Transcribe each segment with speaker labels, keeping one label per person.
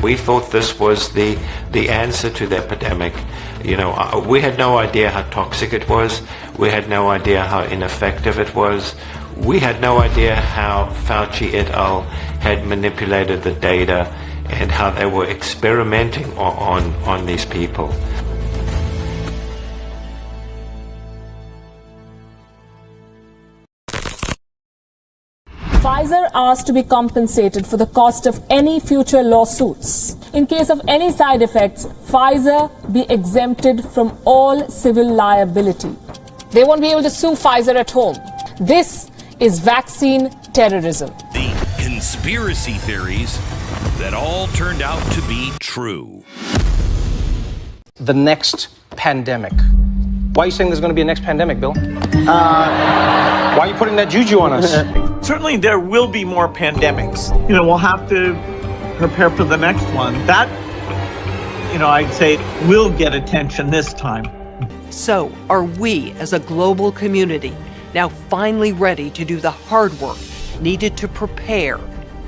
Speaker 1: We thought this was the answer to the epidemic. You know, we had no idea how toxic it was. We had no idea how ineffective it was. We had no idea how Fauci et al. Had manipulated the data and how they were experimenting on these people.
Speaker 2: Pfizer asked to be compensated for the cost of any future lawsuits. In case of any side effects, Pfizer be exempted from all civil liability. They won't be able to sue Pfizer at home. This is vaccine terrorism.
Speaker 3: The conspiracy theories that all turned out to be true.
Speaker 4: The next pandemic. Why are you saying there's going to be a next pandemic, Bill? Why are you putting that juju on us?
Speaker 5: Certainly there will be more pandemics. You know, we'll have to prepare for the next one. That, you know, I'd say will get attention this time.
Speaker 6: So, are we as a global community now finally ready to do the hard work needed to prepare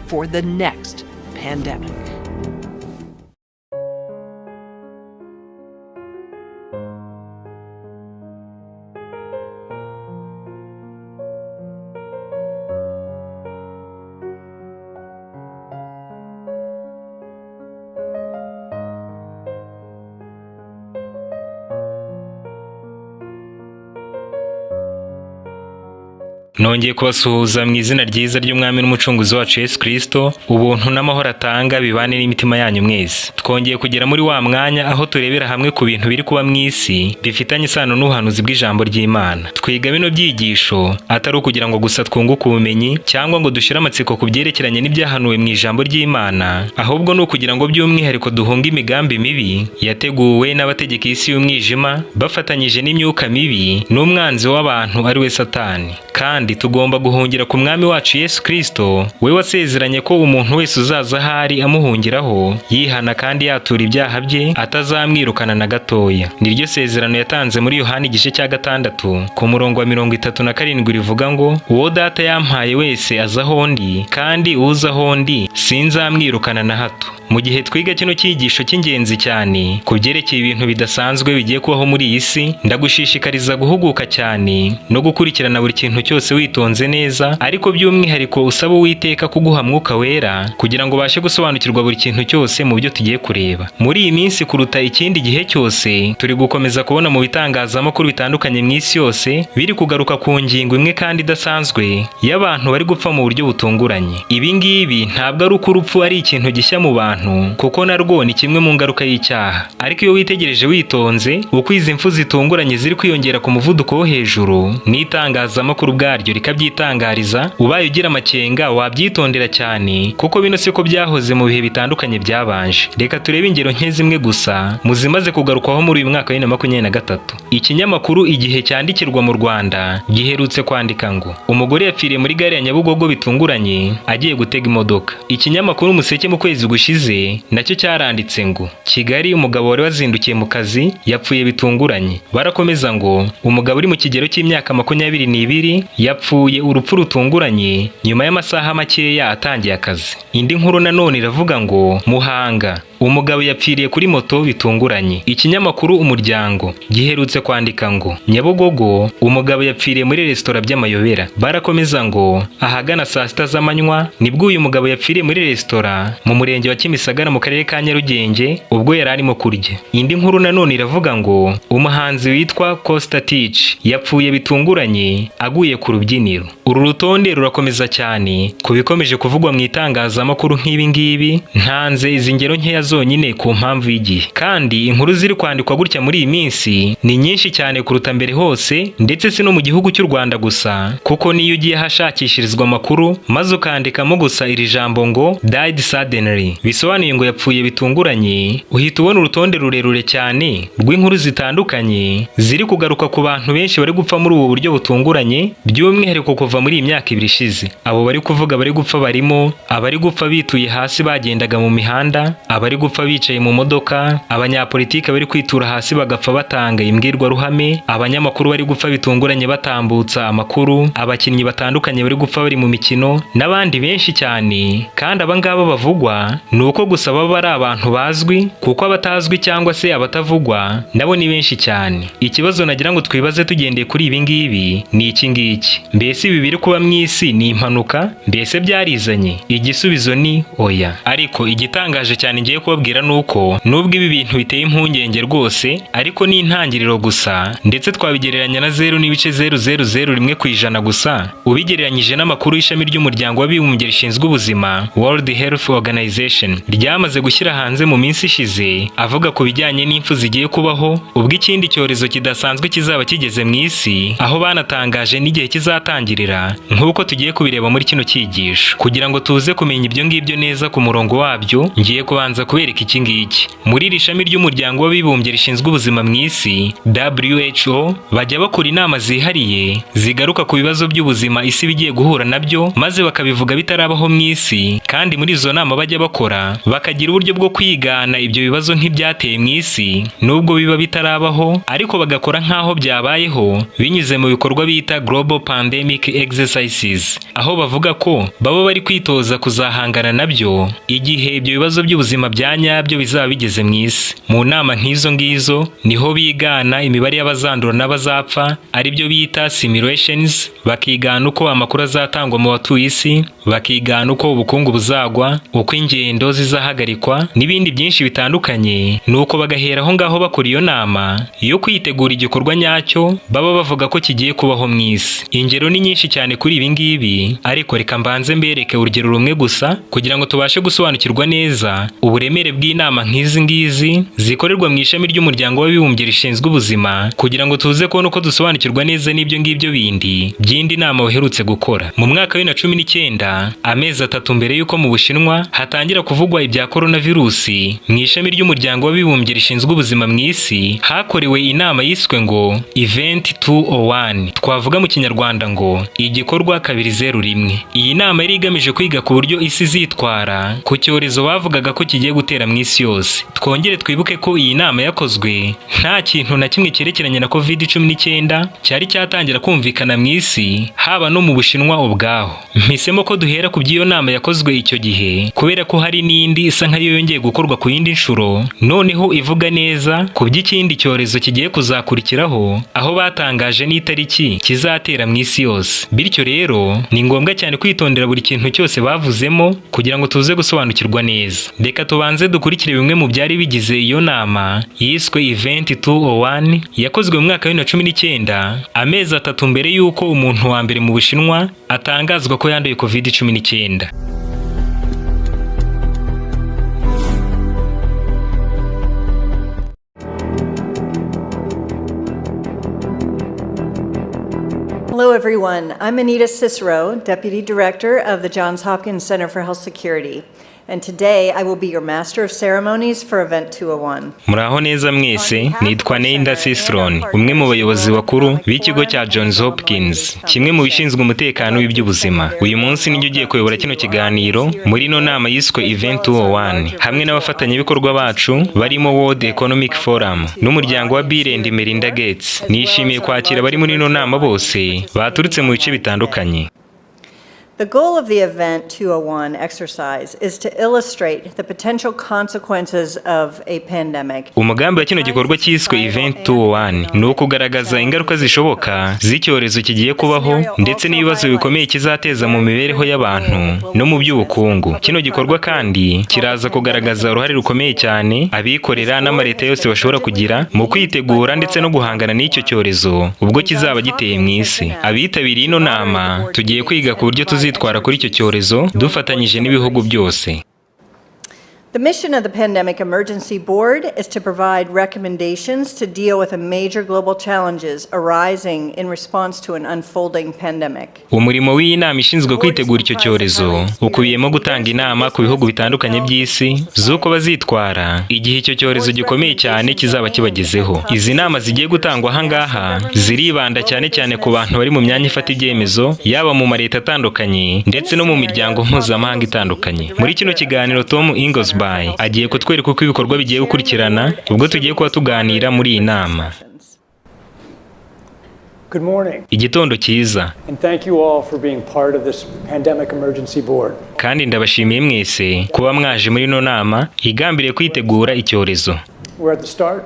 Speaker 6: for the next pandemic?
Speaker 7: Nongeye kubasuhuza mu izina ryiza ry'umwami n'umucunguzi wacu Yesu Kristo, ubuntu n'amahoro atanga bibane n'imitima yanyu mwese. Twongeye kugera muri wa mwanya aho turebera hamwe ku bintu biri kuba mu isi bifitanye isano n'ubuhanuzi bw'ijambo ry'Imana. Twiga bino byigisho atari ukugira ngo gusa twunguke ubumenyi cyangwa ngo dushire amatsiko ku byerekeranye n'ibyahanuwe mu ijambo ry'Imana, ahubwo no kugira ngo by'umwihariko duhunge imigambi mibi yateguwe n'abategeka isi y'umwijima bafatanyije n'imyuka mibi n'umwanzi w'abantu ari we Satani. Kandi tugomba guhungira ku mwami wacu Yesu Kristo, we wasezeranye ko umuntu wese uzaza ahari amuhungiraho yihana kandi yatura ibyaha bye atazamwirukana na gatoya. Niryo sezerano yatanze muri Yohana igice cya 6 ku murongo wa 37 rivuga ngo, uwo data yampaye wese azaho ndi, kandi uzaho ndi sinzamwirukana na hato. Mu gihe twiga kino cyigisho cy'ingenzi cyane ku byerekeye ibintu bidasanzwe bigiye kubaho muri iyi si, ndagushishikariza guhuguka cyane no gukurikirana buri kintu cyose witonze neza, ariko by'umwihariko usaba Uwiteka kuguha Mwuka Wera kugira ngo ubashe gusobanukirwa buri kintu cyose mu byo tugiye kureba. Muri iyi minsi kuruta ikindi gihe cyose turi gukomeza kubona mu bitangazamakuru bitandukanye mu isi yose biri kugaruka ku ngingo imwe kandi idasanzwe y'abantu bari gupfa mu buryo butunguranye. Ibi ngibi ntabwo ari uko urupfu ari ikintu gishya mu bantu, kuko narwo ni kimwe mu ngaruka y'icyaha, ariko iyo witegereje witonze uko izi mfu zitunguranye ziri kwiyongera ku muvuduko wo hejuru n'itangazamakuru bwaryo rikabyitangariza, ubaye ugira amakenga wabyitondera cyane, kuko bino siko byahoze mu bihe bitandukanye byabanje. Reka turebe ingero nke zimwe gusa muzimaze kugarukwaho muri uyu mwaka wa 2023. Ikinyamakuru Igihe cyandikirwa mu Rwanda giherutse kwandika ngo umugore yapfiriye muri gare ya Nyabugogo bitunguranye agiye gutega imodoka. Ikinyamakuru Umuseke mu kwezi gushize nacyo cyaranditse ngo Kigali, umugabo wari wazindukiye mu kazi yapfuye bitunguranye. Barakomeza ngo umugabo uri mu kigero cy'imyaka 22 yapfuye urupfu rutunguranye nyuma y'amasaha makeya atangiye akazi. Indi nkuru nanone iravuga ngo Muhanga, umugabo yapfiriye kuri moto bitunguranye. Ikinyamakuru Umuryango giherutse kwandika ngo Nyabugogo, umugabo yapfiriye muri resitora by'amayobera. Barakomeza ngo ahagana saa 6 z'amanywa nibwo uyu mugabo yapfiriye muri resitora mu murenge wa Kimisagara mu karere ka Nyarugenge ubwo yari arimo kurya. Indi nkuru nanone iravuga ngo umuhanzi witwa Costa Teach yapfuye bitunguranye aguye ku rubyiniro. Uru rutonde rurakomeza cyane kubikomeje kuvugwa mu itangazamakuru nk'ibi ngibi, ntanze izi ngero nkeya zonyine ku mpamvu y'igihe. Kandi inkuru ziri kwandikwa gutya muri iyi minsi ni nyinshi cyane kuruta mbere hose, ndetse si no mu gihugu cy'u Rwanda gusa, kuko niyo ugiye hashakishirizwa amakuru maze ukandikamo gusa iri jambo ngo died suddenly bisobanuye ngo yapfuye bitunguranye, uhita ubona urutonde rurerure cyane rw'inkuru zitandukanye ziri kugaruka ku bantu benshi bari gupfa muri ubu buryo butunguranye, by'umwihariko kuva kuva muri iyi myaka 2 ishize. Abo bari kuvuga bari gupfa barimo abari gupfa bituye hasi bagendaga mu mihanda, abari gupfa bicaye mu modoka, abanyapolitike bari kwitura hasi bagapfa batanga imbwirwa ruhame, abanyamakuru bari gupfa bitunguranye batambutsa amakuru, abakinnyi batandukanye bari gupfa bari mu mikino n'abandi benshi cyane. Kandi abangaba bavugwa nuko gusa baba ari abantu bazwi, kuko abatazwi cyangwa se abatavugwa nabo ni benshi cyane. Ikibazo nagira ngo twibaze tugendeye kuri ibi ngibi ni iki ngiki: mbese ibi biri kuba mw'isi ni impanuka? Mbese byarizanye? Igisubizo ni oya. Ariko igitangaje cyane ngiye kubabwira nuko nubwo ibi bintu biteye impungenge rwose, ariko ni intangiriro gusa, ndetse twabigereranya na 0.0001% gusa ubigereranyije n'amakuru y'ishami ry'umuryango w'abibumbye rishinzwe ubuzima World Health Organization ryamaze gushyira hanze mu minsi ishize, avuga ku bijyanye n'impfu zigiye kubaho ubwo ikindi cyorezo kidasanzwe kizaba kigeze mu isi, aho banatangaje n'igihe kizatangirira nk'uko tugiye kubireba muri kino cyigisho. Kugira ngo tuze kumenya ibyo ngibyo neza ku murongo wabyo, ngiye kubanza kubereka iki ngiki. Muri iri shami ry'umuryango w'abibumbye rishinzwe ubuzima mu isi WHO bajya bakora inama zihariye zigaruka ku bibazo by'ubuzima isi bigiye guhura nabyo, maze bakabivuga bitarabaho mu isi. Kandi muri izo nama bajya bakora bakagira uburyo bwo kwigana ibyo bibazo nk'ibyateye mu isi nubwo biba bitarabaho, ariko bagakora nk'aho byabayeho binyuze mu bikorwa bita Global Pandemic Exercises, aho bavuga ko baba bari kwitoza kuzahangana nabyo igihe ibyo bibazo by'ubuzima bya nyabyo bizaba bigeze mu isi. Mu nama nk'izo ngizo niho bigana imibare y'abazandura n'abazapfa, ari byo bita simulations, bakigana uko amakuru azatangwa mu batuye isi, bakigana uko ubukungu buzagwa, uko ingendo zizahagarikwa n'ibindi byinshi bitandukanye. Nuko bagahera aho ngaho bakora iyo nama yo kwitegura igikorwa nyacyo baba bavuga ko kigiye kubaho mu isi. Ingero ni nyinshi cyane kuri ibi ngibi, ariko reka mbanze mbereke urugero rumwe gusa kugira ngo tubashe gusobanukirwa neza uburemere bw'inama nk'izi ngizi zikorerwa mu ishami ry'umuryango w'abibumbye rishinzwe ubuzima, kugira ngo tuze kubona uko dusobanukirwa neza n'ibyo ngibyo bindi by'indi nama uherutse gukora. Mu mwaka wa 2019, amezi 3 mbere y'uko mu Bushinwa hatangira kuvugwa ibya coronavirusi, mu ishami ry'umuryango w'abibumbye rishinzwe ubuzima mu isi hakorewe inama yiswe ngo Event 201, twavuga mu Kinyarwanda ngo igikorwa 201. Iyi nama yari igamije kwiga ku buryo isi izitwara ku cyorezo bavugaga ko kigiye gutera mu isi yose. Twongere twibuke ko iyi nama yakozwe nta kintu na kimwe cyerekeranye na COVID-19 cyari cyatangira kumvikana mu isi, haba no mu Bushinwa ubwaho. Mpisemo ko duhera ku by'iyo nama yakozwe icyo gihe kubera ko hari n'indi isa nkayo yongeye gukorwa ku yindi nshuro, noneho ivuga neza ku by'ikindi cyorezo kigiye kuzakurikiraho, aho batangaje n'itariki kizatera mu isi yose. Bityo rero ni ngombwa cyane kwitondera buri kintu cyose bavuzemo kugira ngo tuze gusobanukirwa neza. Reka tubanze dukurikire bimwe mu byari bigize iyo nama yiswe Event 201 yakozwe mu mwaka wa 2019, amezi 3 mbere y'uko umuntu wa mbere mu Bushinwa atangazwa ko yanduye COVID-19.
Speaker 8: Hello everyone, I'm Anita Cicero, Deputy Director of the Johns Hopkins Center for Health Security. And today I will be your Master of Ceremonies for Event 201.
Speaker 7: Muraho neza mwese, nitwa Anita Cicero, umwe mu bayobozi bakuru b'ikigo cya Johns Hopkins, kimwe mu bishinzwe umutekano w'iby'ubuzima. Uyu munsi ninjye ugiye kuyobora kino kiganiro muri no nama yiswe Event 201 hamwe n'abafatanyabikorwa bacu barimo World Economic Forum n'umuryango wa Bill and Melinda Gates. Nishimiye kwakira bari muri no nama bose baturutse mu bice bitandukanye.
Speaker 8: The goal of the Event 201 exercise is to illustrate the potential consequences of a pandemic.
Speaker 7: Umugambi wa kino gikorwa cyiswe Event 201 ni ukugaragaza ingaruka zishoboka z'icyorezo kigiye kubaho ndetse n'ibibazo bikomeye kizateza mu mibereho y'abantu no mu by'ubukungu. Kino gikorwa kandi kiraza kugaragaza uruhare rukomeye cyane abikorera n'amareta yose bashobora kugira mu kwitegura ndetse no guhangana n'icyo cyorezo ubwo kizaba giteye mu isi. Abitabiriye ino nama tugiye kwiga ku buryo tuzitwara kuri icyo cyorezo dufatanyije n'ibihugu byose.
Speaker 8: The mission of the Pandemic Emergency Board is to provide recommendations to deal with the major global challenges arising in response to an unfolding pandemic.
Speaker 7: Umurimo w'iyi nama ishinzwe kwitegura icyo cyorezo ukubiyemo gutanga inama ku bihugu bitandukanye by'isi z'uko bazitwara igihe icyo cyorezo gikomeye cyane kizaba kibagezeho. Izi nama zigiye gutangwa ahangaha ziribanda cyane cyane ku bantu bari mu myanya ifata ibyemezo, yaba mu mareta atandukanye ndetse no mu miryango mpuzamahanga itandukanye. Muri kino kiganiro Tom Inglesby agiye kutwereka uko ibikorwa bigiye gukurikirana ubwo tugiye kuba tuganira muri iyi nama.
Speaker 9: Good morning.
Speaker 7: Igitondo cyiza.
Speaker 9: And thank you all for being part of this Pandemic Emergency Board.
Speaker 7: Kandi ndabashimiye mwese kuba mwaje muri ino nama igambiriye kwitegura icyorezo.
Speaker 9: We're at the start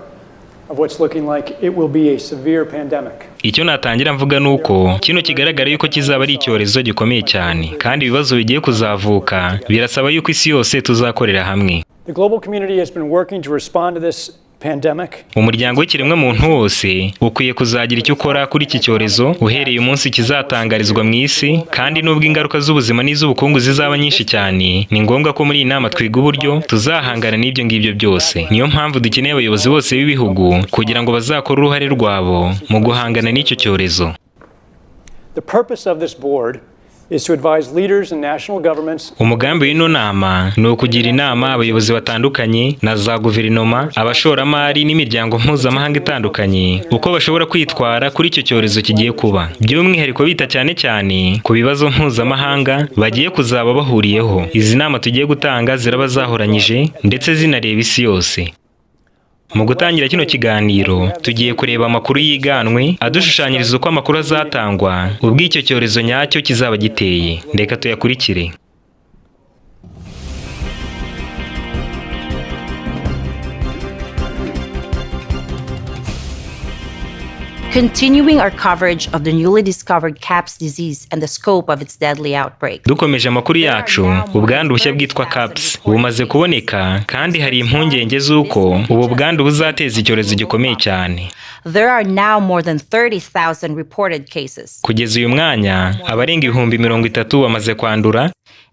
Speaker 9: of what's looking like it will be a severe pandemic.
Speaker 7: Icyo natangira mvuga nuko kino kigaragara yuko kizaba ari icyorezo gikomeye cyane kandi ibibazo bigiye kuzavuka birasaba yuko isi yose tuzakorera hamwe.
Speaker 9: The global community has been working to respond to this pandemic.
Speaker 7: Umuryango w'ikiremwa muntu wose ukwiye kuzagira icyo ukora kuri iki cyorezo uhereye umunsi kizatangarizwa mu isi, kandi nubwo ingaruka z'ubuzima n'iz'ubukungu zizaba nyinshi cyane, ni ngombwa ko muri iyi nama twiga uburyo tuzahangana n'ibyo ngibyo byose. Niyo mpamvu dukeneye abayobozi bose b'ibihugu kugira ngo bazakore uruhare rwabo mu guhangana n'icyo cyorezo.
Speaker 9: The purpose of this board is to advise leaders and national governments.
Speaker 7: Umugambi w'ino nama ni ukugira inama abayobozi batandukanye na za guverinoma, abashoramari n'imiryango mpuzamahanga itandukanye uko bashobora kwitwara kuri icyo cyorezo kigiye kuba, by'umwihariko bita cyane cyane ku bibazo mpuzamahanga bagiye kuzaba bahuriyeho. Izi nama tugiye gutanga ziraba zahoranyije ndetse zinareba isi yose. Mu gutangira kino kiganiro tugiye kureba amakuru yiganwe adushushanyiriza uko amakuru azatangwa ubwo icyo cyorezo nyacyo kizaba giteye. Reka tuyakurikire.
Speaker 10: Continuing our coverage of the newly discovered CAPS disease and the scope of its deadly outbreak.
Speaker 7: Dukomeje amakuru yacu, ubwandu bushya bwitwa CAPS bumaze kuboneka kandi hari impungenge z'uko ubu bwandu buzateza icyorezo gikomeye cyane.
Speaker 10: There are now more than 30,000 reported cases.
Speaker 7: Kugeza uyu mwanya abarenga 30,000 bamaze kwandura.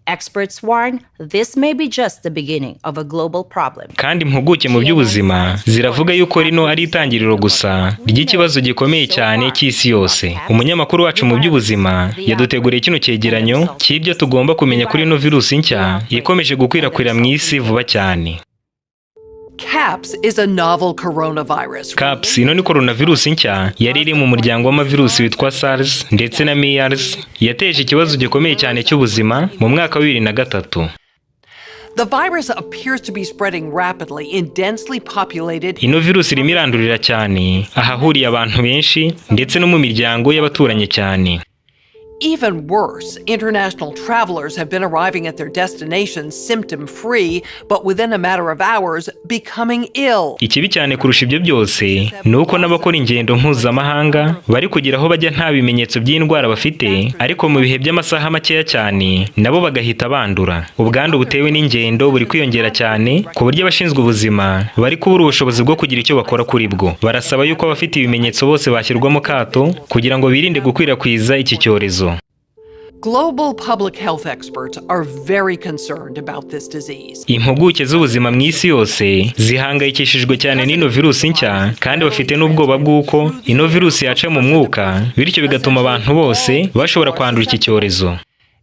Speaker 10: Experts warn this may be just the beginning of a global problem.
Speaker 7: Kandi impuguke mu by'ubuzima ziravuga yuko rino ari itangiriro gusa ry'ikibazo gikomeye cyane cy'isi yose. Umunyamakuru wacu mu by'ubuzima yaduteguriye kino cyegeranyo cy'ibyo tugomba kumenya kuri ino virusi nshya ikomeje gukwirakwira mu isi vuba cyane.
Speaker 6: CAPS is a novel coronavirus.
Speaker 7: CAPS ino ni coronavirus nshya yari iri mu muryango w'amavirusi witwa SARS ndetse na MERS, yateje ikibazo gikomeye cyane cy'ubuzima mu mwaka wa 2003.
Speaker 6: The virus appears to be spreading rapidly in densely populated.
Speaker 7: Ino virusi irimo irandurira cyane ahahuriye abantu benshi ndetse no mu miryango y'abaturanye cyane.
Speaker 6: Even worse, international travelers have been arriving at their destinations symptom-free, but within a matter of hours, becoming ill.
Speaker 7: Ikibi cyane kurusha ibyo byose ni uko n'abakora ingendo mpuzamahanga bari kugira aho bajya nta bimenyetso by'indwara bafite, ariko mu bihe by'amasaha makeya cyane nabo bagahita bandura. Ubwandu butewe n'ingendo buri kwiyongera cyane ku buryo abashinzwe ubuzima bari kubura ubushobozi bwo kugira icyo bakora kuri bwo. Barasaba yuko abafite ibimenyetso bose bashyirwa mu kato kugira ngo birinde gukwirakwiza iki cyorezo.
Speaker 6: Global public health experts are very concerned about this disease.
Speaker 7: Impuguke z'ubuzima mu isi yose zihangayikishijwe cyane n'ino virusi nshya kandi bafite n'ubwoba bw'uko ino virusi yaca mu mwuka bityo bigatuma abantu bose bashobora kwandura iki cyorezo.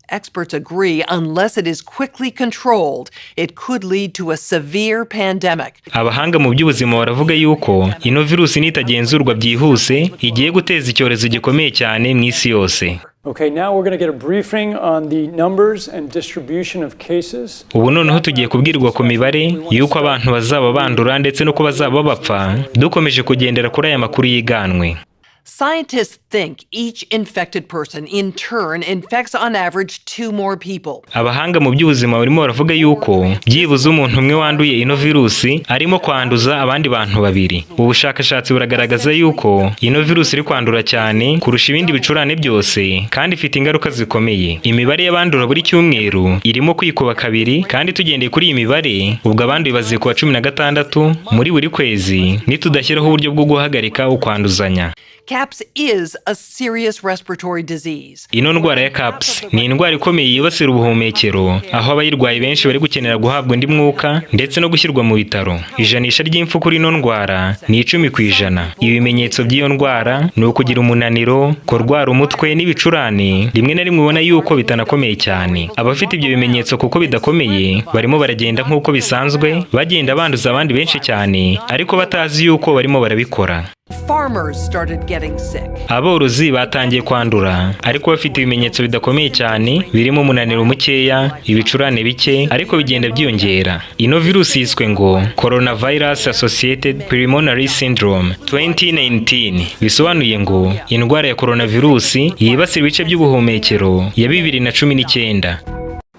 Speaker 6: Experts agree unless it is quickly controlled, it could lead to a severe pandemic.
Speaker 7: Abahanga mu by'ubuzima baravuga yuko ino virusi nitagenzurwa byihuse igiye guteza icyorezo gikomeye cyane mu isi yose.
Speaker 9: Okay, now we're going to get a briefing on the numbers and distribution of cases.
Speaker 7: Ubu noneho tugiye kubwirwa ku mibare yuko abantu bazaba bandura ndetse no ko bazaba bapfa dukomeje kugendera kuri aya makuru yiganwe.
Speaker 6: Scientists think each infected person in turn infects on average 2 more people.
Speaker 7: Abahanga mu by'ubuzima barimo baravuga yuko byibuze umuntu umwe wanduye ino virusi arimo kwanduza abandi bantu babiri. Ubushakashatsi buragaragaza yuko ino virusi iri kwandura cyane kurusha ibindi bicurane byose kandi ifite ingaruka zikomeye. Imibare y'abandura buri cyumweru irimo kwikuba kabiri, kandi tugendeye kuri iyi mibare ubwo abanduye bazikuba 16 muri buri kwezi nitudashyiraho uburyo bwo guhagarika ukwanduzanya.
Speaker 6: CAPS is a serious respiratory disease.
Speaker 7: Ino ndwara ya CAPS ni indwara ikomeye yibasira ubuhumekero, aho abayirwaye benshi bari gukenera guhabwa undi mwuka ndetse no gushyirwa mu bitaro. Ijanisha ry'impfu kuri ino ndwara ni 10%. Ibimenyetso by'iyo ndwara ni ukugira umunaniro, kurwara umutwe n'ibicurane, rimwe na rimwe ubona yuko bitanakomeye cyane. Abafite ibyo bimenyetso kuko bidakomeye barimo baragenda nk'uko bisanzwe, bagenda banduza abandi benshi cyane, ariko batazi yuko barimo barabikora.
Speaker 6: Farmers started getting sick.
Speaker 7: Aborozi batangiye kwandura, ariko bafite ibimenyetso bidakomeye cyane, birimo umunaniro mukeya, ibicurane bike, ariko bigenda byiyongera. Ino virusi yiswe ngo Coronavirus Associated Pulmonary Syndrome 2019, bisobanuye ngo indwara ya coronavirusi yibasira ibice by'ubuhumekero ya 2019.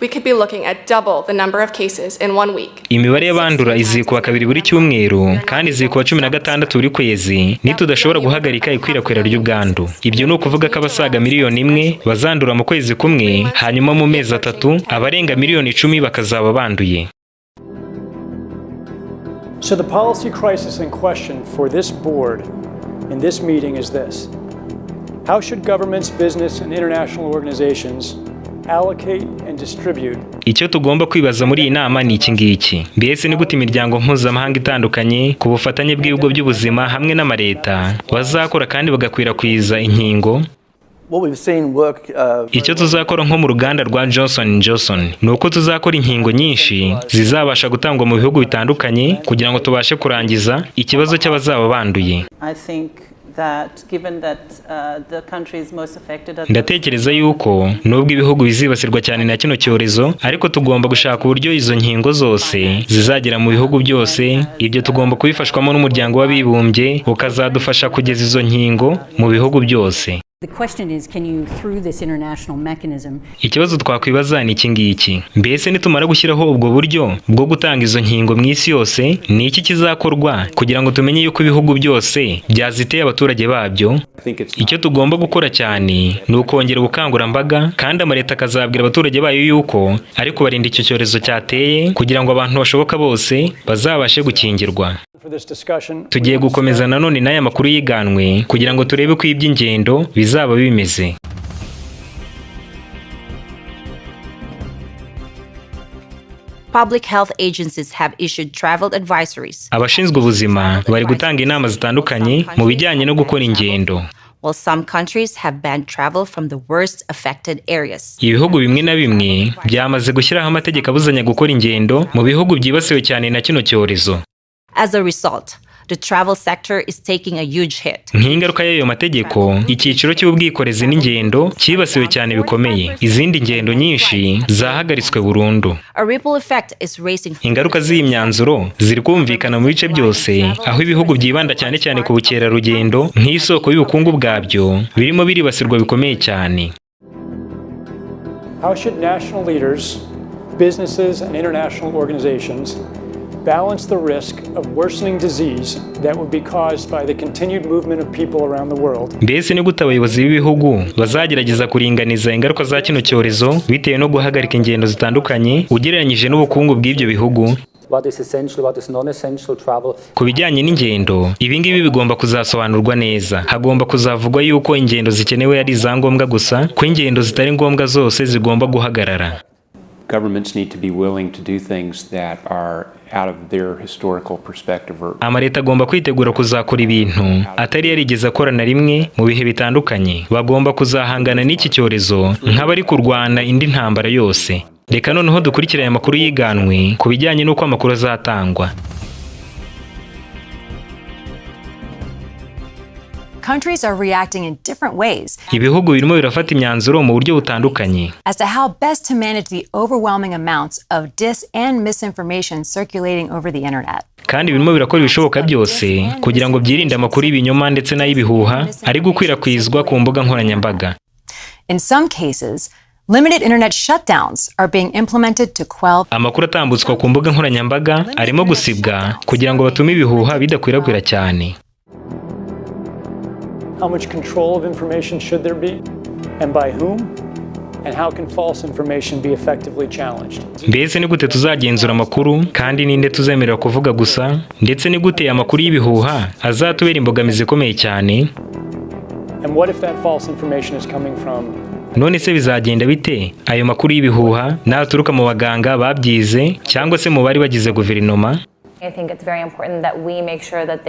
Speaker 11: We could be looking at double the number of cases in 1 week.
Speaker 7: Imibare y'abandura izikuba 2 buri cyumweru kandi izikuba 16 buri kwezi nitudashobora guhagarika ikwirakwira ry'ubwandu. Ibyo ni ukuvuga ko abasaga 1 miliyoni bazandura mu kwezi kumwe, hanyuma mu mezi 3 abarenga 10 miliyoni bakazaba banduye.
Speaker 9: So the policy crisis in question for this board in this meeting is this: how should governments, business and international organizations allocate and distribute?
Speaker 7: Icyo tugomba kwibaza muri iyi nama ni iki ngiki: mbese ni gute imiryango mpuzamahanga itandukanye ku bufatanye bw'ibigo by'ubuzima hamwe n'amareta bazakora kandi bagakwirakwiza inkingo? Icyo tuzakora nko mu ruganda rwa Johnson & Johnson ni uko tuzakora inkingo nyinshi zizabasha gutangwa mu bihugu bitandukanye kugira ngo tubashe kurangiza ikibazo cy'abazaba banduye. Ndatekereza yuko nubwo ibihugu bizibasirwa cyane na kino cyorezo, ariko tugomba gushaka uburyo izo nkingo zose zizagera mu bihugu byose. Ibyo tugomba kubifashwamo n'umuryango w'abibumbye ukazadufasha kugeza izo nkingo mu bihugu byose. Ikibazo twakwibaza ni iki ngiki: mbese nitumara gushyiraho ubwo buryo bwo gutanga izo nkingo mu isi yose, ni iki kizakorwa kugira ngo tumenye yuko ibihugu byose byaziteye abaturage babyo? Icyo tugomba gukora cyane ni ukongera ubukangurambaga, kandi amareta akazabwira abaturage bayo yuko ari kubarinda icyo cyorezo cyateye kugira ngo abantu bashoboka bose bazabashe gukingirwa. Tugiye gukomeza nanone n'aya makuru yiganwe kugira ngo turebe ko iby'ingendo bizaba bimeze.
Speaker 10: Public health agencies have issued travel advisories.
Speaker 7: Abashinzwe ubuzima bari gutanga inama zitandukanye mu bijyanye no gukora ingendo.
Speaker 10: While some countries have banned travel from the worst affected areas.
Speaker 7: Ibihugu bimwe na bimwe byamaze gushyiraho amategeko abuzanya gukora ingendo mu bihugu byibasiwe cyane na kino cyorezo.
Speaker 10: As a result, the travel sector is taking a huge hit.
Speaker 7: Nk'ingaruka y'ayo mategeko, icyiciro cy'ubwikorezi n'ingendo cyibasiwe cyane bikomeye. Izindi ngendo nyinshi zahagaritswe burundu.
Speaker 10: A ripple effect is racing.
Speaker 7: Ingaruka z'iyi myanzuro ziri kumvikana mu bice byose, aho ibihugu byibanda cyane cyane ku bukerarugendo nk'isoko y'ubukungu bwabyo birimo biribasirwa bikomeye cyane.
Speaker 9: How should national leaders, businesses and international organizations balance the risk of worsening disease that would be caused by the continued movement of people around the world?
Speaker 7: Mbese ni gute abayobozi b'ibihugu bazagerageza kuringaniza ingaruka za kino cyorezo bitewe no guhagarika ingendo zitandukanye ugereranyije n'ubukungu bw'ibyo bihugu? Ku bijyanye n'ingendo, ibi ngibi bigomba kuzasobanurwa neza. Hagomba kuzavugwa yuko ingendo zikenewe ari izangombwa gusa, ko ingendo zitari ngombwa zose zigomba guhagarara.
Speaker 12: Governments need to be willing to do things that are out of their historical perspective.
Speaker 7: Amareta agomba kwitegura kuzakora ibintu atari yarigeze akora na rimwe mu bihe bitandukanye. Bagomba kuzahangana n'iki cyorezo nk'abari kurwana indi ntambara yose. Reka noneho dukurikirane amakuru yiganwe ku bijyanye n'uko amakuru azatangwa.
Speaker 13: Countries are reacting in different ways.
Speaker 7: Ibihugu birimo birafata imyanzuro mu buryo butandukanye
Speaker 13: as to how best to manage the overwhelming amounts of dis and misinformation circulating over the internet.
Speaker 7: Kandi birimo birakora ibishoboka byose kugira ngo byirinde amakuru y'ibinyoma ndetse n'ay'ibihuha ari gukwirakwizwa ku mbuga nkoranyambaga.
Speaker 13: In some cases, limited internet shutdowns are being implemented to quell.
Speaker 7: Amakuru atambutswa ku mbuga nkoranyambaga arimo gusibwa kugira ngo batume ibihuha bidakwirakwira cyane.
Speaker 9: How much control of information should there be, and by whom? And how can false information be effectively challenged?
Speaker 7: Mbese ni gute tuzagenzura amakuru, kandi ninde tuzemerera kuvuga gusa, ndetse ni gute amakuru y'ibihuha azatubera imbogamizi ikomeye cyane?
Speaker 9: And what if that false information is coming from
Speaker 7: none se bizagenda bite ayo makuru y'ibihuha naturuka mu baganga babyize cyangwa se mu bari bagize guverinoma?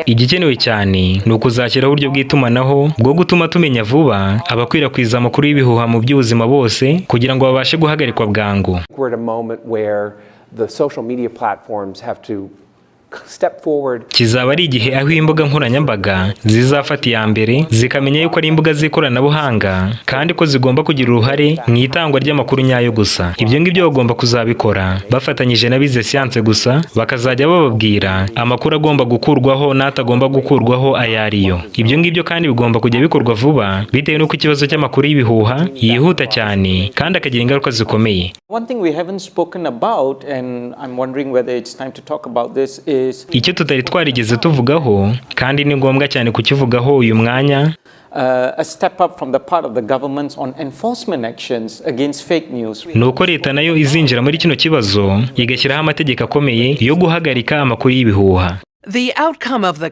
Speaker 7: Igikenewe cyane ni ukuzashyiraho uburyo bw'itumanaho bwo gutuma tumenya vuba abakwirakwiza amakuru y'ibihuha mu by'ubuzima bose kugira ngo babashe guhagarikwa bwangu. Kizaba ari igihe aho imbuga nkoranyambaga zizafata iya mbere zikamenya yuko ari imbuga z'ikoranabuhanga kandi ko zigomba kugira uruhare mu itangwa ry'amakuru nyayo gusa. Ibyo ngibyo bagomba kuzabikora bafatanyije n'abize siyanse gusa, bakazajya bababwira amakuru agomba gukurwaho n'atagomba gukurwaho ayariyo. Ibyo ngibyo kandi bigomba kujya bikorwa vuba bitewe n'uko ikibazo cy'amakuru y'ibihuha yihuta cyane kandi akagira ingaruka zikomeye.
Speaker 4: One thing we haven't spoken about, and I'm wondering whether it's time to talk about this, is
Speaker 7: icyo tutari twarigeze tuvugaho kandi ni ngombwa cyane kukivugaho uyu mwanya.
Speaker 4: A step up from the part of the governments on enforcement actions against fake news.
Speaker 7: Nuko leta nayo izinjira muri kino kibazo igashyiraho amategeko akomeye yo guhagarika amakuru y'ibihuha.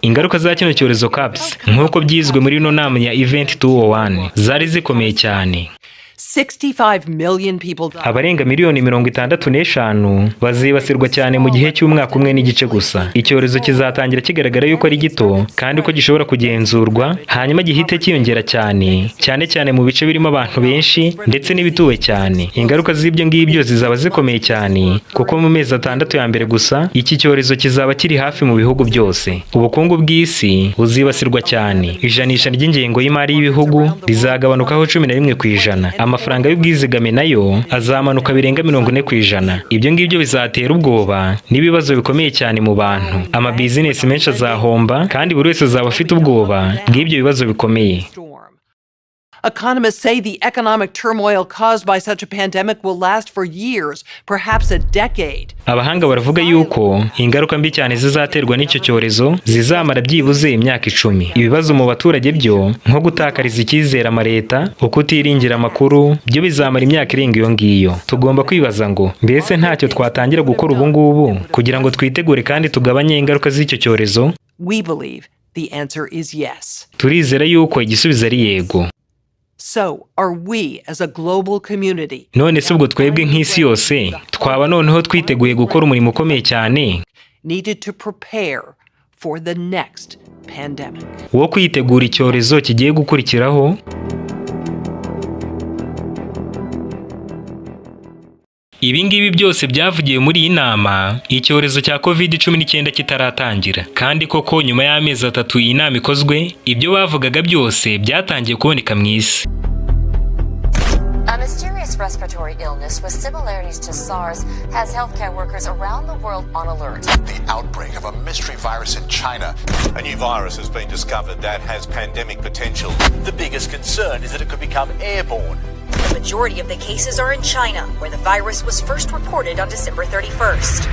Speaker 7: Ingaruka za kino cyorezo CAPS nk'uko byizwe muri ino nama ya Event 201 zari zikomeye cyane.
Speaker 6: 65 million people.
Speaker 7: Abarenga miliyoni 65 bazibasirwa cyane mu gihe cy'umwaka umwe n'igice gusa. Icyorezo kizatangira kigaragara yuko ari gito kandi ko gishobora kugenzurwa hanyuma gihite kiyongera cyane cyane mu bice birimo abantu benshi ndetse n'ibituwe cyane. Ingaruka z'ibyo ngibyo zizaba zikomeye cyane kuko mu mezi 6 ya mbere gusa iki cyorezo kizaba kiri hafi mu bihugu byose. Ubukungu bw'isi buzibasirwa cyane. Ijanisha ry'ingengo y'imari y'ibihugu rizagabanukaho 11%. Amafaranga y'ubwizigame nayo azamanuka birenga 40%. Ibyo ngibyo bizatera ubwoba n'ibibazo bikomeye cyane mu bantu. Amabizinesi menshi azahomba kandi buri wese azaba afite ubwoba bw'ibyo bibazo bikomeye.
Speaker 6: Economists say the economic turmoil caused by such a pandemic will last for years, perhaps a decade.
Speaker 7: Abahanga baravuga yuko ingaruka mbi cyane zizaterwa n'icyo cyorezo zizamara byibuze imyaka 10. Ibibazo mu baturage byo nko gutakariza icyizere amaleta, ukutiringira amakuru, byo bizamara imyaka irenga iyo ngiyo. Tugomba kwibaza ngo mbese ntacyo twatangira gukora ubu ngubu kugira ngo twitegure kandi tugabanye ingaruka z'icyo cyorezo?
Speaker 6: We believe the answer is yes.
Speaker 7: Turizera yuko igisubizo ari yego.
Speaker 6: So, are we as a global community?
Speaker 7: None se ubwo twebwe nk'isi yose twaba noneho twiteguye gukora umurimo ukomeye cyane
Speaker 6: needed to prepare for the next pandemic.
Speaker 7: Wo kwitegura icyorezo kigiye gukurikiraho? Ibi ngibi byose byavugiye muri iyi nama icyorezo cya COVID-19 kitaratangira, kandi koko nyuma y'amezi 3 iyi nama ikozwe ibyo bavugaga byose byatangiye kuboneka mu isi.
Speaker 14: A mysterious respiratory illness with similarities to SARS has healthcare workers around the world on alert.
Speaker 15: The outbreak of a mystery virus in China. A new virus has been discovered that has pandemic potential. The biggest concern is that it could become airborne.
Speaker 14: The majority of the cases are in China, where the virus was first reported on December 31st.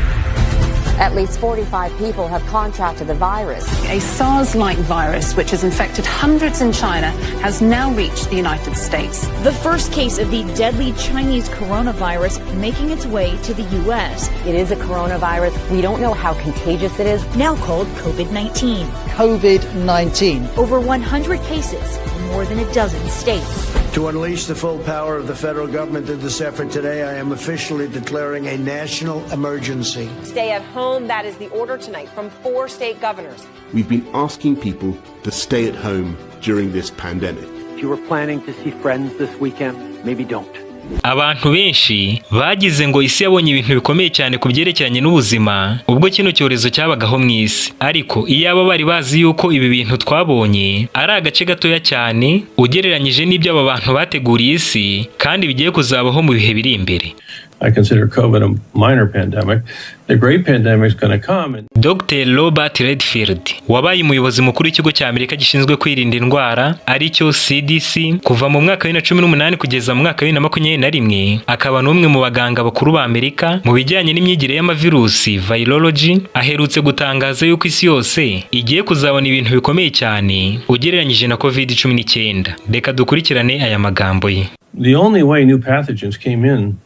Speaker 14: At least 45 people have contracted the virus.
Speaker 16: A SARS-like virus, which has infected hundreds in China, has now reached the United States.
Speaker 17: The first case of the deadly Chinese coronavirus making its way to the U.S.
Speaker 14: It is a coronavirus. We don't know how contagious it is.
Speaker 17: Now called COVID-19.
Speaker 18: COVID-19.
Speaker 17: Over 100 cases in more than a dozen states.
Speaker 18: To unleash the full power of the federal government in this effort today, I am officially declaring a national emergency.
Speaker 19: Stay at home, that is the order tonight from 4 state governors.
Speaker 20: We've been asking people to stay at home during this pandemic.
Speaker 21: If you were planning to see friends this weekend, maybe don't.
Speaker 7: Abantu benshi bagize ngo isi yabonye ibintu bikomeye cyane ku byerekeranye n'ubuzima ubwo kino cyorezo cyabagaho mu isi, ariko iyaba bari bazi yuko ibi bintu twabonye ari agace gatoya cyane ugereranyije n'ibyo aba bantu bateguriye isi kandi bigiye kuzabaho mu bihe biri imbere.
Speaker 22: I consider COVID a minor pandemic. The great pandemic is going to come.
Speaker 7: Dr. Robert Redfield wabaye umuyobozi mukuru w'ikigo cya Amerika gishinzwe kwirinda indwara aricyo CDC kuva mu mwaka wa 2018 kugeza mu mwaka wa 2021, akaba n'umwe mu baganga bakuru ba Amerika mu bijyanye n'imyigire y'amavirusi virology, aherutse gutangaza yuko isi yose igiye kuzabona ibintu bikomeye cyane ugereranyije na COVID-19. Reka dukurikirane aya magambo ye.
Speaker 22: The only way new pathogens came in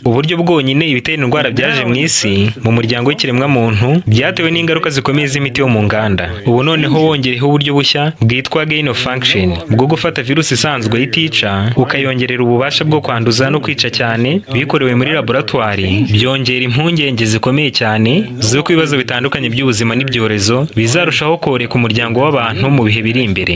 Speaker 7: uburyo bwonyine ibitera indwara byaje mu isi mu muryango w'ikiremwamuntu byatewe n'ingaruka zikomeye z'imiti yo mu nganda. Ubu noneho wongereho uburyo bushya bwitwa gain of function bwo gufata virusi isanzwe itica ukayongerera ububasha bwo kwanduza no kwica cyane bikorewe muri laboratoire, byongera impungenge zikomeye cyane z'uko ibibazo bitandukanye by'ubuzima n'ibyorezo bizarushaho koreka umuryango w'abantu mu bihe biri imbere.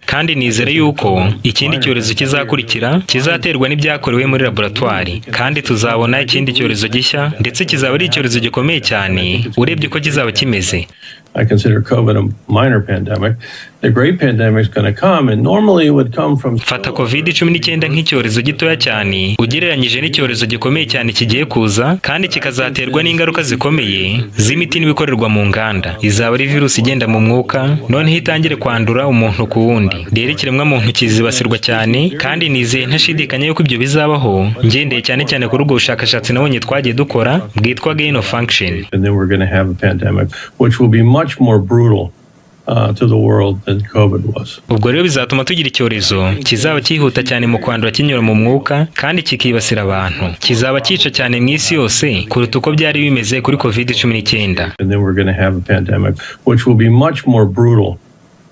Speaker 7: Kandi nizere yuko ikindi cyorezo kizakurikira kizaterwa n'ibyakorewe muri laboratoire, kandi tuzabona ikindi cyorezo gishya ndetse kizaba ari icyorezo gikomeye cyane urebye uko kizaba kimeze.
Speaker 22: I consider COVID a minor pandemic. The great pandemic is going to come, and normally it would come from.
Speaker 7: Fata COVID-19 nk'icyorezo gitoya cyane ugereranyije n'icyorezo gikomeye cyane kigiye kuza, kandi kikazaterwa n'ingaruka zikomeye z'imiti n'ibikorerwa mu nganda. Izaba ari virusi igenda mu mwuka, noneho itangire kwandura umuntu ku wundi. Rero ikiremwamuntu kizibasirwa cyane, kandi nizeye ntashidikanya yuko ibyo bizabaho, ngendeye cyane cyane kuri ubwo bushakashatsi nabonye twagiye dukora bwitwa gain of function.
Speaker 22: And then we're going to have a pandemic which will be much more brutal to the world than COVID was.
Speaker 7: Ubwo rero bizatuma tugira icyorezo kizaba cyihuta cyane mu kwandura kinyura mu mwuka kandi kikibasira abantu. Kizaba cyica cyane mu isi yose kuruta uko byari bimeze kuri COVID-19.
Speaker 22: And then we're going to have a pandemic which will be much more brutal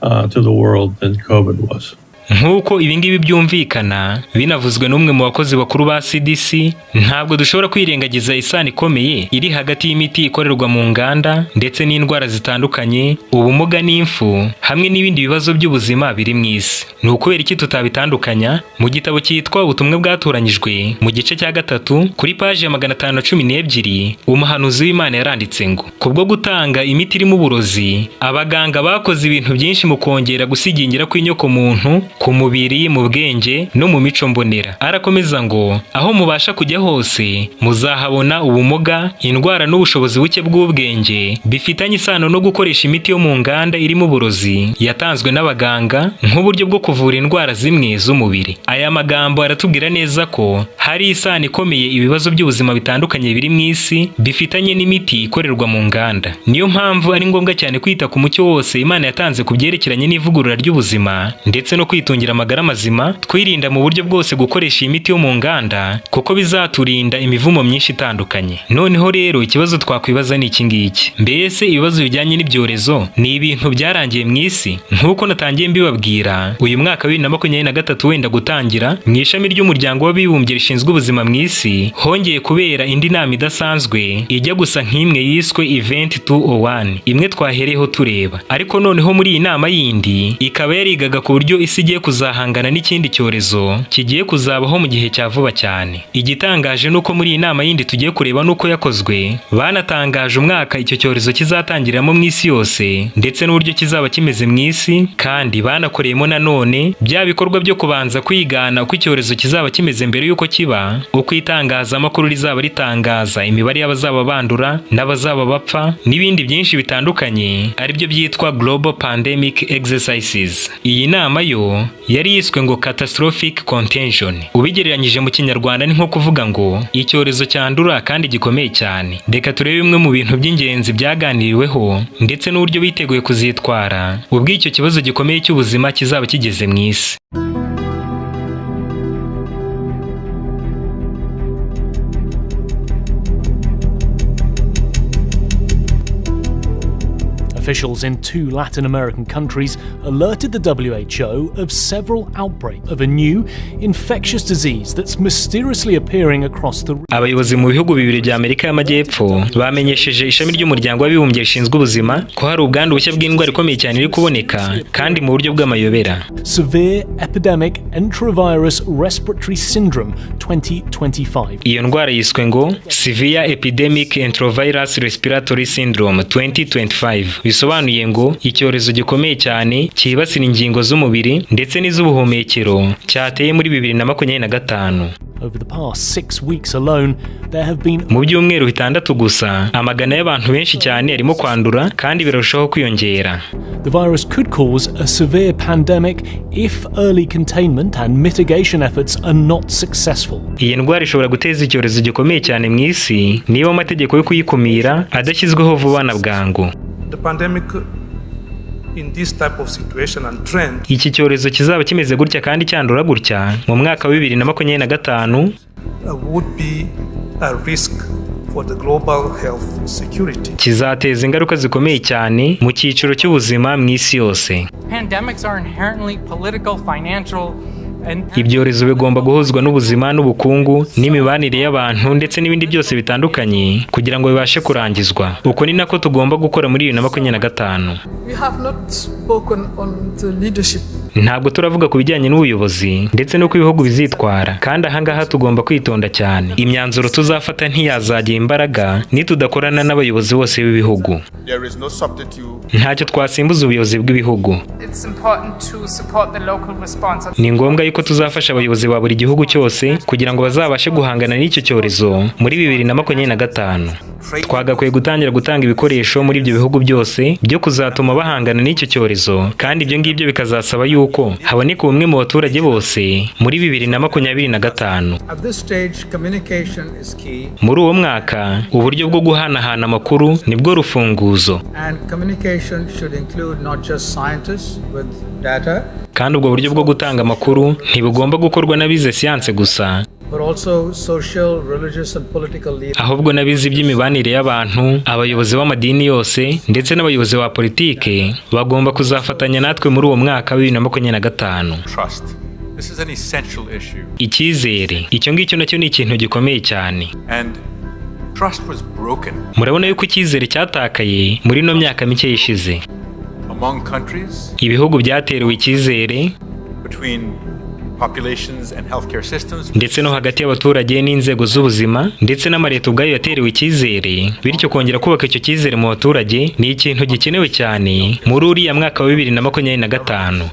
Speaker 22: to the world than COVID was.
Speaker 7: Nk'uko ibingibi byumvikana binavuzwe n'umwe mu bakozi bakuru ba CDC, ntabwo dushobora kwirengagiza isano ikomeye iri hagati y'imiti ikorerwa mu nganda ndetse n'indwara zitandukanye, ubumuga n'imfu hamwe n'ibindi bibazo by'ubuzima biri mu isi. Ni ukubera iki tutabitandukanya? Mu gitabo cyitwa ubutumwa bwatoranyijwe mu gice cya 3 kuri paji ya 512 umuhanuzi w'Imana yaranditse ngo kubwo gutanga imiti irimo uburozi abaganga bakoze ibintu byinshi mu kongera gusigingira kw'inyoko muntu ku mubiri, mu bwenge no mu mico mbonera. Arakomeza ngo aho mubasha kujya hose muzahabona ubumuga, indwara n'ubushobozi buke bw'ubwenge bifitanye isano no gukoresha imiti yo mu nganda irimo uburozi yatanzwe n'abaganga nk'uburyo bwo kuvura indwara zimwe z'umubiri. Aya magambo aratubwira neza ko hari isano ikomeye ibibazo by'ubuzima bitandukanye biri mu isi bifitanye n'imiti ikorerwa mu nganda. Niyo mpamvu ari ngombwa cyane kwita ku mucyo wose Imana yatanze ku byerekeranye n'ivugurura ry'ubuzima ndetse no kwitungira amagara mazima, twirinda mu buryo bwose gukoresha imiti yo mu nganda kuko bizaturinda imivumo myinshi itandukanye. Noneho rero ikibazo twakwibaza ni iki ngiki: mbese ibibazo bijyanye n'ibyorezo ni ibintu byarangiye mu isi? Nk'uko natangiye mbibabwira, uyu mwaka 2023 wenda gutangira, mu ishami ry'umuryango w'abibumbye rishinzwe ubuzima mu isi hongeye kubera indi nama idasanzwe ijya gusa nk'imwe yiswe Event 201, imwe twahereyeho tureba. Ariko noneho muri iyi nama yindi ikaba yarigaga ku buryo isi igiye kuzahangana n'ikindi cyorezo kigiye kuzabaho mu gihe cya vuba cyane. Igitangaje nuko muri iyi nama yindi tugiye kureba nuko yakozwe, banatangaje umwaka icyo cyorezo kizatangiramo mu isi yose ndetse n'uburyo kizaba kimeze mu isi, kandi banakoreyemo nanone bya bikorwa byo kubanza kwigana uko icyorezo kizaba kimeze mbere y'uko kiba, uko itangazamakuru rizaba ritangaza imibare y'abazaba bandura n'abazaba bapfa n'ibindi byinshi bitandukanye, aribyo byitwa Global Pandemic Exercises. Iyi nama yo yari yiswe ngo Catastrophic Contagion. Ubigereranyije mu Kinyarwanda ni nko kuvuga ngo icyorezo cyandura kandi gikomeye cyane. Reka turebe bimwe mu bintu by'ingenzi byaganiriweho ndetse n'uburyo biteguye kuzitwara ubwo icyo kibazo gikomeye cy'ubuzima kizaba kigeze mu isi.
Speaker 1: Officials in 2 Latin American countries alerted the WHO of several outbreaks of a new infectious disease that's mysteriously appearing across the region.
Speaker 7: Abayobozi mu bihugu bibiri bya Amerika y'Amajyepfo bamenyesheje ishami ry'umuryango w'abibumbye rishinzwe ubuzima ko hari ubwandu bushya bw'indwara ikomeye cyane iri kuboneka kandi mu buryo bw'amayobera.
Speaker 1: Severe Epidemic Enterovirus Respiratory Syndrome 2025.
Speaker 7: Iyo ndwara yiswe ngo Severe Epidemic Enterovirus Respiratory Syndrome 2025. Bisobanuye ngo icyorezo gikomeye cyane cyibasira ingingo z'umubiri ndetse n'iz'ubuhumekero cyateye muri 2025.
Speaker 1: Over the past 6 weeks alone, there have been
Speaker 7: mu byumweru 6 gusa amagana y'abantu benshi cyane arimo kwandura kandi birarushaho kwiyongera.
Speaker 1: The virus could cause a severe pandemic if early containment and mitigation efforts are not successful.
Speaker 7: Iyi ndwara ishobora guteza icyorezo gikomeye cyane mu isi niba amategeko yo kuyikumira adashyizweho vuba na bwangu.
Speaker 2: The pandemic
Speaker 7: iki cyorezo kizaba kimeze gutya kandi cyandura gutya mu mwaka wa 2025 kizateza ingaruka zikomeye cyane mu cyiciro cy'ubuzima mu isi yose. Ibyorezo bigomba guhuzwa n'ubuzima n'ubukungu n'imibanire y'abantu ndetse n'ibindi byose bitandukanye kugira ngo bibashe kurangizwa. Uko ni nako tugomba gukora muri 2025. Ntabwo turavuga ku bijyanye n'ubuyobozi ndetse no ku bihugu bizitwara, kandi ahangaha tugomba kwitonda cyane. Imyanzuro tuzafata ntiyazagira imbaraga nitudakorana n'abayobozi bose b'ibihugu. Ntacyo twasimbuza ubuyobozi bw'ibihugu. Ni ngombwa yuko tuzafasha abayobozi ba buri gihugu cyose kugira ngo bazabashe guhangana n'icyo cyorezo muri 2025. Twagakwiye gutangira gutanga ibikoresho muri ibyo bihugu byose byo kuzatuma bahangana n'icyo cyorezo, kandi ibyo ngibyo bikazasaba yuko haboneka umwe mu baturage bose muri 2025. Muri uwo mwaka uburyo bwo guhanahana amakuru nibwo rufunguzo, kandi ubwo buryo bwo gutanga amakuru ntibugomba gukorwa n'abize siyanse gusa, ahubwo n'abize iby'imibanire y'abantu, abayobozi b'amadini yose ndetse n'abayobozi ba politike bagomba kuzafatanya natwe muri uwo mwaka wa 2025. Icyizere, icyo ngicyo nacyo ni ikintu gikomeye cyane. Murabona yuko icyizere cyatakaye muri no myaka mike yishize. Ibihugu byaterewe icyizere ndetse no hagati y'abaturage n'inzego z'ubuzima ndetse n'amareta ubwayo yaterewe icyizere, bityo kongera kubaka icyo cyizere mu baturage ni ikintu gikenewe cyane muri uriya mwaka wa 2025.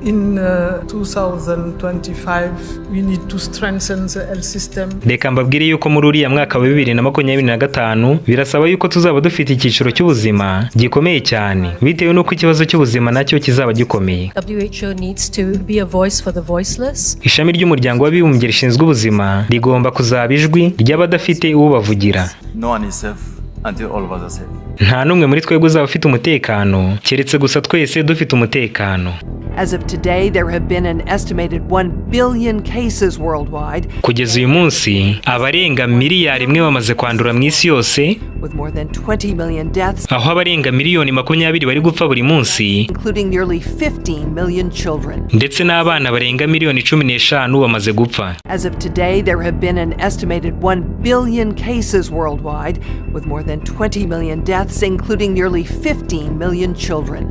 Speaker 2: In 2025 we need to strengthen the health system.
Speaker 7: Reka mbabwire yuko muri uriya mwaka wa 2025 birasaba yuko tuzaba dufite icyiciro cy'ubuzima gikomeye cyane, bitewe n'uko ikibazo cy'ubuzima nacyo kizaba gikomeye.
Speaker 3: WHO needs to be a voice for the voiceless.
Speaker 7: Ishami ry'umuryango w'abibumbye rishinzwe ubuzima rigomba kuzaba ijwi ry'abadafite uwo bavugira.
Speaker 23: No one is safe until all of us are safe.
Speaker 7: Nta numwe muri twebwe uzaba ufite umutekano keretse gusa twese dufite umutekano.
Speaker 6: As of today, there have been an estimated 1 billion cases worldwide.
Speaker 7: Kugeza uyu munsi abarenga miliyari imwe bamaze kwandura mu isi yose,
Speaker 6: with more than 20 million deaths,
Speaker 7: aho abarenga miliyoni 20 bari gupfa buri munsi,
Speaker 6: including nearly 15 million children.
Speaker 7: Ndetse n'abana barenga miliyoni 15 bamaze gupfa.
Speaker 6: As of today, there have been an estimated 1 billion cases worldwide, with more than 20 million deaths, including nearly 15 million children.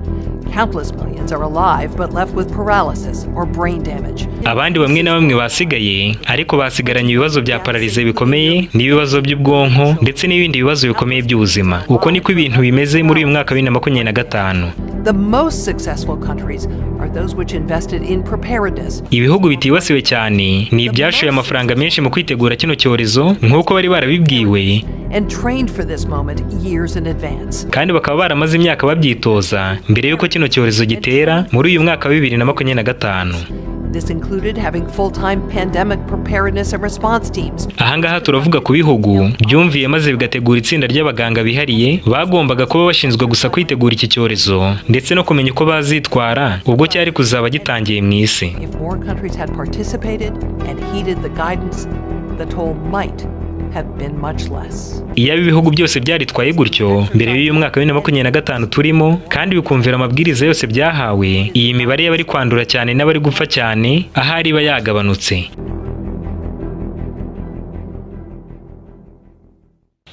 Speaker 6: Countless millions are alive but left with paralysis or brain damage.
Speaker 7: Abandi bamwe na bamwe basigaye ariko basigaranye ibibazo bya paralize bikomeye n'ibibazo by'ubwonko ndetse n'ibindi bibazo bikomeye by'ubuzima. Uko niko ibintu bimeze muri uyu mwaka wa 2025.
Speaker 6: The most successful countries are those which invested in preparedness.
Speaker 7: Ibihugu bitibasiwe cyane ni ibyashoye amafaranga menshi mu kwitegura kino cyorezo nk'uko bari barabibwiwe,
Speaker 6: and trained for this moment years in advance.
Speaker 7: Kandi bakaba baramaze imyaka babyitoza mbere yuko kino cyorezo gitera muri uyu mwaka wa 2025.
Speaker 6: This included having full-time pandemic preparedness and response teams.
Speaker 7: Ahangaha turavuga ku bihugu byumviye maze bigategura itsinda ry'abaganga bihariye bagombaga kuba bashinzwe gusa kwitegura iki cyorezo ndetse no kumenya uko bazitwara ubwo cyari kuzaba gitangiye mu isi.
Speaker 6: If more countries had participated and heeded the guidance, the toll might have been much less.
Speaker 7: Iyo ibihugu byose byaritwaye gutyo mbere y'uyu mwaka wa 2025 turimo kandi bikumvira amabwiriza yose byahawe, iyi mibare y'abari kwandura cyane n'abari gupfa cyane ahari iba yagabanutse.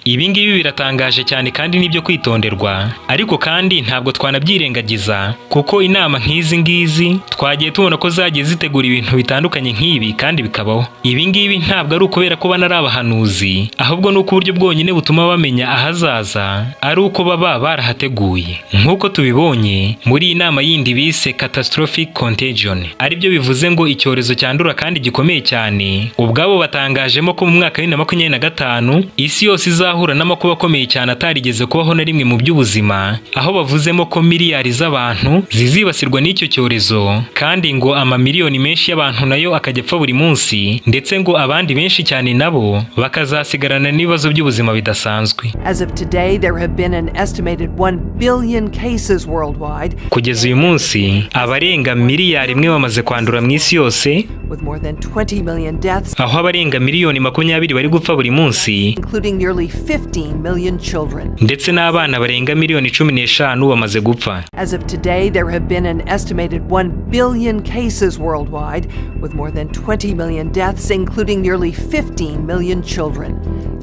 Speaker 7: Ibi ngibi biratangaje cyane kandi nibyo kwitonderwa, ariko kandi ntabwo twanabyirengagiza kuko inama nk'izi ngizi twagiye tubona ko zagiye zitegura ibintu bitandukanye nk'ibi kandi bikabaho. Ibi ngibi ntabwo ari ukubera ko bana ari abahanuzi, ahubwo ni uko uburyo bwonyine butuma bamenya ahazaza ari uko baba barahateguye. Nk'uko tubibonye muri iyi nama yindi bise catastrophic contagion, aribyo bivuze ngo icyorezo cyandura kandi gikomeye cyane. Ubwabo batangajemo ko mu mwaka wa 2025 isi yose bazahura n'amakuba akomeye cyane atarigeze kubaho na rimwe mu by'ubuzima, aho bavuzemo ko miliyari z'abantu zizibasirwa n'icyo cyorezo, kandi ngo amamiliyoni menshi y'abantu nayo akajya apfa buri munsi, ndetse ngo abandi benshi cyane nabo bakazasigarana n'ibibazo by'ubuzima bidasanzwe.
Speaker 6: As of today, there have been an estimated 1 billion cases worldwide.
Speaker 7: Kugeza uyu munsi abarenga miliyari imwe bamaze kwandura mu isi yose,
Speaker 6: with more than 20 million deaths,
Speaker 7: aho abarenga miliyoni 20 bari gupfa buri munsi,
Speaker 6: including nearly 15 million children.
Speaker 7: Ndetse n'abana barenga miliyoni 15 bamaze gupfa.
Speaker 6: As of today, there have been an estimated 1 billion cases worldwide, with more than 20 million deaths, including nearly 15 million children.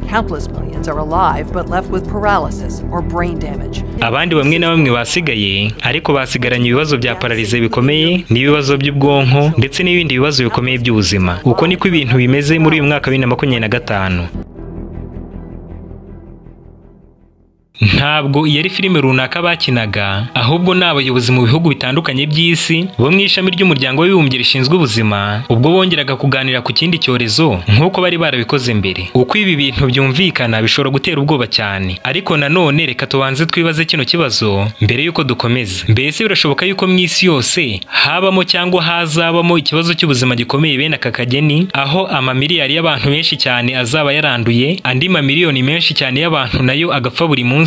Speaker 6: Countless millions are alive but left with paralysis or brain damage.
Speaker 7: Abandi bamwe na bamwe basigaye, ariko basigaranye ibibazo bya paralize bikomeye n'ibibazo by'ubwonko ndetse n'ibindi bibazo bikomeye by'ubuzima. Uko niko ibintu bimeze muri uyu mwaka 2025. Ntabwo yari filime runaka bakinaga, ahubwo n'abayobozi mu bihugu bitandukanye by'isi bo mu ishami ry'umuryango w'abibumbye rishinzwe ubuzima, ubwo bongeraga kuganira ku kindi cyorezo nk'uko bari barabikoze mbere. Uko ibi bintu byumvikana bishobora gutera ubwoba cyane, ariko nanone reka tubanze twibaze kino kibazo mbere y'uko dukomeza. Mbese birashoboka yuko mu isi yose habamo cyangwa hazabamo ikibazo cy'ubuzima gikomeye bene aka kageni, aho amamiliyari y'abantu benshi cyane azaba yaranduye, andi mamiliyoni menshi cyane y'abantu nayo agapfa buri munsi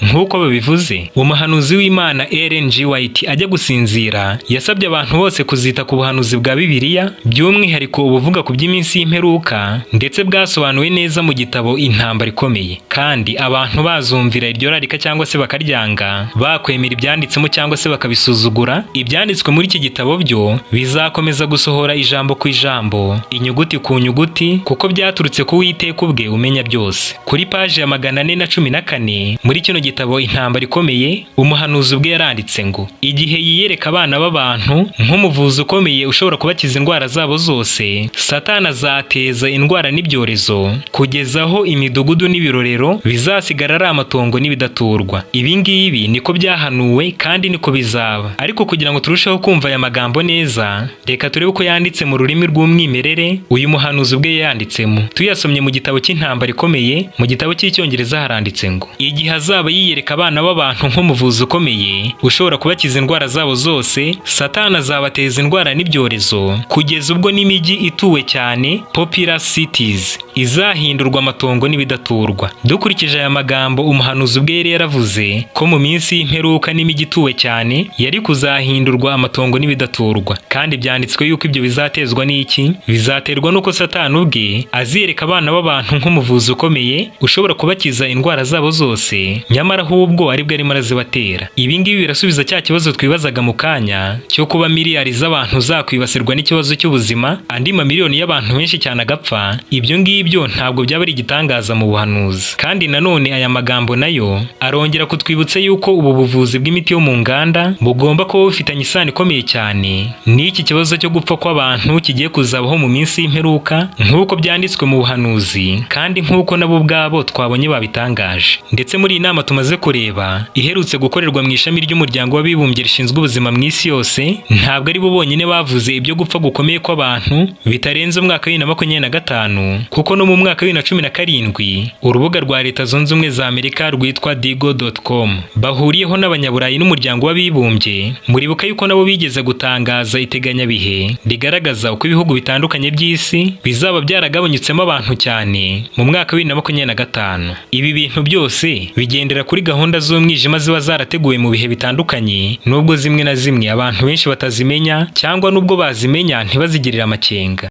Speaker 7: nk'uko babivuze? Umuhanuzi w'Imana Ellen G. White ajya gusinzira yasabye abantu bose kuzita ku buhanuzi bwa Bibiliya, by'umwihariko ubuvuga ku by'iminsi y'imperuka, ndetse bwasobanuwe neza mu gitabo Intambara Ikomeye. Kandi abantu bazumvira iryo rarika cyangwa se bakaryanga, bakwemera ibyanditsemo cyangwa se bakabisuzugura, ibyanditswe muri iki gitabo byo bizakomeza gusohora ijambo ku ijambo, inyuguti ku nyuguti, kuko byaturutse ku Uwiteka ubwe umenya byose. Kuri paji ya 414 muri kino gitabo Intambara Ikomeye, umuhanuzi ubwe yaranditse ngo igihe yiyereka abana b'abantu nk'umuvuzi ukomeye ushobora kubakiza indwara zabo zose, Satani azateza indwara n'ibyorezo kugeza aho imidugudu n'ibirorero bizasigara ari amatongo n'ibidaturwa. Ibi ngibi niko byahanuwe kandi niko bizaba. Ariko kugira ngo turusheho kumva aya magambo neza, reka turebe uko yanditse mu rurimi rw'umwimerere uyu muhanuzi ubwe yanditsemo. Tuyasomye mu gitabo cy'Intambara Ikomeye, mu gitabo cy'icyongereza haranditse ngo igihe azaba yiyereka abana b'abantu nk'umuvuzi ukomeye ushobora kubakiza indwara zabo zose, Satani azabateza indwara n'ibyorezo kugeza ubwo n'imijyi ituwe cyane, populous cities, izahindurwa amatongo n'ibidaturwa. Dukurikije aya magambo, umuhanuzi ubwe yari yaravuze ko mu minsi y'imperuka n'imijyi ituwe cyane yari kuzahindurwa amatongo n'ibidaturwa. Kandi byanditswe yuko ibyo bizatezwa n'iki? Bizaterwa nuko Satani ubwe aziyereka abana b'abantu nk'umuvuzi ukomeye ushobora kubakiza indwara zabo zose, nyamara ahubwo aribwo arimo arazibatera. Ibi ngibi birasubiza cya kibazo twibazaga mu kanya cyo kuba miliyari z'abantu zakwibasirwa n'ikibazo cy'ubuzima, andi mamiliyoni y'abantu benshi cyane agapfa. Ibyo ngibyo ntabwo byaba ari igitangaza mu buhanuzi. Kandi nanone aya magambo nayo arongera kutwibutsa yuko ubu buvuzi bw'imiti yo mu nganda bugomba kuba bufitanye isano ikomeye cyane n'iki kibazo cyo gupfa kw'abantu kigiye kuzabaho mu minsi y'imperuka, nk'uko byanditswe mu buhanuzi kandi nk'uko nabo ubwabo twabonye babitangaje. Ndetse muri iyi nama tumaze kureba iherutse gukorerwa mu ishami ry'umuryango w'abibumbye rishinzwe ubuzima mu isi yose, ntabwo ari bo bonyine bavuze ibyo gupfa gukomeye kw'abantu bitarenze umwaka wa 2025, kuko no mu mwaka wa 2017 urubuga rwa Leta Zunze Ubumwe za Amerika rwitwa digo.com bahuriyeho n'abanyaburayi n'umuryango w'abibumbye. Muribuka yuko nabo bigeze gutangaza iteganyabihe rigaragaza uko ibihugu bitandukanye by'isi bizaba byaragabanyutsemo abantu cyane mu mwaka wa 2025. Ibi bintu byose bigendera kuri gahunda z'umwijima ziba zarateguwe mu bihe bitandukanye, nubwo zimwe na zimwe abantu benshi batazimenya cyangwa nubwo bazimenya ntibazigirire amakenga.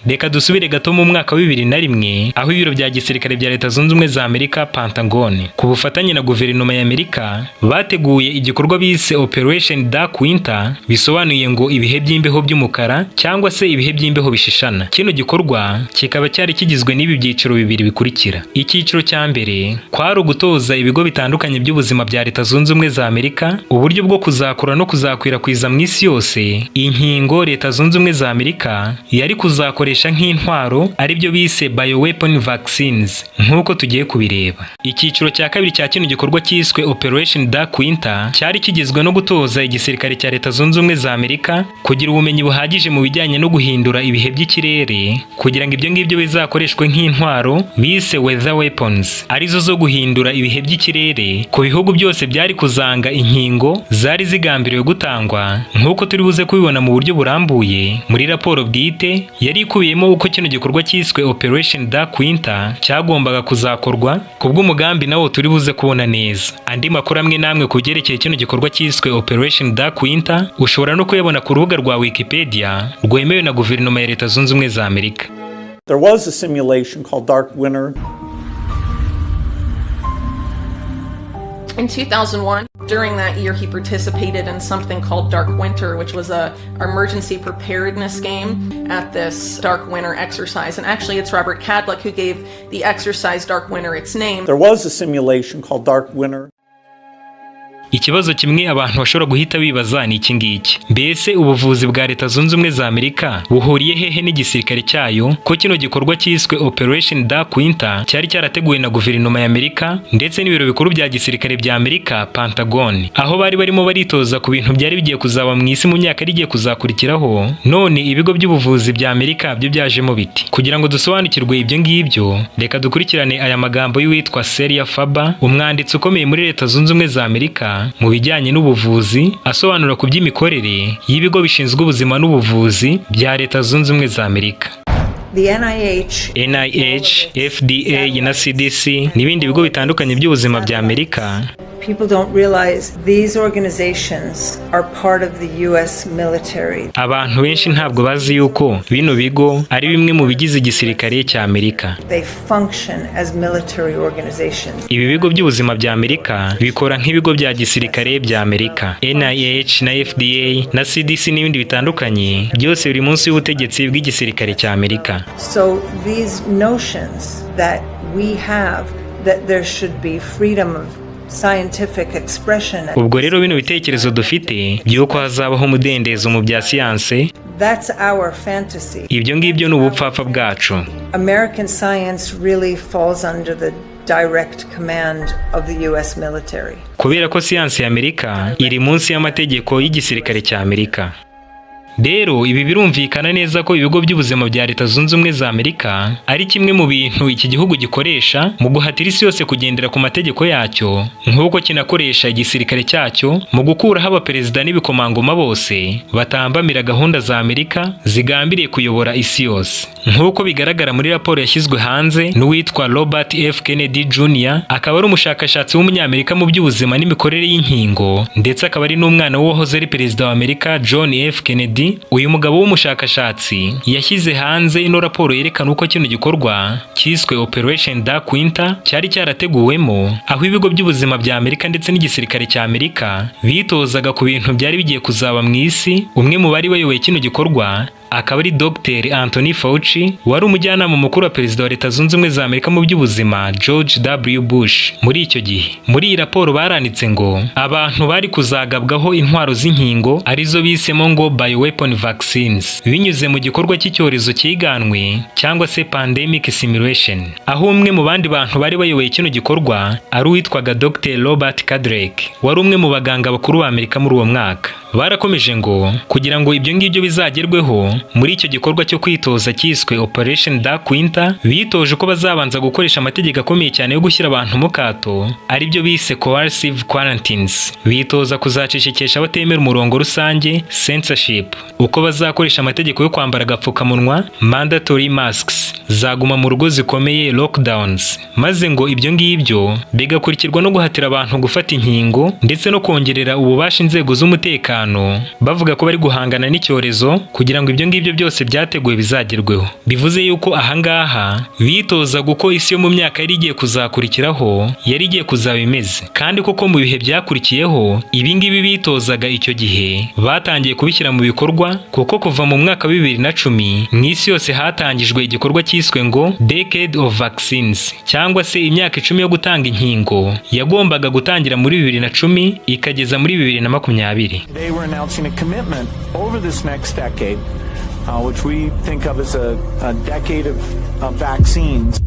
Speaker 7: Reka dusubire gato mu mwaka wa 2001 aho ibiro bya gisirikare bya Leta Zunze Ubumwe za Amerika Pentagon ku bufatanye na guverinoma ya Amerika bateguye igikorwa bise Operation Dark Winter, bisobanuye ngo ibihe by'imbeho by'umukara cyangwa se ibihe by'imbeho bishishana. Kino gikorwa kikaba cyari kigizwe n'ibi byiciro bibiri bikurikira. Icyiciro cya mbere kwari ugutoza ibigo bitandukanye by'ubuzima bya Leta Zunze Ubumwe za Amerika uburyo bwo kuzakura no kuzakwirakwiza mu isi yose inkingo Leta Zunze Ubumwe za Amerika yari kuzakora kuzikoresha nk'intwaro aribyo bise bioweapon vaccines nk'uko tugiye kubireba. Icyiciro cya kabiri cya kino gikorwa cyiswe Operation Dark Winter cyari kigizwe no gutoza igisirikare cya Leta Zunze Ubumwe za Amerika kugira ubumenyi buhagije mu bijyanye no guhindura ibihe by'ikirere kugira ngo ibyo ngibyo bizakoreshwe nk'intwaro bise weather weapons, arizo zo guhindura ibihe by'ikirere ku bihugu byose byari kuzanga inkingo zari zigambiriwe gutangwa, nk'uko turi buze kubibona mu buryo burambuye muri raporo bwite yari ikubiyemo uko kino gikorwa cyiswe Operation Dark Winter cyagombaga kuzakorwa kubw'umugambi nawo turi buze kubona neza. Andi makuru amwe namwe ku byerekeye kino gikorwa cyiswe Operation Dark Winter ushobora no kuyabona ku rubuga rwa Wikipedia rwemewe na guverinoma ya Leta Zunze Ubumwe za Amerika.
Speaker 5: There was a simulation called Dark Winter.
Speaker 8: In 2001, during that year, he participated in something called Dark Winter, which was an emergency preparedness game at this Dark Winter exercise. And actually, it's Robert Cadlick who gave the exercise Dark Winter its name.
Speaker 5: There was a simulation called Dark Winter.
Speaker 7: Ikibazo kimwe abantu bashobora guhita bibaza ni iki ngiki: mbese ubuvuzi bwa Leta Zunze Ubumwe za Amerika buhuriye hehe n'igisirikare cyayo ko kino gikorwa cyiswe Operation Dark Winter cyari cyarateguwe na guverinoma ya Amerika ndetse n'ibiro bikuru bya gisirikare bya Amerika Pentagon, aho bari barimo baritoza ku bintu byari bigiye kuzaba mu isi mu myaka iri giye kuzakurikiraho. None ibigo by'ubuvuzi bya Amerika byo byajemo biti? Kugira ngo dusobanukirwe ibyo ngibyo, reka dukurikirane aya magambo y'uwitwa Celia Faber, umwanditsi ukomeye muri Leta Zunze Ubumwe za Amerika mu bijyanye n'ubuvuzi, asobanura ku by'imikorere y'ibigo bishinzwe ubuzima n'ubuvuzi bya Leta Zunze Ubumwe za Amerika. NIH, FDA na CDC n'ibindi bigo bitandukanye by'ubuzima bya Amerika.
Speaker 11: People don't realize these organizations are part of the US military.
Speaker 7: Abantu benshi ntabwo bazi yuko bino bigo ari bimwe mu bigize igisirikare cya Amerika.
Speaker 11: They function as military organizations.
Speaker 7: Ibi bigo by'ubuzima bya Amerika bikora nk'ibigo bya gisirikare bya Amerika. NIH na FDA na CDC n'ibindi bitandukanye byose biri munsi y'ubutegetsi bw'igisirikare cya Amerika.
Speaker 11: So these notions that we have that there should be freedom of scientific expression.
Speaker 7: Ubwo rero bino bitekerezo dufite by'uko hazabaho umudendezo mu bya siyanse,
Speaker 11: that's our fantasy.
Speaker 7: Ibyo ngibyo ni ubupfapfa bwacu.
Speaker 11: American science really falls under the direct command of the US military.
Speaker 7: Kubera ko siyanse ya Amerika iri munsi y'amategeko y'igisirikare cya Amerika. Rero ibi birumvikana neza ko ibigo by'ubuzima bya Leta Zunze Ubumwe za Amerika ari kimwe mu bintu iki gihugu gikoresha mu guhatira isi yose kugendera ku mategeko yacyo, nk'uko kinakoresha igisirikare cyacyo mu gukuraho abaperezida n'ibikomangoma bose batambamira gahunda za Amerika zigambiriye kuyobora isi yose. Nk'uko bigaragara muri raporo yashyizwe hanze n'uwitwa Robert F. Kennedy Jr., akaba ari umushakashatsi w'umunyamerika mu by'ubuzima n'imikorere y'inkingo, ndetse akaba ari n'umwana w'uwahoze ari perezida wa Amerika John F. Kennedy. Uyu mugabo w'umushakashatsi yashyize hanze ino raporo yerekana uko kino gikorwa cyiswe Operation Dark Winter cyari cyarateguwemo, aho ibigo by'ubuzima bya Amerika ndetse n'igisirikare cya Amerika bitozaga ku bintu byari bigiye kuzaba mu isi. Umwe mu bari bayoboye kino gikorwa akaba ari Dr. Anthony Fauci, wari umujyanama mukuru wa perezida wa Leta Zunze Ubumwe za Amerika mu by'ubuzima George W. Bush muri icyo gihe. Muri iyi raporo baranditse ngo abantu bari kuzagabwaho intwaro z'inkingo arizo bisemo ngo bioweapon vaccines binyuze mu gikorwa cy'icyorezo cyiganwe cyangwa se pandemic simulation, aho umwe mu bandi bantu bari bayoboye kino gikorwa ari uwitwaga Dr. Robert Cadlick, wari umwe mu baganga bakuru ba Amerika muri uwo mwaka. Barakomeje ngo kugira ngo ibyo ngibyo bizagerweho muri icyo gikorwa cyo kwitoza cyiswe Operation Dark Winter, bitoje ko bazabanza gukoresha amategeko akomeye cyane yo gushyira abantu mu kato aribyo bise coercive quarantines. Bitoza kuzacecekesha abatemera umurongo rusange censorship, uko bazakoresha amategeko yo kwambara agapfukamunwa mandatory masks, zaguma mu rugo zikomeye lockdowns, maze ngo ibyo ngibyo bigakurikirwa no guhatira abantu gufata inkingo ndetse no kongerera ububasha inzego z'umutekano, bavuga ko bari guhangana n'icyorezo kugira ngo ibyo ngibyo byose byateguwe bizagerweho. Bivuze yuko ahangaha bitoza guko isi yo mu myaka yari igiye kuzakurikiraho yari igiye kuzaba imeze, kandi koko mu bihe byakurikiyeho ibi ngibi bitozaga icyo gihe batangiye kubishyira mu bikorwa, kuko kuva mu mwaka wa 2010 mu isi yose hatangijwe igikorwa cyiswe ngo Decade of Vaccines, cyangwa se imyaka 10 yo gutanga inkingo yagombaga gutangira muri 2010 ikageza muri 2020.
Speaker 5: They were announcing a commitment over this next decade
Speaker 21: which we think of as a decade of vaccines.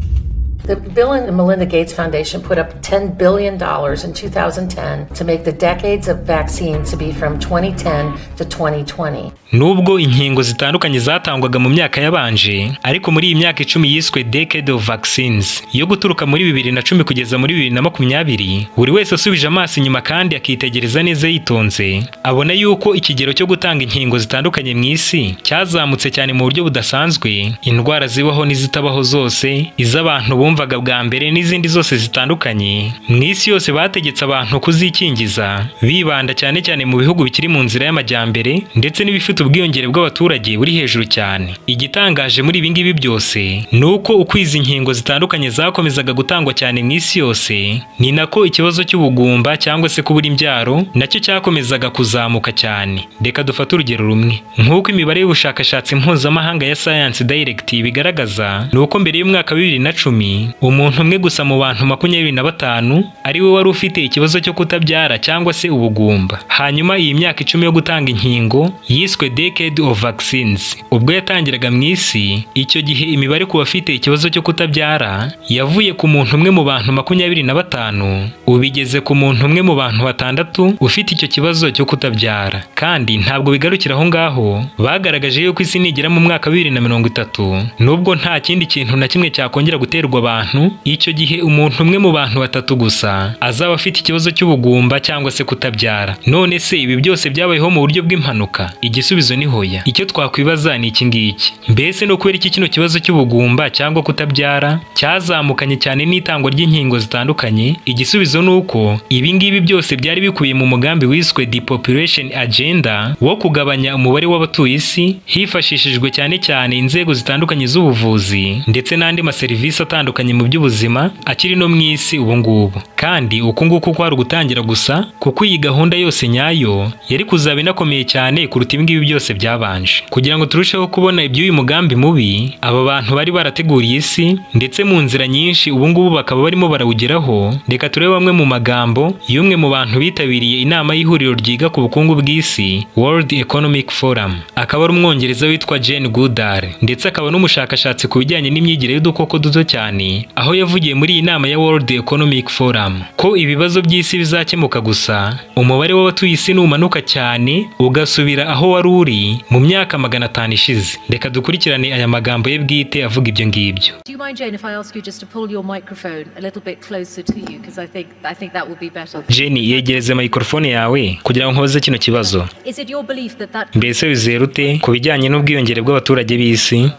Speaker 3: The Bill and Melinda Gates Foundation put up $10 billion in 2010 to make the decades of vaccines to be from 2010 to 2020.
Speaker 7: Nubwo inkingo zitandukanye zatangwaga mu myaka yabanje, ariko muri iyi myaka 10 yiswe Decade of Vaccines yo guturuka muri 2010 kugeza muri 2020, buri wese asubije amaso inyuma kandi akitegereza neza yitonze, abona yuko ikigero cyo gutanga inkingo zitandukanye mu isi cyazamutse cyane mu buryo budasanzwe. Indwara zibaho n'izitabaho zose, iz'abantu bumvaga bwa mbere n'izindi zose zitandukanye, mu isi yose bategetse abantu kuzikingiza, bibanda cyane cyane mu bihugu bikiri mu nzira y'amajyambere ndetse n'ibifite ubwiyongere bw'abaturage buri hejuru cyane. Igitangaje muri ibi ngibi byose ni uko ukwiza inkingo zitandukanye zakomezaga gutangwa cyane mu isi yose, ni nako ikibazo cy'ubugumba cyangwa se kubura imbyaro nacyo cyakomezaga kuzamuka cyane. Reka dufate urugero rumwe. Nk'uko imibare y'ubushakashatsi mpuzamahanga ya Science Direct bigaragaza, ni uko mbere y'umwaka 2010 umuntu umwe gusa mu bantu 25 ari we wari ufite ikibazo cyo kutabyara cyangwa se ubugumba. Hanyuma iyi myaka 10 yo gutanga inkingo yiswe Decade of Vaccines ubwo yatangiraga mu isi, icyo gihe imibare ku bafite ikibazo cyo kutabyara yavuye ku muntu umwe mu bantu 25 ubigeze ku muntu umwe mu bantu 6 ufite icyo kibazo cyo kutabyara. Kandi ntabwo bigarukira aho ngaho, bagaragaje yuko isi nigera mu mwaka 2030 nubwo nta kindi kintu na kimwe cyakongera guterwa abantu, icyo gihe umuntu umwe mu bantu 3 gusa azaba afite ikibazo cy'ubugumba cyangwa se kutabyara. None se ibi byose byabayeho mu buryo bw'impanuka? Igisubizo ni hoya. Icyo twakwibaza ni iki ngiki: mbese no kubera iki kino kibazo cy'ubugumba cyangwa kutabyara cyazamukanye cyane n'itangwa ry'inkingo zitandukanye? Igisubizo ni uko ibi ngibi byose byari bikubiye mu mugambi wiswe Depopulation Agenda wo kugabanya umubare w'abatuye isi hifashishijwe cyane cyane inzego zitandukanye z'ubuvuzi ndetse n'andi maserivisi atandukanye mu by'ubuzima akiri no mu isi ubu ngubu. Kandi uku nguku kwari gutangira gusa, kuko iyi gahunda yose nyayo yari kuzaba inakomeye cyane kuruta ibi ngibi byose byabanje. Kugira ngo turusheho kubona iby'uyu mugambi mubi aba bantu bari barateguriye isi ndetse mu nzira nyinshi ubu ngubu bakaba barimo barawugeraho, reka turebe bamwe mu magambo y'umwe mu bantu bitabiriye inama y'ihuriro ryiga ku bukungu bw'isi World Economic Forum. Akaba ari umwongereza witwa Jane Goodall ndetse akaba n'umushakashatsi ku bijyanye n'imyigire y'udukoko duto cyane, aho yavugiye muri iyi nama ya World Economic Forum ko ibibazo by'isi bizakemuka gusa umubare w'abatuye isi numanuka cyane ugasubira aho wari uri mu myaka 500 ishize. Reka dukurikirane aya magambo ye bwite avuga ibyo ngibyo.
Speaker 3: Do you mind, Jane, if I ask you just to pull your microphone a little bit closer to you, because I think that would be better.
Speaker 7: Jane, yegereze microphone yawe kugira ngo nkoze kino kibazo.
Speaker 3: Is it your belief that
Speaker 7: mbese wizera ute ku bijyanye n'ubwiyongere bw'abaturage b'isi?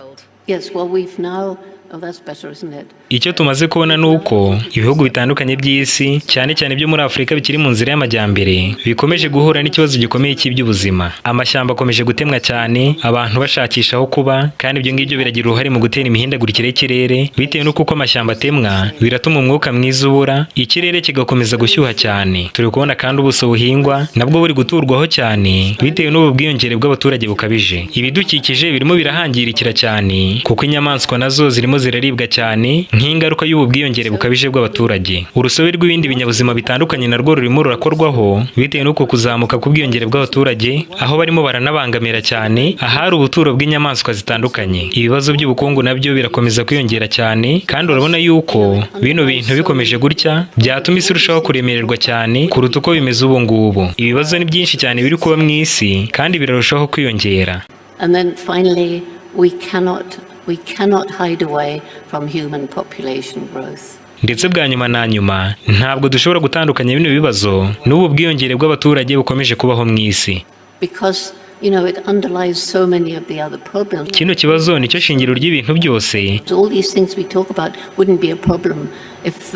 Speaker 10: Yes, well, we've now that's better, isn't it?
Speaker 7: Icyo tumaze kubona nuko ibihugu bitandukanye by'isi cyane cyane byo muri Afrika bikiri mu nzira y'amajyambere bikomeje guhura n'ikibazo gikomeye cy'iby'ubuzima. Amashyamba akomeje gutemwa cyane, abantu bashakisha aho kuba, kandi ibyo ngibyo biragira uruhare mu gutera imihindagurikire y'ikirere. Bitewe n'uko amashyamba atemwa biratuma umwuka mwiza ubura, ikirere kigakomeza gushyuha cyane. Turi kubona kandi ubuso buhingwa nabwo buri guturwaho cyane bitewe n'ubu bwiyongere bw'abaturage bukabije. Ibidukikije birimo birahangirikira cyane kuko inyamaswa nazo zirimo ziraribwa cyane nk'ingaruka y'ubu bwiyongere bukabije bw'abaturage. Urusobe rw'ibindi binyabuzima bitandukanye narwo rurimo rurakorwaho bitewe n'uko kuzamuka k'ubwiyongere bw'abaturage, aho barimo baranabangamira cyane ahari ubuturo bw'inyamaswa zitandukanye. Ibibazo by'ubukungu nabyo birakomeza kwiyongera cyane, kandi urabona yuko bino bintu bikomeje gutya byatuma isi irushaho kuremererwa cyane kuruta uko bimeze ubu ngubu. Ibibazo ni byinshi cyane biri kuba mu isi kandi birarushaho kwiyongera.
Speaker 10: And then finally, we cannot hide away from human population growth.
Speaker 7: Ndetse bwa nyuma na nyuma ntabwo dushobora gutandukanya bino bibazo n'ubu bwiyongere bw'abaturage bukomeje kubaho mu isi.
Speaker 10: Because it underlies so many of the other problems.
Speaker 7: Kino kibazo nicyo shingiro ry'ibintu byose.
Speaker 10: All these things we talk about wouldn't be a problem if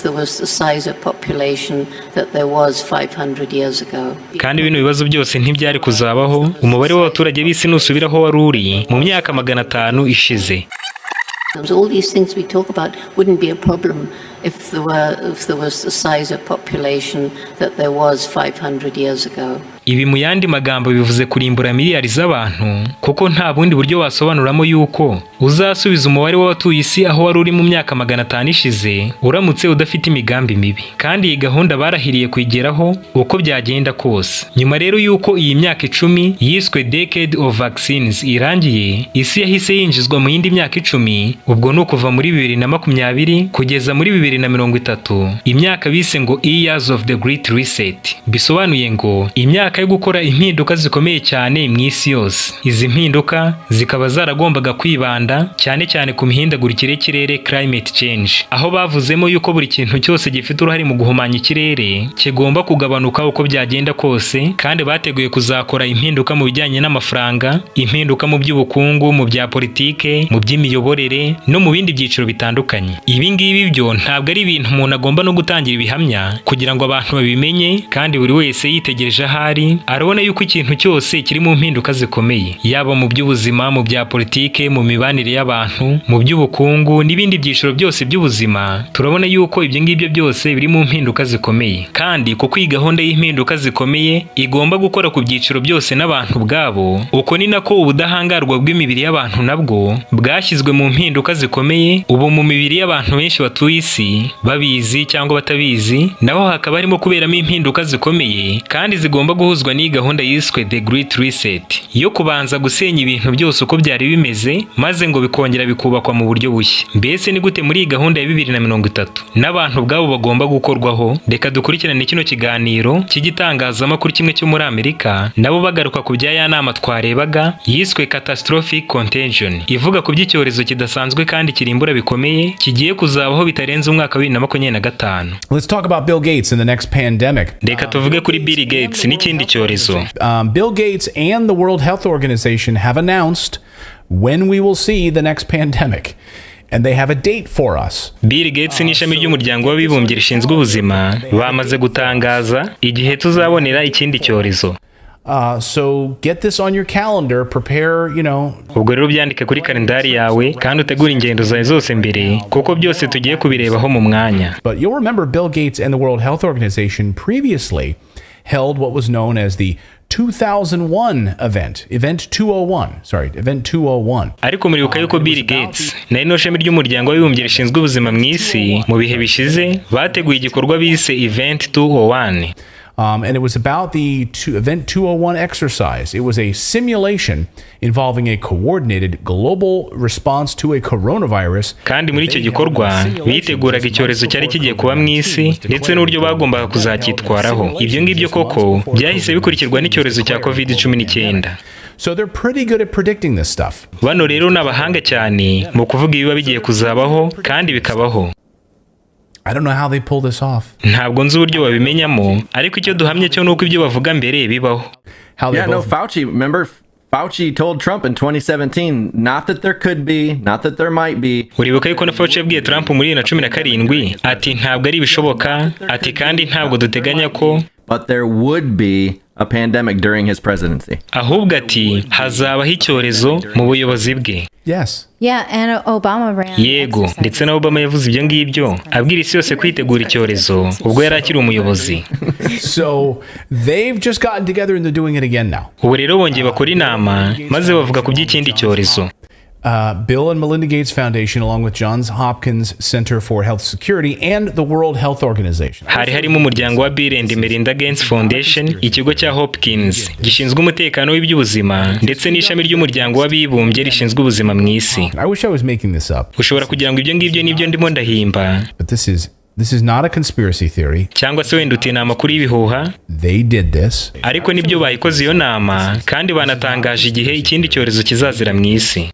Speaker 10: there was the size of population that there was 500 years ago.
Speaker 7: Kandi bino bibazo byose ntibyari kuzabaho umubare w'abaturage b'isi nusubiraho wari uri mu myaka 500 ishize.
Speaker 10: All these things we talk about wouldn't be a problem if there was the size of population that there was 500 years ago.
Speaker 7: Ibi mu yandi magambo bivuze kurimbura miliyari z'abantu, kuko nta bundi buryo wasobanuramo yuko uzasubiza umubare w'abatuye isi aho wari uri mu myaka 500 ishize uramutse udafite imigambi mibi. Kandi iyi gahunda barahiriye kuyigeraho uko byagenda kose. Nyuma rero yuko iyi myaka 10 yiswe Decade of Vaccines irangiye, isi yahise yinjizwa mu yindi myaka 10, ubwo no kuva muri 2020 kugeza muri 2030, imyaka bise ngo Years of the Great Reset. Bisobanuye ngo imyaka yo gukora impinduka zikomeye cyane mu isi yose. Izi mpinduka zikaba zaragombaga kwibanda cyane cyane ku mihindagurikire y'ikirere, climate change, aho bavuzemo yuko buri kintu cyose gifite uruhare mu guhumanya ikirere kigomba kugabanuka uko byagenda kose, kandi bateguye kuzakora impinduka mu bijyanye n'amafaranga, impinduka mu by'ubukungu, mu bya politike, mu by'imiyoborere no mu bindi byiciro bitandukanye. Ibi ngibi byo ntabwo ari ibintu umuntu agomba no gutangira ibihamya kugira ngo abantu babimenye, kandi buri wese yitegereje ahari arabona yuko ikintu cyose kiri mu mpinduka zikomeye, yaba mu by'ubuzima, mu bya politike, mu mibanire y'abantu, mu by'ubukungu n'ibindi byiciro byose by'ubuzima. Turabona yuko ibyo ngibyo byose biri mu mpinduka zikomeye, kandi kuko iyi gahunda y'impinduka zikomeye igomba gukora ku byiciro byose n'abantu bwabo, uko ni nako ubudahangarwa bw'imibiri y'abantu nabwo bwashyizwe mu mpinduka zikomeye. Ubu mu mibiri y'abantu benshi batuye isi, babizi cyangwa batabizi, naho hakaba harimo kuberamo impinduka zikomeye, kandi zigomba guhuzwa n'iyi gahunda yiswe The Great Reset yo kubanza gusenya ibintu byose uko byari bimeze, maze ngo bikongera bikubakwa mu buryo bushya. Mbese ni gute muri iyi gahunda ya 2030 n'abantu bwabo bagomba gukorwaho? Reka dukurikirane kino kiganiro cy'igitangazamakuru kimwe cyo muri Amerika, nabo bagaruka ku bya ya nama twarebaga yiswe Catastrophic Contagion, ivuga ku by'icyorezo kidasanzwe kandi kirimbura bikomeye kigiye kuzabaho bitarenze umwaka wa 2025.
Speaker 9: Let's talk about Bill Gates and the next pandemic.
Speaker 7: Reka tuvuge kuri Bill Gates n'ikindi cyorezo.
Speaker 9: Bill Gates and the World Health Organization have announced when we will see the next pandemic. And they have a date for us.
Speaker 7: Bill Gates n'ishami ry'umuryango w'abibumbye rishinzwe ubuzima bamaze gutangaza igihe tuzabonera ikindi cyorezo.
Speaker 9: So get this on your calendar, prepare,
Speaker 7: ubwo rero byandike kuri kalendari yawe kandi utegure ingendo zawe zose mbere, kuko byose tugiye kubirebaho mu mwanya.
Speaker 9: But you'll remember Bill Gates and the World Health Organization previously held what was known as the 2001 event 201.
Speaker 7: Ariko muribuka yuko Bill Gates na ino shami ry'umuryango w'abibumbye rishinzwe ubuzima mu isi mu bihe bishize bateguye igikorwa bise Event 201.
Speaker 9: And it was about the Event 201 exercise. It was a simulation involving a coordinated global response to a coronavirus.
Speaker 7: Kandi muri icyo gikorwa biteguraga icyorezo cyari kigiye kuba mu isi ndetse n'uburyo bagombaga kuzacyitwaraho. Ibyo ngibyo koko byahise bikurikirwa n'icyorezo cya COVID-19.
Speaker 9: So they're pretty good at predicting this stuff.
Speaker 7: Bano rero n'abahanga cyane mu kuvuga ibiba bigiye kuzabaho kandi bikabaho.
Speaker 9: I don't know how they pull this off.
Speaker 7: Ntabwo nzi uburyo babimenyamo, ariko icyo duhamye cyo nuko ibyo bavuga mbere bibaho.
Speaker 12: Fauci told Trump in 2017, not that there could be, not that there might be.
Speaker 7: Uribuka yuko na Fauci yabwiye Trump muri 2017 ati ntabwo ari bishoboka, ati kandi ntabwo duteganya ko,
Speaker 12: but there would be a pandemic during his presidency.
Speaker 7: Ahubwo ati hazabaho icyorezo mu buyobozi bwe.
Speaker 9: Yes.
Speaker 13: Yeah, and Obama ran.
Speaker 7: Yego, ndetse na Obama yavuze ibyo ngibyo abwira isi yose kwitegura icyorezo ubwo yari akiri umuyobozi.
Speaker 9: So they've just gotten together and they're doing it again now.
Speaker 7: Ubu rero bongeye bakora inama maze bavuga ku by'ikindi cyorezo.
Speaker 9: Bill and Melinda Gates Foundation, along with Johns Hopkins Center for Health Security and the World Health Organization.
Speaker 7: Hari harimo umuryango wa Bill and Melinda Gates Foundation, ikigo cya Hopkins gishinzwe umutekano w'iby'ubuzima ndetse n'ishami ry'umuryango w'abibumbye rishinzwe ubuzima mu isi.
Speaker 9: I wish I was making this up.
Speaker 7: Ushobora kugira ngo ibyo ngibyo nibyo ndimo ndahimba.
Speaker 9: But this is not a conspiracy theory.
Speaker 7: Cyangwa se wenda uti nama kuri ibihuha.
Speaker 9: They did this.
Speaker 7: Ariko nibyo bayikoze iyo nama kandi banatangaje igihe ikindi cyorezo kizazira mu isi.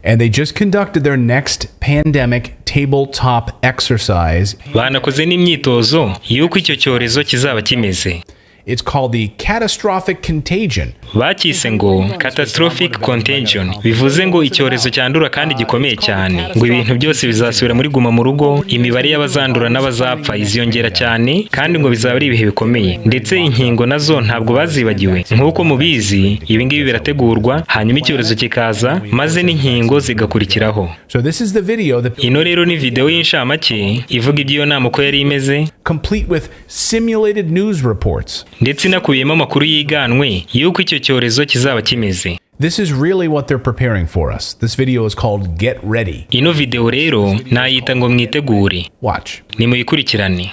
Speaker 9: And they just conducted their next pandemic tabletop exercise.
Speaker 7: Banakoze n'imyitozo y'uko icyo cyorezo kizaba kimeze.
Speaker 9: It's called the Catastrophic Contagion.
Speaker 7: bakise ngo catastrophic contagion, bivuze ngo icyorezo cyandura kandi gikomeye cyane, ngo ibintu byose bizasubira muri guma mu rugo, imibare y'abazandura n'abazapfa iziyongera cyane kandi ngo bizaba ari ibihe bikomeye, ndetse inkingo nazo ntabwo bazibagiwe. Nk'uko mubizi ibi ngibi birategurwa hanyuma icyorezo kikaza maze n'inkingo zigakurikiraho. Ino rero ni video y'inshamake ivuga iby'iyo nama uko yari imeze,
Speaker 9: complete with simulated news reports.
Speaker 7: Ndetse inakubiyemo amakuru yiganwe y'uko icyo cyorezo kizaba kimeze.
Speaker 9: This is really what they're preparing for us. This video is called Get Ready.
Speaker 7: Ino video rero nayita ngo mwitegure.
Speaker 9: Watch.
Speaker 7: Nimuyikurikirane.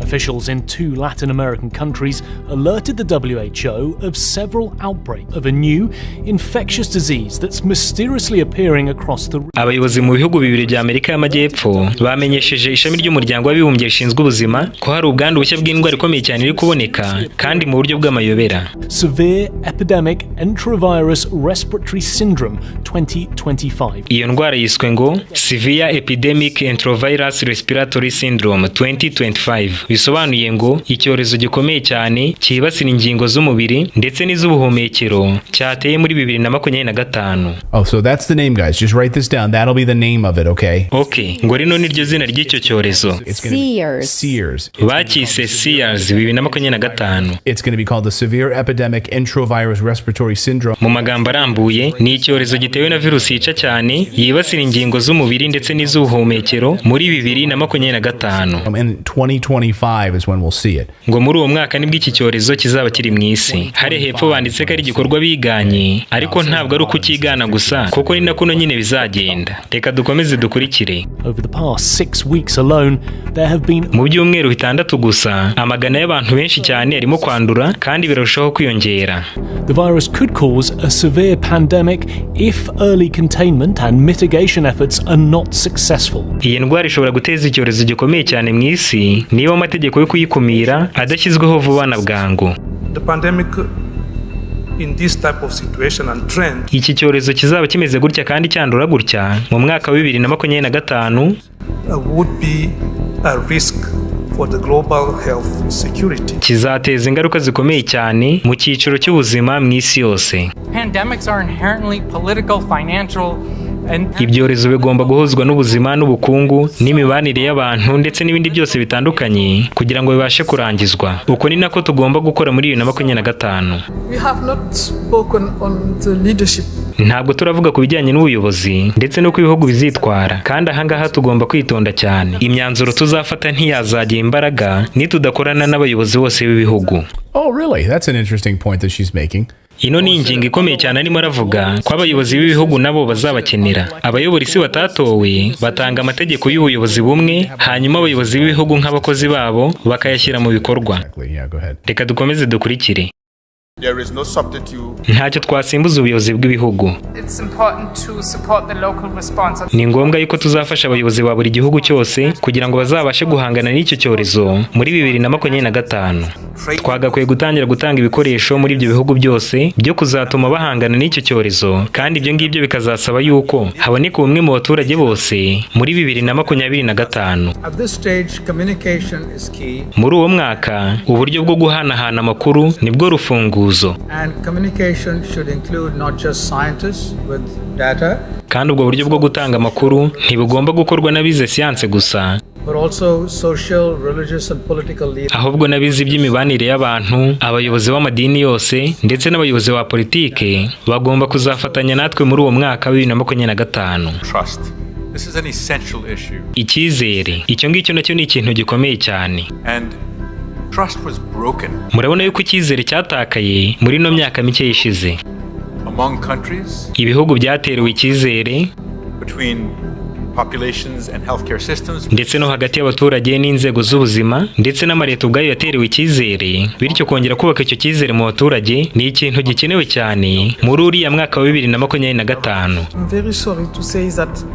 Speaker 1: Officials in 2 Latin American countries alerted the WHO of several outbreaks of a new infectious disease that's mysteriously appearing across the region.
Speaker 7: Abayobozi mu bihugu bibiri bya Amerika y'Amajyepfo bamenyesheje ishami ry'umuryango w'abibumbye rishinzwe ubuzima ko hari ubwandu bushya bw'indwara ikomeye cyane iri kuboneka kandi mu buryo bw'amayobera.
Speaker 1: Severe Epidemic Enterovirus Respiratory Syndrome 2025.
Speaker 7: Iyo ndwara yiswe ngo Severe Epidemic Enterovirus Respiratory Syndrome 2025. Bisobanuye ngo icyorezo gikomeye cyane cyibasira ingingo z'umubiri ndetse n'iz'ubuhumekero cyateye muri 2025.
Speaker 9: Oh, so that's the name, guys. Just write this down. That'll be the name of it, okay?
Speaker 7: Okay, ngo rino niryo zina ry'icyo cyorezo.
Speaker 9: SEERS.
Speaker 7: Bakise SEERS 2025.
Speaker 9: It's going to be called the Severe Epidemic Enterovirus Respiratory Syndrome.
Speaker 7: Mu magambo arambuye ni icyorezo gitewe na virusi yica cyane yibasira ingingo z'umubiri ndetse n'iz'ubuhumekero muri 2025.
Speaker 9: In 2025 is when we'll see it.
Speaker 7: Ngo muri uwo mwaka nibwo iki cyorezo kizaba kiri mu isi. Hari hepfo banditse ko ari igikorwa biganye, ariko ntabwo ari ukukigana gusa kuko ni nakuno nyine bizagenda. Reka dukomeze dukurikire.
Speaker 1: Over the past 6 weeks alone, there have been
Speaker 7: mu byumweru bitandatu gusa amagana y'abantu benshi cyane arimo kwandura kandi birarushaho kwiyongera.
Speaker 1: The virus could cause a severe pandemic if early containment and mitigation efforts are not successful.
Speaker 7: Iyi ndwara ishobora guteza icyorezo gikomeye cyane mu isi niba amategeko yo kuyikumira adashyizweho vuba na bwangu.
Speaker 4: The pandemic in this type of situation and trend.
Speaker 7: Iki cyorezo kizaba kimeze gutya kandi cyandura gutya mu mwaka wa 2025
Speaker 4: would be a risk for the global health security.
Speaker 7: Kizateza ingaruka zikomeye cyane mu cyiciro cy'ubuzima mu isi yose.
Speaker 13: Pandemics are inherently political, financial.
Speaker 7: Ibyorezo bigomba guhuzwa n'ubuzima n'ubukungu n'imibanire y'abantu ndetse n'ibindi byose bitandukanye kugira ngo bibashe kurangizwa. Uko ni nako tugomba gukora muri 2025.
Speaker 2: We have not spoken on the leadership.
Speaker 7: Ntabwo turavuga ku bijyanye n'ubuyobozi ndetse no ku bihugu bizitwara, kandi ahangaha tugomba kwitonda cyane. Imyanzuro tuzafata ntiyazagira imbaraga nitudakorana n'abayobozi bose b'ibihugu.
Speaker 9: Oh really? That's an interesting point that she's making.
Speaker 7: Ino ni ingingo ikomeye cyane arimo aravuga ko abayobozi b'ibihugu nabo bazabakenera. Abayobora isi batatowe batanga amategeko y'ubuyobozi bumwe, hanyuma abayobozi b'ibihugu nk'abakozi babo bakayashyira mu bikorwa. Reka dukomeze dukurikire.
Speaker 20: There is no substitute.
Speaker 7: Ntacyo twasimbuza ubuyobozi bw'ibihugu.
Speaker 13: It's important to support the local response.
Speaker 7: Ni ngombwa yuko tuzafasha abayobozi ba buri gihugu cyose kugira ngo bazabashe guhangana n'icyo cyorezo muri 2025. Twagakwiye gutangira gutanga ibikoresho muri ibyo bihugu byose byo kuzatuma bahangana n'icyo cyorezo, kandi ibyo ngibyo bikazasaba yuko haboneka umwe mu baturage bose muri 2025.
Speaker 18: At this stage, communication is key.
Speaker 7: Muri uwo mwaka uburyo bwo guhanahana amakuru nibwo rufunguzo.
Speaker 18: And communication should include not just scientists with data.
Speaker 7: Kandi ubwo buryo bwo gutanga amakuru ntibugomba gukorwa n'abize siyanse gusa,
Speaker 18: but also social, religious and political leaders.
Speaker 7: Ahubwo n'abize iby'imibanire y'abantu, abayobozi b'amadini yose ndetse n'abayobozi ba politike bagomba kuzafatanya natwe muri uwo mwaka wa 2025.
Speaker 15: Trust. This is an essential issue.
Speaker 7: Icyizere, icyo ngicyo nacyo ni ikintu gikomeye cyane.
Speaker 15: And trust was broken.
Speaker 7: Murabona yuko icyizere cyatakaye muri no myaka mike yishize.
Speaker 15: Among countries,
Speaker 7: ibihugu byaterewe icyizere
Speaker 15: between populations and healthcare systems,
Speaker 7: ndetse no hagati y'abaturage n'inzego z'ubuzima ndetse n'amareta ubwayo yaterewe icyizere, bityo kongera kubaka icyo cyizere mu baturage ni ikintu gikenewe cyane muri uriya mwaka wa 2025.
Speaker 2: I'm very sorry to say that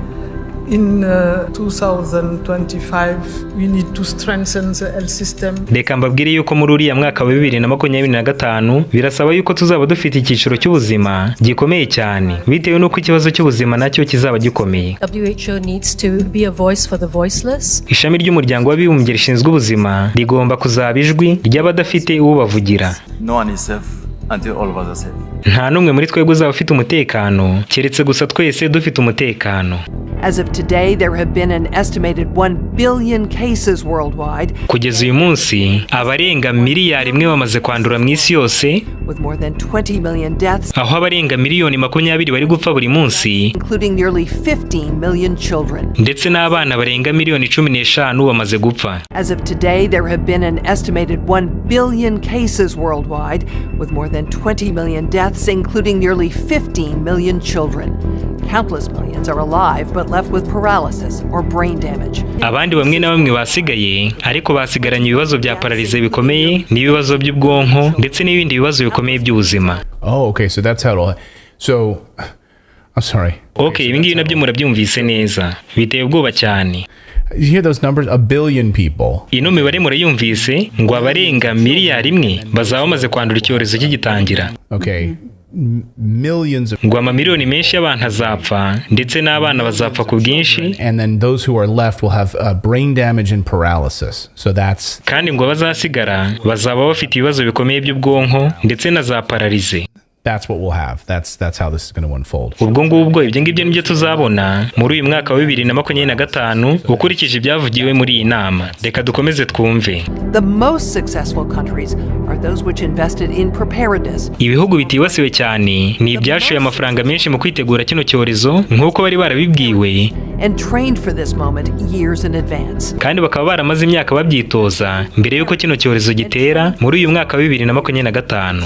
Speaker 2: In 2025, we need to strengthen the health system.
Speaker 7: Reka mbabwire yuko muri uriya mwaka wa 2025 birasaba yuko tuzaba dufite icyiciro cy'ubuzima gikomeye cyane bitewe n'uko ikibazo cy'ubuzima nacyo kizaba gikomeye.
Speaker 14: WHO needs to be a voice for the voiceless.
Speaker 7: Ishami ry'umuryango w'abibumbye rishinzwe ubuzima rigomba kuzaba ijwi ry'abadafite uwo bavugira.
Speaker 23: No one is safe until all of us are safe.
Speaker 7: Nta numwe muri twebwe uzaba ufite umutekano keretse gusa twese dufite umutekano.
Speaker 6: As of today, there have been an estimated 1 billion cases worldwide.
Speaker 7: Kugeza uyu munsi abarenga miliyari imwe bamaze kwandura mu isi yose,
Speaker 6: with more than 20 million deaths,
Speaker 7: aho abarenga miliyoni 20 bari gupfa buri munsi,
Speaker 6: including nearly 15 million children.
Speaker 7: Ndetse n'abana barenga miliyoni 15 bamaze gupfa.
Speaker 6: As of today, there have been an estimated 1 billion cases worldwide, with more than 20 million deaths, including nearly 15 million children. Countless millions are alive but left with paralysis or brain damage.
Speaker 7: Abandi bamwe na bamwe basigaye ariko basigaranye ibibazo bya paralize bikomeye n'ibibazo by'ubwonko ndetse n'ibindi bibazo bikomeye by'ubuzima.
Speaker 9: Oh, okay, so that's how so I'm sorry.
Speaker 7: Okay, ibi ngibi nabyo murabyumvise neza. Biteye ubwoba cyane.
Speaker 9: You hear those numbers? 1 billion people.
Speaker 7: Ino mibare murayumvise ngo abarenga miliyari imwe bazaba bamaze kwandura icyorezo cy'igitangira.
Speaker 9: Okay. Millions of
Speaker 7: ngo amamiliyoni menshi y'abantu azapfa ndetse n'abana bazapfa ku bwinshi,
Speaker 9: and then those who are left will have brain damage and paralysis. So that's
Speaker 7: kandi ngo bazasigara bazaba bafite ibibazo bikomeye by'ubwonko ndetse na za paralize.
Speaker 9: That's what we'll have. That's how this is going to unfold.
Speaker 7: Ubwo ngubwo ibyo ngibyo nibyo tuzabona muri uyu mwaka wa 2025 ukurikije ibyavugiwe muri iyi nama. Reka dukomeze twumve.
Speaker 6: The most successful countries are those which invested in preparedness.
Speaker 7: Ibihugu bitibasiwe cyane ni ibyashoye amafaranga menshi mu kwitegura kino cyorezo nk'uko bari barabibwiwe,
Speaker 6: and trained for this moment years in advance.
Speaker 7: Kandi bakaba baramaze imyaka babyitoza mbere yuko kino cyorezo gitera muri uyu mwaka wa 2025.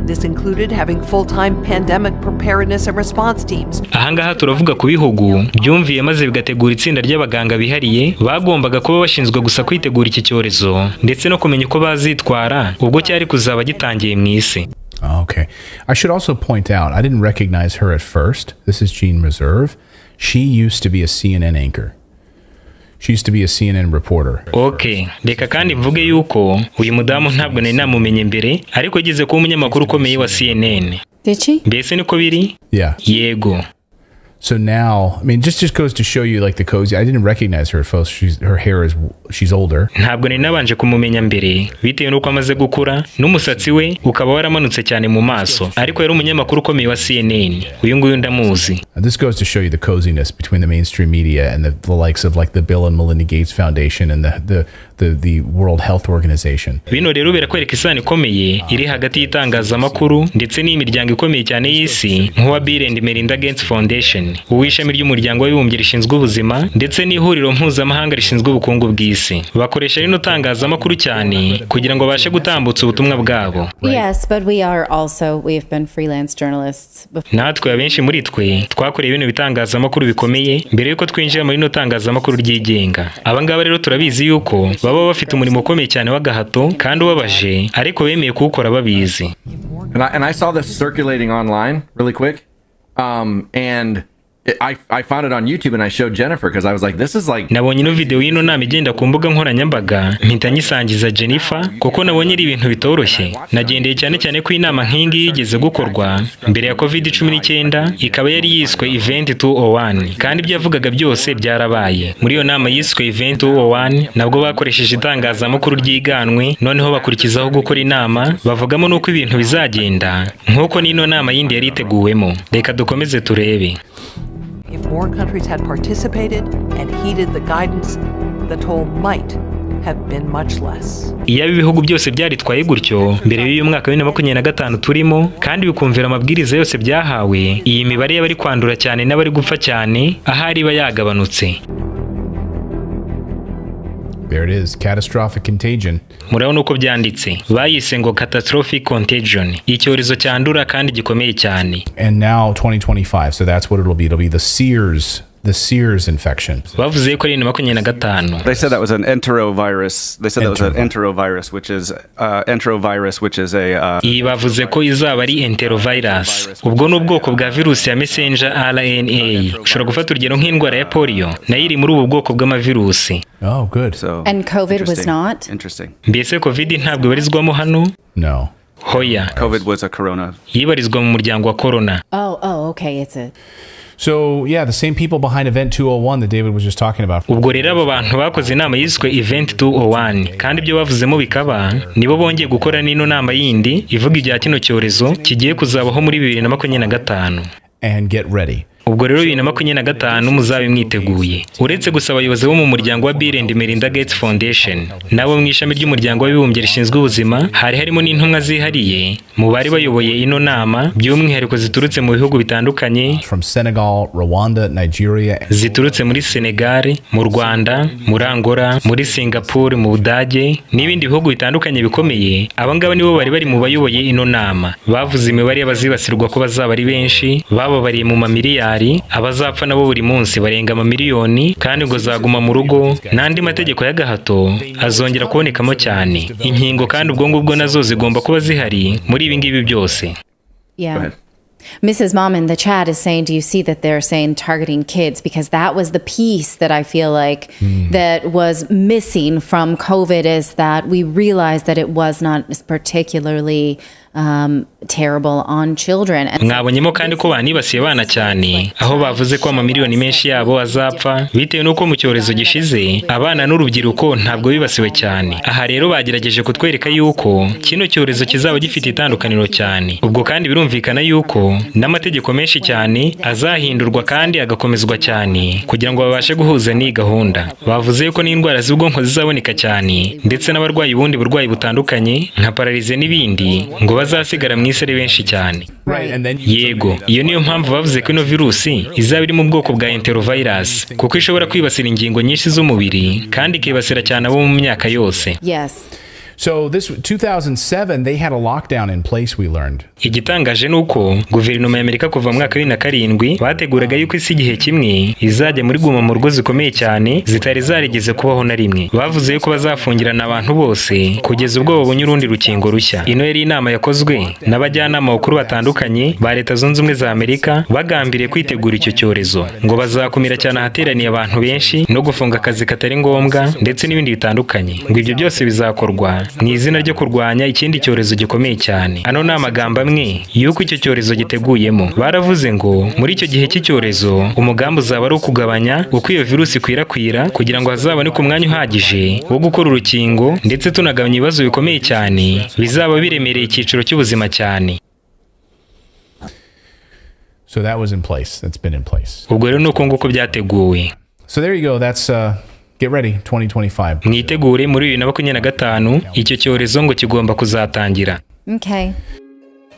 Speaker 6: This included having full-time pandemic preparedness and response teams.
Speaker 7: Ahangaha turavuga ku bihugu byumviye maze bigategura itsinda ry'abaganga bihariye bagombaga kuba bashinzwe gusa kwitegura iki cyorezo ndetse no kumenya uko bazitwara ubwo cyari kuzaba gitangiye mu isi.
Speaker 9: Okay. I should also point out, I didn't recognize her at first. This is Jean Reserve. She used to be a CNN anchor. She used to be a CNN reporter.
Speaker 7: Okay, reka kandi mvuge yuko uyu mudamu ntabwo nari namumenye mbere ariko yigeze kuba umunyamakuru ukomeye wa CNN.
Speaker 14: Did she?
Speaker 7: Mbese niko biri?
Speaker 9: Yeah.
Speaker 7: Yego.
Speaker 9: So now, I mean, just goes to show you like the cozy. I didn't recognize her at first. Her hair is, she's older.
Speaker 7: Ntabwo nari nabanje kumumenya mbere bitewe nuko amaze gukura n'umusatsi we ukaba waramanutse cyane mu maso, ariko yari umunyamakuru ukomeye wa CNN. Uyu nguyu ndamuzi.
Speaker 9: This goes to show you the coziness between the mainstream media and the likes of like the Bill and Melinda Gates Foundation and the World Health Organization.
Speaker 7: Bino rero birakwereka isano ikomeye iri hagati y'itangazamakuru ndetse n'imiryango ikomeye cyane y'isi nk'uwa Bill and Melinda Gates Foundation, uw'ishami ry'umuryango w'abibumbye rishinzwe ubuzima ndetse n'ihuriro mpuzamahanga rishinzwe ubukungu bw'isi. Bakoresha rino tangazamakuru cyane kugira ngo bashe gutambutsa ubutumwa bwabo.
Speaker 16: Yes, but we've been freelance journalists before.
Speaker 7: Natwe abenshi muri twe twakoreye bino bitangazamakuru bikomeye mbere yuko twinjira muri no tangazamakuru ryigenga. Abangaba rero turabizi yuko baba bafite umurimo ukomeye cyane w'agahato kandi ubabaje ariko bemeye kuwukora babizi.
Speaker 12: And I saw this circulating online really quick. And I found it on YouTube and I showed Jennifer because I was like, this is like.
Speaker 7: Nabonye ino video y'ino nama igenda ku mbuga nkoranyambaga mpita nyisangiza Jennifer kuko nabonye ari ibintu bitoroshye. Nagendeye cyane ko inama nk'ingi yigeze gukorwa mbere ya COVID-19 ikaba yari yiswe Event 201 kandi ibyo yavugaga byose byarabaye. Muri iyo nama yiswe Event 201 nabwo bakoresheje itangazamakuru ryiganwe noneho bakurikizaho gukora inama bavugamo nuko ibintu bizagenda nk'uko n'ino nama yindi yari iteguwemo. Reka dukomeze turebe.
Speaker 6: If more countries had participated and heeded the guidance, the toll might have been much less.
Speaker 7: Iyo ibihugu byose byaritwaye gutyo mbere y'uyu mwaka wa 2025 turimo kandi bikumvira amabwiriza yose byahawe, iyi mibare y'abari kwandura cyane n'abari gupfa cyane ahari iba yagabanutse.
Speaker 9: There it is, catastrophic contagion.
Speaker 7: Murabona uko byanditse bayise ngo catastrophic contagion, icyorezo cyandura kandi gikomeye cyane.
Speaker 9: And now 2025, so that's what it'll be. It'll be the Sears the SARS infection.
Speaker 7: bavuze ko ari 25.
Speaker 17: They said that was an enterovirus. They said that was an enterovirus, which is a
Speaker 7: iyi bavuze ko izaba ari enterovirus. Ubwo ni ubwoko bwa virusi ya messenger RNA. Ushobora gufata urugero nk'indwara ya polio, nayo iri muri ubu bwoko bw'amavirusi.
Speaker 9: Oh, good.
Speaker 17: So,
Speaker 16: and COVID was not?
Speaker 17: Interesting.
Speaker 7: Mbese COVID ntabwo ibarizwamo hano?
Speaker 9: No.
Speaker 7: Hoya.
Speaker 17: COVID was a corona.
Speaker 7: Yibarizwa mu muryango wa corona.
Speaker 16: Oh, okay, it's a...
Speaker 9: So, yeah, the same people behind Event 201 that David was just talking about.
Speaker 7: Ubwo rero abo bantu bakoze inama yiswe Event 201 kandi ibyo bavuzemo bikaba nibo bongeye gukora n'ino nama yindi ivuga ibya kino cyorezo kigiye kuzabaho muri 2025.
Speaker 9: And get ready.
Speaker 7: Ubwo rero 2025 muzabe mwiteguye. Uretse gusaba abayobozi bo mu muryango wa Bill and Melinda Gates Foundation nabo mu ishami ry'umuryango w'abibumbye rishinzwe ubuzima harimo n'intumwa zihariye mu bari bayoboye ino nama by'umwihariko ziturutse mu bihugu bitandukanye
Speaker 9: from Senegal, Rwanda, Nigeria,
Speaker 7: ziturutse muri Senegal, mu Rwanda, muri Angola, muri Singapore, mu Budage n'ibindi bihugu bitandukanye bikomeye. Abangaba nibo bari mu bayoboye ino nama. Bavuze imibare y'abazibasirwa ko bazaba ari benshi, bababariye mu mamiliyari, abazapfa nabo buri munsi barenga amamiliyoni, kandi ngo zaguma mu rugo n'andi mategeko y'agahato azongera kubonekamo cyane. Inkingo kandi ubwo ngubwo nazo zigomba kuba zihari muri ibi ngibi byose.
Speaker 16: Yeah. Mrs. Mom in the chat is saying, do you see that they're saying targeting kids? Because that was the piece that I feel like that was missing from COVID, is that we realized that it was not particularly terrible on children.
Speaker 7: Mwabonyemo kandi ko banibasiye abana cyane, aho bavuze ko amamiliyoni menshi yabo azapfa bitewe nuko mu cyorezo gishize abana n'urubyiruko ntabwo bibasiwe cyane. Aha rero bagerageje kutwereka yuko kino cyorezo kizaba gifite itandukaniro cyane. Ubwo kandi birumvikana yuko n'amategeko menshi cyane azahindurwa kandi agakomezwa cyane kugira ngo babashe guhuza n'iyi gahunda. Bavuze ko n'indwara z'ubwonko zizaboneka cyane ndetse n'abarwayi bundi burwayi butandukanye nka paralize n'ibindi ngo bazasigara mu isi ari benshi cyane. Yego, iyo niyo mpamvu bavuze ko ino virusi izaba iri mu bwoko bwa enterovirus kuko ishobora kwibasira ingingo nyinshi z'umubiri kandi ikibasira cyane abo mu myaka yose.
Speaker 16: Yes.
Speaker 9: So this 2007 they had a lockdown in place, we learned.
Speaker 7: Igitangaje nuko guverinoma ya Amerika kuva mu mwaka wa 2007 bateguraga yuko isi igihe kimwe izajya muri guma mu rugo zikomeye cyane zitari zarigeze kubaho na rimwe. Bavuze yuko bazafungirana abantu bose kugeza ubwo babonye urundi rukingo rushya. Ino yari inama yakozwe n'abajyanama bakuru batandukanye ba Leta Zunze Ubumwe za Amerika bagambiriye kwitegura icyo cyorezo ngo bazakumira cyane ahateraniye abantu benshi no gufunga akazi katari ngombwa ndetse n'ibindi bitandukanye. Ngo ibyo byose bizakorwa ni izina ryo kurwanya ikindi cyorezo gikomeye cyane. Ano ni amagambo amwe yuko icyo cyorezo giteguyemo. Baravuze ngo muri icyo gihe cy'icyorezo umugambi uzaba ari ukugabanya uko iyo virusi ikwirakwira kugira ngo hazaboneke umwanya uhagije wo gukora urukingo ndetse tunagabanya ibibazo bikomeye cyane bizaba biremereye icyiciro cy'ubuzima cyane.
Speaker 9: So that was in place. That's been in place.
Speaker 7: Ubwo rero nuko nguko byateguwe.
Speaker 9: So there you go. That's get ready 2025.
Speaker 7: Mwitegure muri 2025 icyo cyorezo ngo kigomba kuzatangira.
Speaker 16: Okay.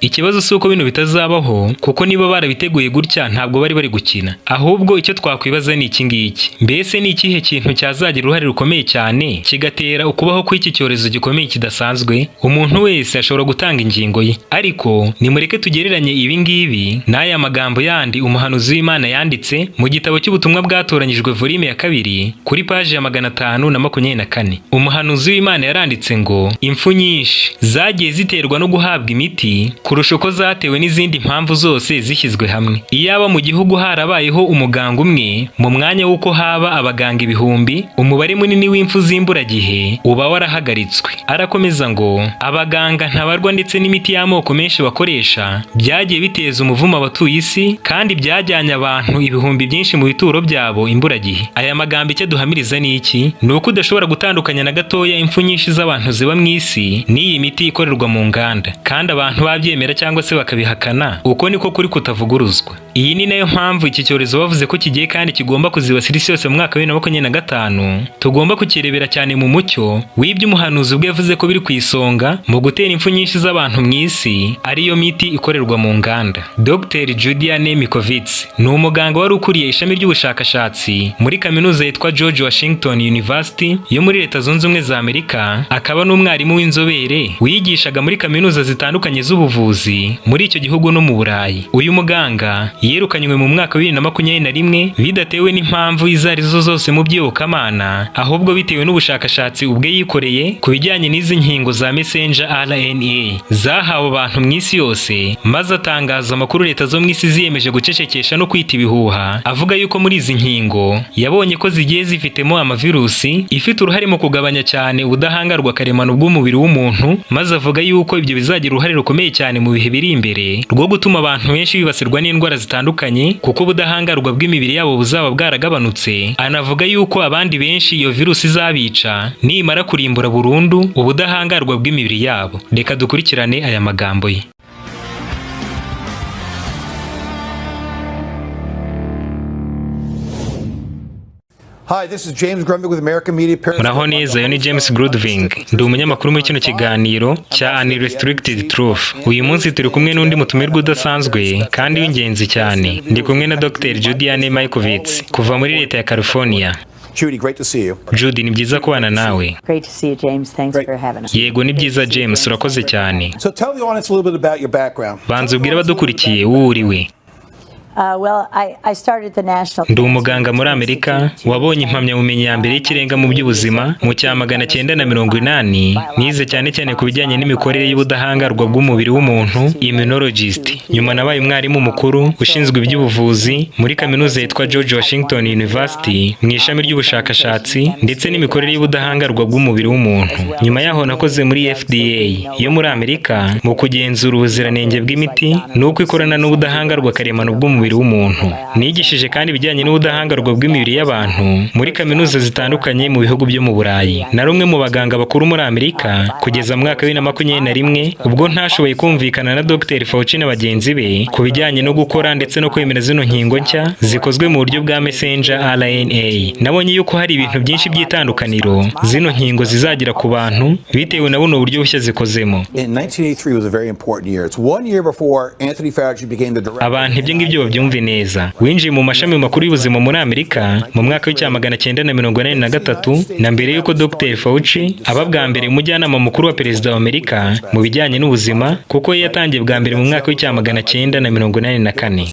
Speaker 7: Ikibazo si uko bino bitazabaho kuko niba barabiteguye gutya ntabwo bari gukina. Ahubwo icyo twakwibaza ni iki ngiki. Mbese ni ikihe kintu cyazagira uruhare rukomeye cyane kigatera ukubaho kw'iki cyorezo gikomeye kidasanzwe? Umuntu wese ashobora gutanga ingingo ye. Ariko nimureke tugereranye ibi ngibi n'aya magambo yandi umuhanuzi w'Imana yanditse mu gitabo cy'ubutumwa bwatoranyijwe volume ya 2 kuri page ya 524. Umuhanuzi w'Imana yaranditse ngo impfu nyinshi zagiye ziterwa no guhabwa imiti kurusha uko zatewe n'izindi mpamvu zose zishyizwe hamwe. Iyaba mu gihugu harabayeho umuganga umwe mu mwanya w'uko haba abaganga ibihumbi, umubare munini w'impfu z'imburagihe uba warahagaritswe. Arakomeza ngo abaganga ntabarwa ndetse n'imiti y'amoko menshi bakoresha byagiye biteza umuvumo abatuye isi kandi byajyanye abantu ibihumbi byinshi mu bituro byabo imburagihe. Aya magambo icyo duhamiriza ni iki? Ni uko udashobora gutandukanya na gatoya impfu nyinshi z'abantu ziba mu isi n'iyi miti ikorerwa mu nganda, kandi abantu babyemera cyangwa se bakabihakana. Uko niko kuri kutavuguruzwa. Iyi ni nayo mpamvu iki cyorezo bavuze ko kigiye kandi kigomba kuzibasira isi yose mu mwaka wa 2025 tugomba kukirebera cyane mu mucyo w'ibyo umuhanuzi ubwe yavuze ko biri ku isonga mu gutera impfu nyinshi z'abantu mu isi ariyo miti ikorerwa mu nganda. Dr. Julian Mikovits ni umuganga wari ukuriye ishami ry'ubushakashatsi muri kaminuza yitwa George Washington University yo muri Leta Zunze Ubumwe za Amerika, akaba n'umwarimu w'inzobere wigishaga muri kaminuza zitandukanye z'ubuvuzi muri icyo gihugu no mu Burayi. Uyu muganga yirukanywe mu mwaka wa 2021 bidatewe n'impamvu izo arizo zose mu by'iyobokamana, ahubwo bitewe n'ubushakashatsi ubwe yikoreye ku bijyanye n'izi nkingo za messenger RNA zahawe abantu mu isi yose, maze atangaza amakuru leta zo mu isi ziyemeje gucecekesha no kwita ibihuha, avuga yuko muri izi nkingo yabonye ko zigiye zifitemo amavirusi ifite uruhare mu kugabanya cyane ubudahangarwa karemano bw'umubiri w'umuntu, maze avuga yuko ibyo bizagira uruhare rukomeye cyane mu bihe biri imbere rwo gutuma abantu benshi bibasirwa n'indwara zitandukanye kuko ubudahangarwa bw'imibiri yabo buzaba bwaragabanutse. Anavuga yuko abandi benshi iyo virusi izabica nimara kurimbura burundu ubudahangarwa bw'imibiri yabo. Reka dukurikirane aya magambo ye.
Speaker 8: Hi, this is James Grunberg with American Media.
Speaker 7: Muraho neza, yo ni James Grudving. Ndi umunyamakuru muri kino kiganiro cya Unrestricted Truth. Uyu munsi turi kumwe n'undi mutumirwa udasanzwe kandi w'ingenzi cyane. Ndi kumwe na Dr. Judiane Mikovits kuva muri leta ya California.
Speaker 8: Judy, great to see you.
Speaker 7: Judy, ni byiza kubana nawe.
Speaker 19: Great to see you, James. Thanks for having us.
Speaker 7: Yego, ni byiza James, urakoze cyane.
Speaker 8: So tell the audience a little bit about your background.
Speaker 7: Banza ubwire abadukurikiye uwo uriwe. Ndi umuganga muri Amerika wabonye impamyabumenyi ya mbere y'ikirenga mu by'ubuzima mu cya 1980. Nize cyane cyane ku bijyanye n'imikorere y'ubudahangarwa bw'umubiri w'umuntu, immunologist. Nyuma nabaye umwarimu mukuru ushinzwe iby'ubuvuzi muri kaminuza yitwa George Washington University mu ishami ry'ubushakashatsi ndetse n'imikorere y'ubudahangarwa bw'umubiri w'umuntu. Nyuma yaho nakoze muri FDA yo muri Amerika mu kugenzura ubuziranenge bw'imiti n'uko ikorana n'ubudahangarwa karemano bw'umubiri w'umuntu. Nigishije kandi ibijyanye n'ubudahangarwa bw'imibiri y'abantu muri kaminuza zitandukanye mu bihugu byo mu Burayi. Nari umwe mu baganga bakuru muri Amerika kugeza mu mwaka wa 2021 ubwo ntashoboye kumvikana na Dr. Fauci na bagenzi be ku bijyanye no gukora ndetse no kwemera zino nkingo nshya zikozwe mu buryo bwa messenger RNA. Nabonye yuko hari ibintu byinshi by'itandukaniro zino nkingo zizagira ku bantu bitewe na buno buryo bushya zikozemo. Abantu ibyo ngibyo byumve neza. Winjiye mu mashami makuru y'ubuzima muri Amerika mu mwaka wa 1983 na mbere yuko Dr. Fauci aba bwa mbere umujyanama mukuru wa perezida wa Amerika mu bijyanye n'ubuzima kuko yatangiye bwa mbere mu mwaka wa 1984.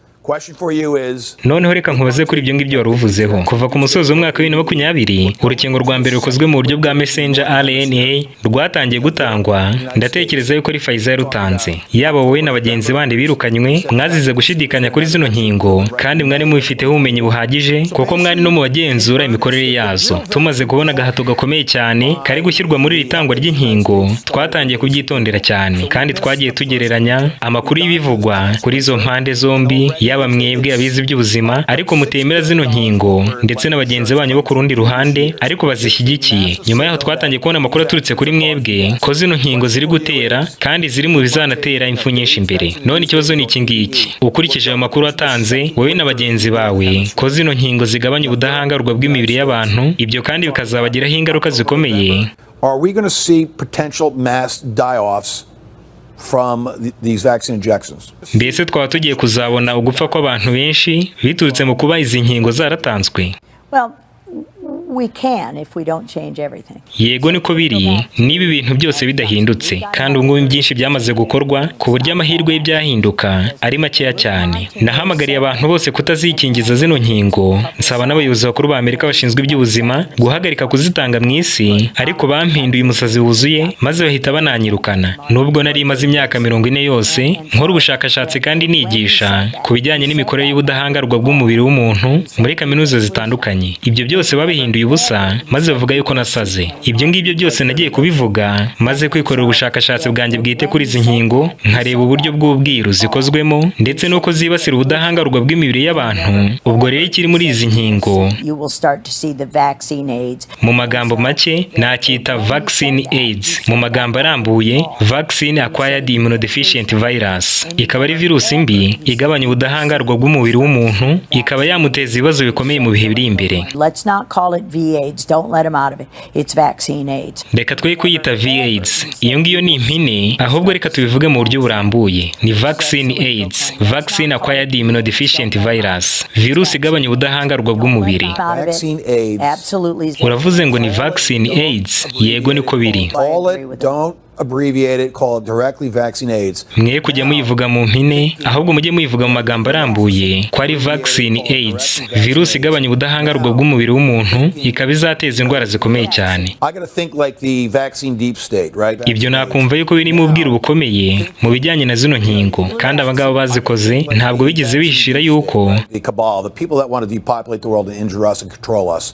Speaker 7: Noneho reka nkubaze kuri ibyo ngibyo waruvuzeho. Kuva ku musozo w'umwaka wa 2020 urukingo rwa mbere rukozwe mu buryo bwa messenger RNA rwatangiye gutangwa, ndatekereza yuko ari Pfizer rutanze. Yaba wowe na bagenzi bandi birukanywe mwazize gushidikanya kuri zino nkingo kandi mwari mubifiteho ubumenyi buhagije kuko mwari no mu bagenzura imikorere yazo. Tumaze kubona gahato gakomeye cyane kari gushyirwa muri ritangwa ry'inkingo, twatangiye kubyitondera cyane kandi twagiye tugereranya amakuru y'ibivugwa kuri izo mpande zombi, yaba mwebwe abizi by'ubuzima ariko mutemera zino nkingo ndetse n'abagenzi banyu bo ku rundi ruhande ariko bazishyigikiye. Nyuma yaho twatangiye kubona amakuru aturutse kuri mwebwe ko zino nkingo ziri gutera kandi ziri mu bizanatera impfu nyinshi imbere. None ikibazo ni iki ngiki, ukurikije ayo makuru atanze wowe na bagenzi bawe ko zino nkingo zigabanya ubudahangarwa bw'imibiri y'abantu, ibyo kandi bikazabagiraho ingaruka zikomeye.
Speaker 8: Are we going to see potential mass die-offs from these vaccine injections?
Speaker 7: Mbese twaba tugiye kuzabona ugupfa kw'abantu benshi biturutse mu kuba izi nkingo zaratanzwe?
Speaker 19: We can if we don't change everything.
Speaker 7: Yego niko biri niba ibintu byose bidahindutse kandi ubwo byinshi byamaze gukorwa ku buryo amahirwe y'ibyahinduka ari makeya cyane. Nahamagariye abantu bose kutazikingiza zino nkingo, nsaba n'abayobozi bakuru ba Amerika bashinzwe iby'ubuzima guhagarika kuzitanga mu isi, ariko bampinduye umusazi wuzuye maze bahita bananyirukana. Nubwo nari maze imyaka 40 yose nkora ubushakashatsi kandi nigisha ku bijyanye n'imikorere y'ubudahangarwa bw'umubiri w'umuntu muri kaminuza zitandukanye. Ibyo byose babihinduye ubusa maze bavuga yuko nasaze. Ibyo ngibyo byose nagiye kubivuga maze kwikorera ubushakashatsi bwanjye bwite kuri izi nkingo, nkareba uburyo bw'ubwiru zikozwemo ndetse nuko zibasira ubudahangarwa bw'imibiri y'abantu. Ubwo rero ikiri muri izi nkingo mu magambo make nacyita vaccine AIDS, mu magambo arambuye vaccine acquired immunodeficient virus. Ikaba ari virusi mbi igabanya ubudahangarwa bw'umubiri w'umuntu, ikaba yamuteza ibibazo bikomeye mu bihe biri imbere.
Speaker 19: V-AIDS, don't let them out of it. It's vaccine AIDS.
Speaker 7: Reka twe kuyita V-AIDS. Iyo ngiyo ni impine, ahubwo reka tubivuge mu buryo burambuye. Ni vaccine AIDS, vaccine acquired immunodeficient virus. Virusi igabanya ubudahangarwa bw'umubiri.
Speaker 8: Vaccine AIDS.
Speaker 19: Absolutely.
Speaker 7: Uravuze ngo ni vaccine AIDS. Yego niko biri.
Speaker 8: Call it, don't abbreviate it, call it directly vaccine AIDS.
Speaker 7: mwe kujya muyivuga mu mpine ahubwo mujye muyivuga mu magambo arambuye ko ari vaccine AIDS, virusi igabanya ubudahangarwa bw'umubiri w'umuntu ikaba izateza indwara zikomeye cyane. Ibyo nakumva yuko biri mu bwiru bukomeye mu bijyanye na zino nkingo, kandi abagabo bazikoze ntabwo bigeze bihishira yuko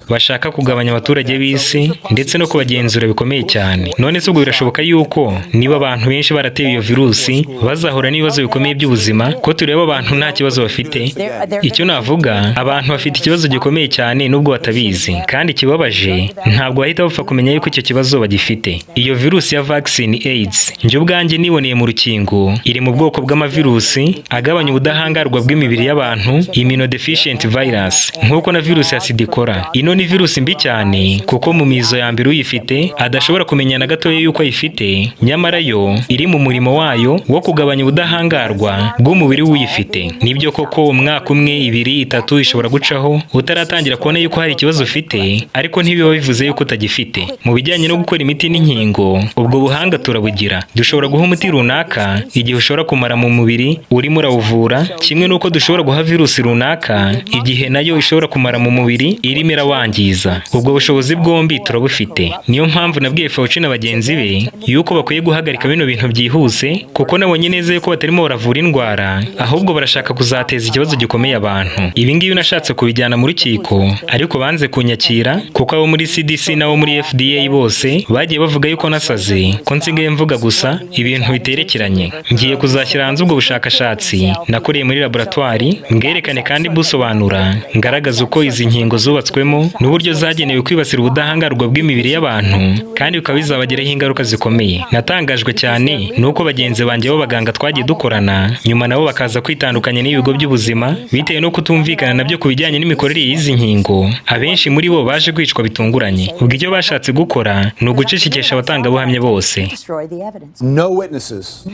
Speaker 7: bashaka kugabanya abaturage b'isi ndetse no kubagenzura bikomeye cyane. None se ubwo birashoboka yuko niba abantu benshi barateye iyo virusi bazahura n'ibibazo bikomeye by'ubuzima, ko tureba abantu nta kibazo bafite? Icyo navuga, abantu bafite ikibazo gikomeye cyane nubwo batabizi, kandi kibabaje ntabwo bahita bapfa kumenya yuko icyo kibazo bagifite. Iyo virusi ya vaccine AIDS njye ubwanjye niboneye mu rukingo, iri mu bwoko bw'amavirusi agabanya ubudahangarwa bw'imibiri y'abantu, immunodeficient virus, nk'uko na virusi ya sida ikora. Ino ni virusi mbi cyane kuko mu mizo ya mbere uyifite adashobora kumenya na gatoya yuko ayifite, nyamara yo iri mu murimo wayo wo kugabanya ubudahangarwa bw'umubiri w'uyifite. Nibyo koko umwaka umwe, 2, 3 ishobora gucaho utaratangira kubona yuko hari ikibazo ufite, ariko ntibiba bivuze yuko utagifite. Mu bijyanye no gukora imiti n'inkingo, ubwo buhanga turabugira. Dushobora guha umuti runaka igihe ushobora kumara mu mubiri urimo urawuvura, kimwe n'uko dushobora guha virusi runaka igihe nayo ishobora kumara mu mubiri irimo irawangiza. Ubwo bushobozi bwombi turabufite. Niyo mpamvu nabwiye Fauci na bagenzi be yuko bakwiye guhagarika bino bintu byihuse, kuko nabonye neza yuko batarimo baravura indwara, ahubwo barashaka kuzateza ikibazo gikomeye abantu. Ibi ngibi nashatse kubijyana mu rukiko, ariko banze kunyakira kuko abo muri CDC n'abo muri FDA bose bagiye bavuga yuko nasaze, ko nsigaye mvuga gusa ibintu biterekeranye. Ngiye kuzashyira hanze ubwo bushakashatsi nakoreye muri laboratoire, mbwerekane kandi busobanura, ngaragaza uko izi nkingo zubatswemo n'uburyo zagenewe kwibasira ubudahangarwa bw'imibiri y'abantu, kandi bikaba bizabagiraho ingaruka zikomeye. Natangajwe cyane nuko bagenzi banjye b'abaganga twagiye dukorana, nyuma nabo bakaza kwitandukanya n'ibigo by'ubuzima bitewe no kutumvikana nabyo ku bijyanye n'imikorere y'izi nkingo. Abenshi muri bo baje kwicwa bitunguranye. Ubwo icyo bashatse gukora ni ugucecekesha abatangabuhamya bose.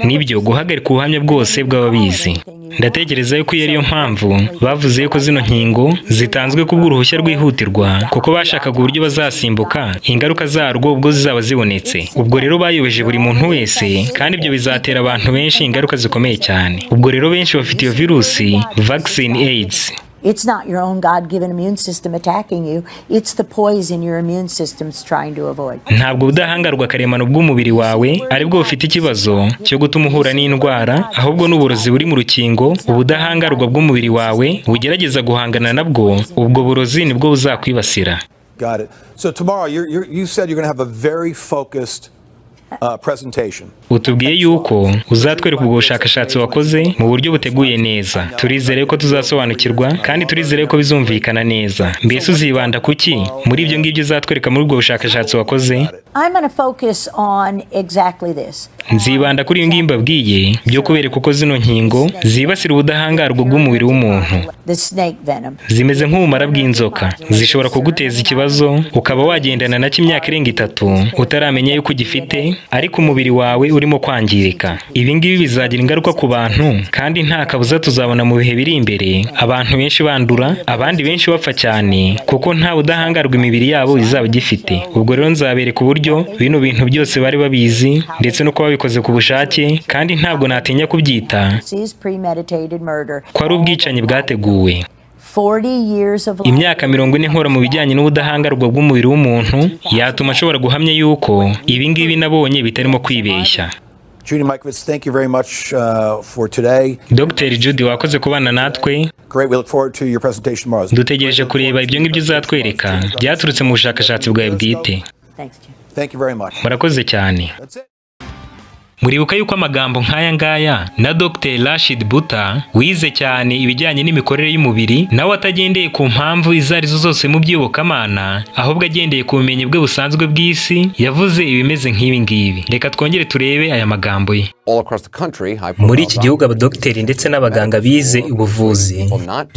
Speaker 7: Nibyo guhagarika ubuhamya bwose bw'ababizi. Ndatekereza yuko iyo ariyo mpamvu bavuze ko zino nkingo zitanzwe kubw'uruhushya rwihutirwa, kuko bashakaga uburyo bazasimbuka ingaruka zarwo ubwo zizaba zibonetse. Ubwo rero bayobeje buri muntu wese, kandi ibyo bizatera abantu benshi ingaruka zikomeye cyane. Ubwo rero benshi bafite iyo virusi vaccine AIDS.
Speaker 19: It's not your own God-given immune system attacking you. It's the poison your immune system's trying to avoid.
Speaker 7: Ntabwo ubudahangarwa karemano bw'umubiri wawe aribwo bufite ikibazo cyo gutuma uhura n'indwara, ahubwo n'uburozi buri mu rukingo ubudahangarwa bw'umubiri wawe bugerageza guhangana nabwo, ubwo burozi nibwo buzakwibasira.
Speaker 8: Got it. So tomorrow you said you're going to have a very focused presentation.
Speaker 7: Utubwiye yuko uzatwereka ubwo bushakashatsi wakoze mu buryo buteguye neza. Turizere ko tuzasobanukirwa kandi turizere ko bizumvikana neza. Mbese uzibanda kuki muri ibyo ngibyo uzatwereka muri ubwo bushakashatsi wakoze?
Speaker 19: I'm going to focus on exactly this.
Speaker 7: Nzibanda kuri iyo ngiyo mbabwiye byo kubereka uko zino nkingo zibasira ubudahangarwa bw'umubiri w'umuntu. Zimeze nk'ubumara bw'inzoka, zishobora kuguteza ikibazo ukaba wagendana nacyo imyaka irenga 3 utaramenya yuko ugifite, ariko umubiri wawe urimo kwangirika. Ibi ngibi bizagira ingaruka ku bantu, kandi nta kabuza tuzabona mu bihe biri imbere abantu benshi bandura, abandi benshi bapfa cyane kuko nta budahangarwa imibiri yabo izaba igifite. Ubwo rero nzabereka uburyo bino bintu byose bari babizi ndetse no kuba bikoze ku bushake, kandi ntabwo natinya kubyita ko ari ubwicanyi bwateguwe. Imyaka 40 nkora mu bijyanye n'ubudahangarwa bw'umubiri w'umuntu yatuma ashobora guhamya yuko ibi ngibi nabonye bitarimo kwibeshya.
Speaker 8: Judy Mikovits, thank you very much for today.
Speaker 7: Dr. Judy wakoze kubana natwe.
Speaker 8: Great, we look forward to your presentation tomorrow.
Speaker 7: Dutegereje kureba ibyo ngibyo uzatwereka byaturutse mu bushakashatsi bwawe bwite.
Speaker 8: Thank you very much.
Speaker 7: Murakoze cyane. Muribuka yuko amagambo nk'aya ngaya na Dr. Rashid Buta wize cyane ibijyanye n'imikorere y'umubiri, nawe atagendeye ku mpamvu izarizo zose mu by'iyobokamana, ahubwo agendeye ku bumenyi bwe busanzwe bw'isi, yavuze ibimeze nk'ibi ngibi. Reka twongere turebe aya magambo ye.
Speaker 5: Muri iki gihugu abadogiteri ndetse n'abaganga bize ubuvuzi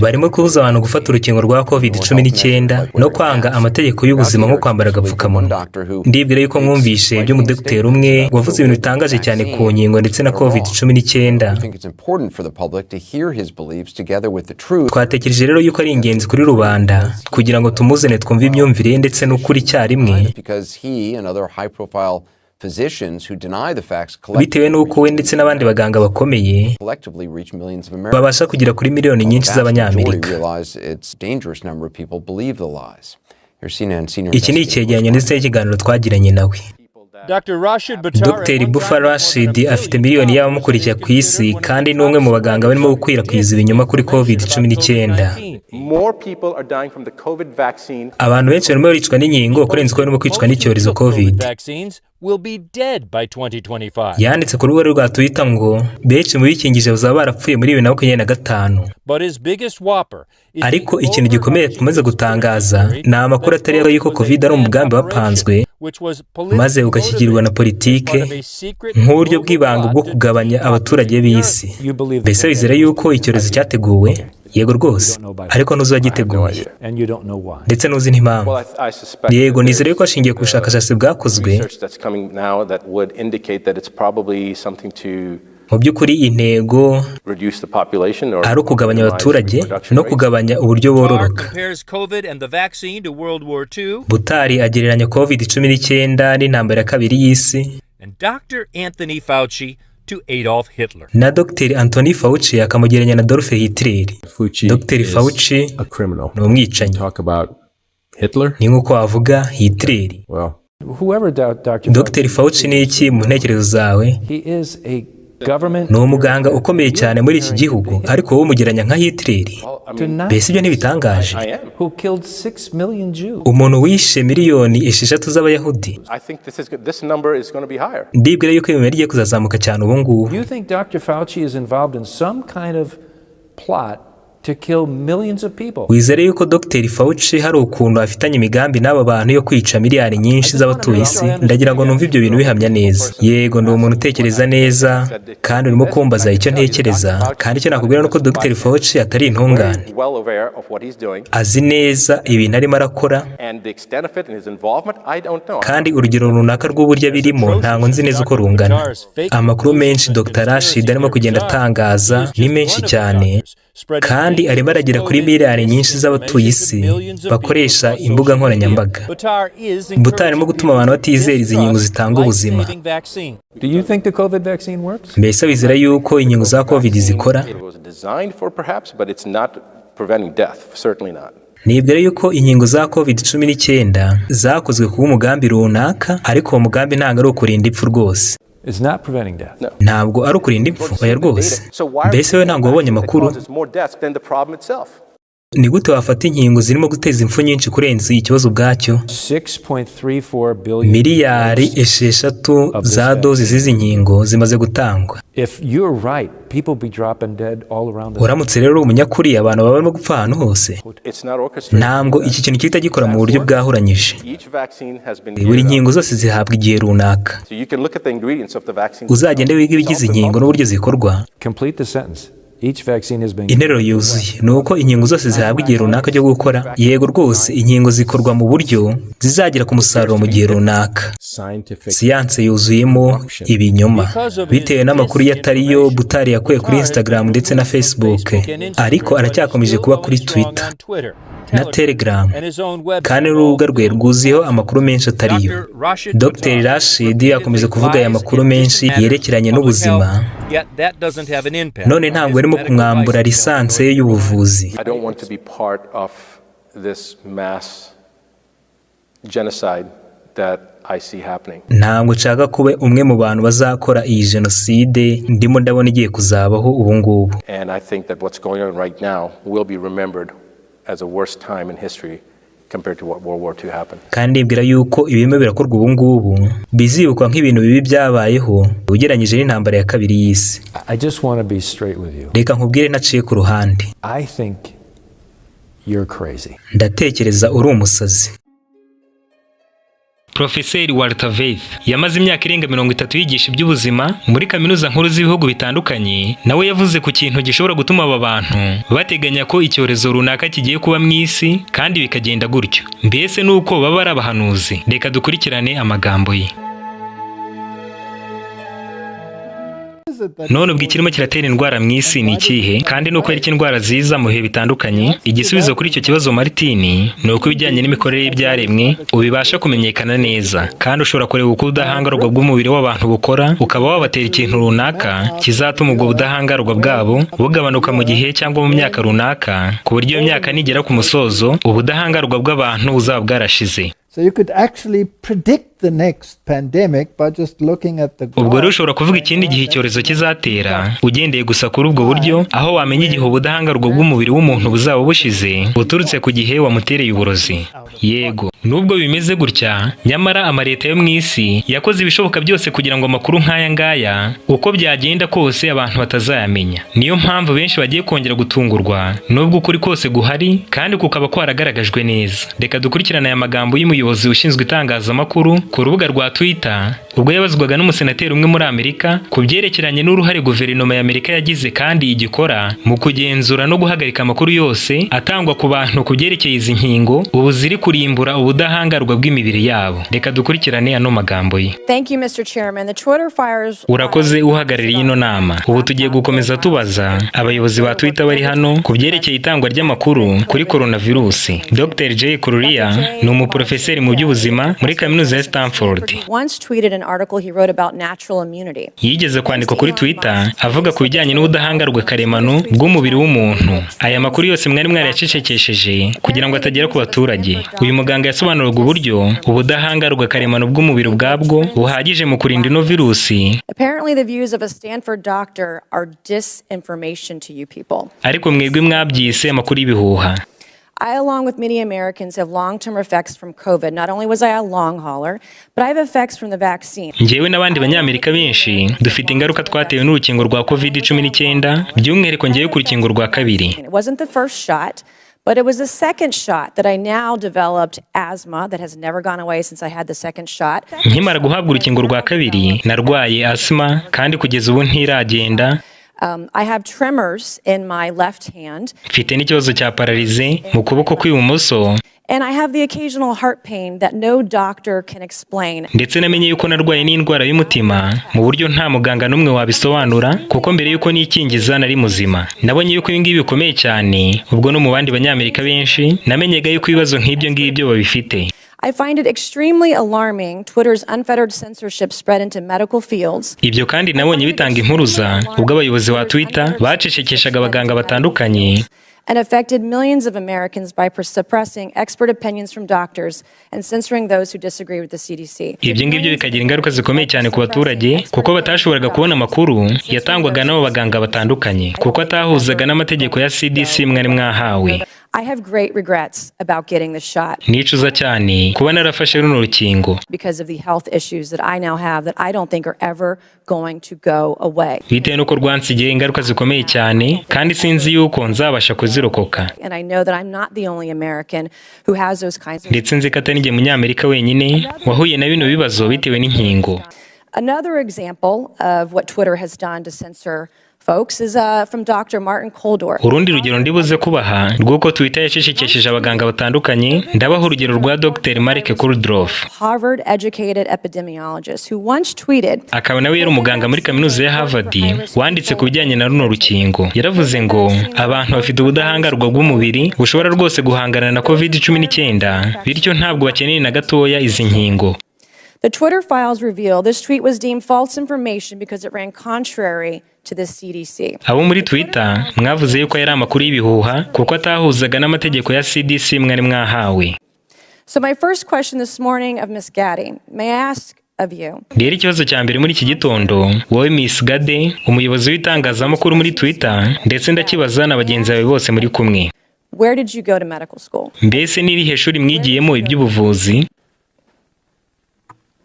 Speaker 5: barimo kubuza abantu gufata urukingo rwa COVID-19 no kwanga amategeko y'ubuzima nko kwambara agapfukamunwa. Ndibwira yuko mwumvishe by'umudogiteri umwe wavuze ibintu bitangaje cyane ku nkingo ndetse na COVID-19. Twatekereje rero yuko ari ingenzi kuri rubanda kugira ngo tumuzane twumve imyumvire ndetse n'ukuri cyarimwe, bitewe n'uko we ndetse n'abandi baganga bakomeye babasha kugera kuri miliyoni nyinshi z'abanyamerika. Iki ni icyegeranyo ndetse n'ikiganiro twagiranye nawe. Dr. Bufar Rashid afite miliyoni y'abamukurikira ku isi kandi ni umwe mu baganga barimo gukwirakwiza ibinyoma kuri COVID-19. Abantu benshi barimo baricwa n'inkingo kurenza uko barimo kwicwa n'icyorezo COVID. Yanditse ku rubuga rwa Twitter ngo benshi mu bikingije bazaba barapfuye muri 2025. Ariko ikintu gikomeye tumaze gutangaza ni amakuru atari ayo yuko COVID ari umugambi wapanzwe maze ugashyikirirwa na politike nk'uburyo bw'ibanga bwo kugabanya abaturage b'isi. Mbese wizera yuko icyorezo cyateguwe? Yego rwose, ariko ntuzi uwagiteguye ndetse ntuzi n'impamvu. Yego, nizere yuko ashingiye ku bushakashatsi bwakozwe. Mu by'ukuri intego ari ukugabanya abaturage no kugabanya uburyo bororoka. Butari agereranya COVID-19 n'intambara ya kabiri y'isi, na Dr. Anthony Fauci akamugereranya na Adolf Hitler. Dr. Fauci ni umwicanyi, ni nk'uko wavuga Hitler. Dr. Fauci ni iki mu ntekerezo zawe? Ni umuganga ukomeye cyane muri iki gihugu, ariko wowe umugereranya nka Hitler? Mbese ibyo ntibitangaje? Umuntu wishe miliyoni 6 z'abayahudi. Ndibwira yuko imibare igiye kuzazamuka cyane ubu ngubu. Wizere yuko Dr. Fauci hari ukuntu afitanye imigambi n'aba bantu yo kwica miliyari nyinshi z'abatuye isi? Ndagira ngo numve ibyo bintu bihamya neza. Yego, ndi umuntu utekereza neza kandi urimo kumbaza icyo ntekereza, kandi icyo nakubwira nuko Dr. Fauci atari intungane. Azi neza ibintu arimo arakora, kandi urugero runaka rw'uburyo birimo ntabwo nzi neza uko rungana. Amakuru menshi Dr. Rashid arimo kugenda atangaza ni menshi cyane, kandi arimo aragera kuri miliyari nyinshi z'abatuye isi bakoresha imbuga nkoranyambaga. Butari arimo gutuma abantu batizera izi nkingo zitanga ubuzima. Mbese wizera yuko inkingo za COVID zikora? Nibwira yuko inkingo za COVID-19 zakozwe ku umugambi runaka, ariko uwo mugambi ntabwo ari ukurinda impfu rwose. Ntabwo ari ukurinda impfu, oya rwose. Mbese we ntabwo wabonye amakuru? Ni gute wafata inkingo zirimo guteza impfu nyinshi kurenza ikibazo ubwacyo? Miliyari 6 za dozi z'izi nkingo zimaze gutangwa. Uramutse rero umunyakuri, abantu baba barimo gupfa ahantu hose. Ntabwo iki kintu gihita gikora mu buryo bwahuranyije. Buri nkingo zose zihabwa igihe runaka. Uzagende wiga ibigize inkingo n'uburyo zikorwa. Interuro yuzuye ni uko inkingo zose zihabwa igihe runaka cyo gukora. Yego rwose, inkingo zikorwa mu buryo zizagera ku musaruro mu gihe runaka. Siyanse yuzuyemo ibinyoma bitewe n'amakuru yatariyo Butari yakuye kuri Instagram ndetse na Facebook, ariko aracyakomeje kuba kuri Twitter na Telegram, kandi n'urubuga rwe rwuzuyeho amakuru menshi atariyo. Dr. Rashid akomeza kuvuga aya makuru menshi yerekeranye n'ubuzima, none ntabwo arimo kumwambura lisansi ye y'ubuvuzi. Ntabwo nshaka kuba umwe mu bantu bazakora iyi jenoside ndimo ndabona igiye kuzabaho ubu ngubu. Kandi mbwira yuko ibirimo birakorwa ubu ngubu bizibukwa nk'ibintu bibi byabayeho ugereranyije n'intambara ya kabiri y'isi. Reka nkubwire ntaciye ku ruhande. Ndatekereza uri umusazi.
Speaker 7: Profeseri Walter Veith yamaze imyaka irenga 30 yigisha iby'ubuzima muri kaminuza nkuru z'ibihugu bitandukanye. Nawe yavuze ku kintu gishobora gutuma aba bantu bateganya ko icyorezo runaka kigiye kuba mu isi kandi bikagenda gutyo. Mbese nuko baba ari abahanuzi. Reka dukurikirane amagambo ye. none ubwo ikirimo kiratera indwara mu isi ni ikihe kandi nuko ari indwara ziza mu bihe bitandukanye? Igisubizo kuri icyo kibazo Martini ni uko ibijyanye n'imikorere y'ibyaremwe ubibasha kumenyekana neza, kandi ushobora kureba uko ubudahangarwa bw'umubiri w'abantu bukora, ukaba wabatera ikintu runaka kizatuma ubwo budahangarwa bwabo bugabanuka mu gihe cyangwa mu myaka runaka, ku buryo iyo myaka nigera ku musozo ubudahangarwa bw'abantu buzaba bwarashize.
Speaker 11: So you could actually predict the next pandemic by just looking at the
Speaker 7: ubwo rero ushobora kuvuga ikindi gihe icyorezo kizatera ugendeye gusa kuri ubwo buryo, aho wamenya igihe ubudahangarwa bw'umubiri w'umuntu buzaba bushize buturutse ku gihe wamutereye uburozi. Yego, nubwo bimeze gutya, nyamara amaleta yo mu isi yakoze ibishoboka byose kugira ngo amakuru nk'aya ngaya uko byagenda kose abantu batazayamenya. Niyo mpamvu benshi bagiye kongera gutungurwa nubwo ukuri kose guhari kandi kukaba kwaragaragajwe neza. Reka dukurikirane aya magambo y'umuyobozi ushinzwe itangazamakuru ku rubuga rwa Twitter ubwo yabazwaga n'umusenateri umwe muri Amerika ku byerekeranye n'uruhare guverinoma ya Amerika yagize kandi igikora mu kugenzura no guhagarika amakuru yose atangwa ku bantu ku byerekeye izi nkingo ubu ziri kurimbura ubudahangarwa bw'imibiri yabo. Reka dukurikirane ano magambo ye.
Speaker 21: Thank you, Mr. Chairman. The Twitter fires...
Speaker 7: Urakoze uhagarariye ino nama. Ubu tugiye gukomeza tubaza abayobozi ba Twitter bari hano ku byerekeye itangwa ry'amakuru kuri coronavirusi. Dr. Jay Kururia ni umuprofeseri mu by'ubuzima muri kaminuza ya Stanford.
Speaker 21: Once tweeted an article he wrote about natural immunity.
Speaker 7: Yigeze kwandika kuri Twitter avuga ku bijyanye n'ubudahangarwa karemano bw'umubiri w'umuntu. Aya makuru yose mwari yacecekesheje kugira ngo atagera ku baturage. Uyu muganga yasobanuraga uburyo ubudahangarwa karemano bw'umubiri ubwabwo buhagije mu kurinda ino virusi.
Speaker 21: Apparently the views of a Stanford doctor are disinformation to you people.
Speaker 7: Ariko mwebwe mwabyise amakuru y'ibihuha.
Speaker 21: I, along with many Americans, have long-term effects from COVID. Not only was I a long hauler, but I have effects from the vaccine.
Speaker 7: Njyewe n'abandi banyamerika benshi dufite ingaruka twatewe n'urukingo rwa COVID-19, by'umwihariko njyewe ku rukingo rwa kabiri.
Speaker 21: It wasn't the first shot, but it was the second shot that I now developed asthma that has never gone away since I had the second shot.
Speaker 7: Nkimara guhabwa urukingo rwa kabiri narwaye asthma kandi kugeza ubu ntiragenda.
Speaker 21: I have tremors in my left hand.
Speaker 7: Mfite n'ikibazo cya paralize mu kuboko kw'ibumoso.
Speaker 21: And I have the occasional heart pain that no doctor can explain.
Speaker 7: Ndetse namenye yuko narwaye n'indwara y'umutima mu buryo nta muganga n'umwe wabisobanura, kuko mbere yuko nikingiza nari muzima. Nabonye yuko ibi ngibi bikomeye cyane, ubwo no mu bandi banyamerika benshi namenyega yuko ibibazo nk'ibyo ngibyo babifite.
Speaker 21: I find it extremely alarming Twitter's unfettered censorship spread into medical fields.
Speaker 7: Ibyo kandi nabonye bitanga impuruza ubwo abayobozi ba Twitter bacecekeshaga abaganga batandukanye.
Speaker 21: And affected millions of Americans by suppressing expert opinions from doctors and censoring those who disagree with the CDC.
Speaker 7: Ibyo ngibyo bikagira ingaruka zikomeye cyane ku baturage kuko batashoboraga kubona amakuru yatangwaga n'abo baganga batandukanye kuko atahuzaga n'amategeko ya CDC mwari mwahawe.
Speaker 21: I have great regrets about getting the shot.
Speaker 7: Nicuza cyane kuba narafashe runo rukingo.
Speaker 21: Because of the health issues that I now have that I don't think are ever going to go away.
Speaker 7: Bitewe nuko rwansigiye ingaruka zikomeye cyane kandi sinzi yuko nzabasha kuzirokoka.
Speaker 21: And I know that I'm not the only American who has those kinds of...
Speaker 7: Ndetse nzi ko atari njye munyamerika wenyine wahuye na bino bibazo bitewe n'inkingo.
Speaker 21: Another example of what Twitter has done to censor folks is from Dr. Martin Kulldorff.
Speaker 7: Urundi rugero ndibuze kubaha rw'uko Twitter yacecekesheje abaganga batandukanye, ndabaha urugero rwa Dr. Martin Kulldorff.
Speaker 21: Harvard educated epidemiologist who once tweeted.
Speaker 7: Akaba nawe yari umuganga muri kaminuza ya Harvard wanditse ku bijyanye na runo rukingo. Yaravuze ngo abantu bafite ubudahangarwa bw'umubiri bushobora rwose guhangana na COVID-19, bityo ntabwo bakeneye na gatoya izi nkingo.
Speaker 21: The Twitter files reveal this tweet was deemed false information because it ran contrary to the CDC.
Speaker 7: Abo muri Twitter mwavuze yuko yari amakuru y'ibihuha kuko atahuzaga n'amategeko ya CDC mwari mwahawe.
Speaker 21: So my first question this morning of Ms. Gaddy, may I ask of you?
Speaker 7: Rero ikibazo cya mbere muri iki gitondo wowe Miss Gade, umuyobozi w'itangazamakuru muri Twitter, ndetse ndakibaza na bagenzi bawe bose muri kumwe.
Speaker 21: Where did you go to medical school?
Speaker 7: Mbese ni irihe shuri mwigiyemo iby'ubuvuzi?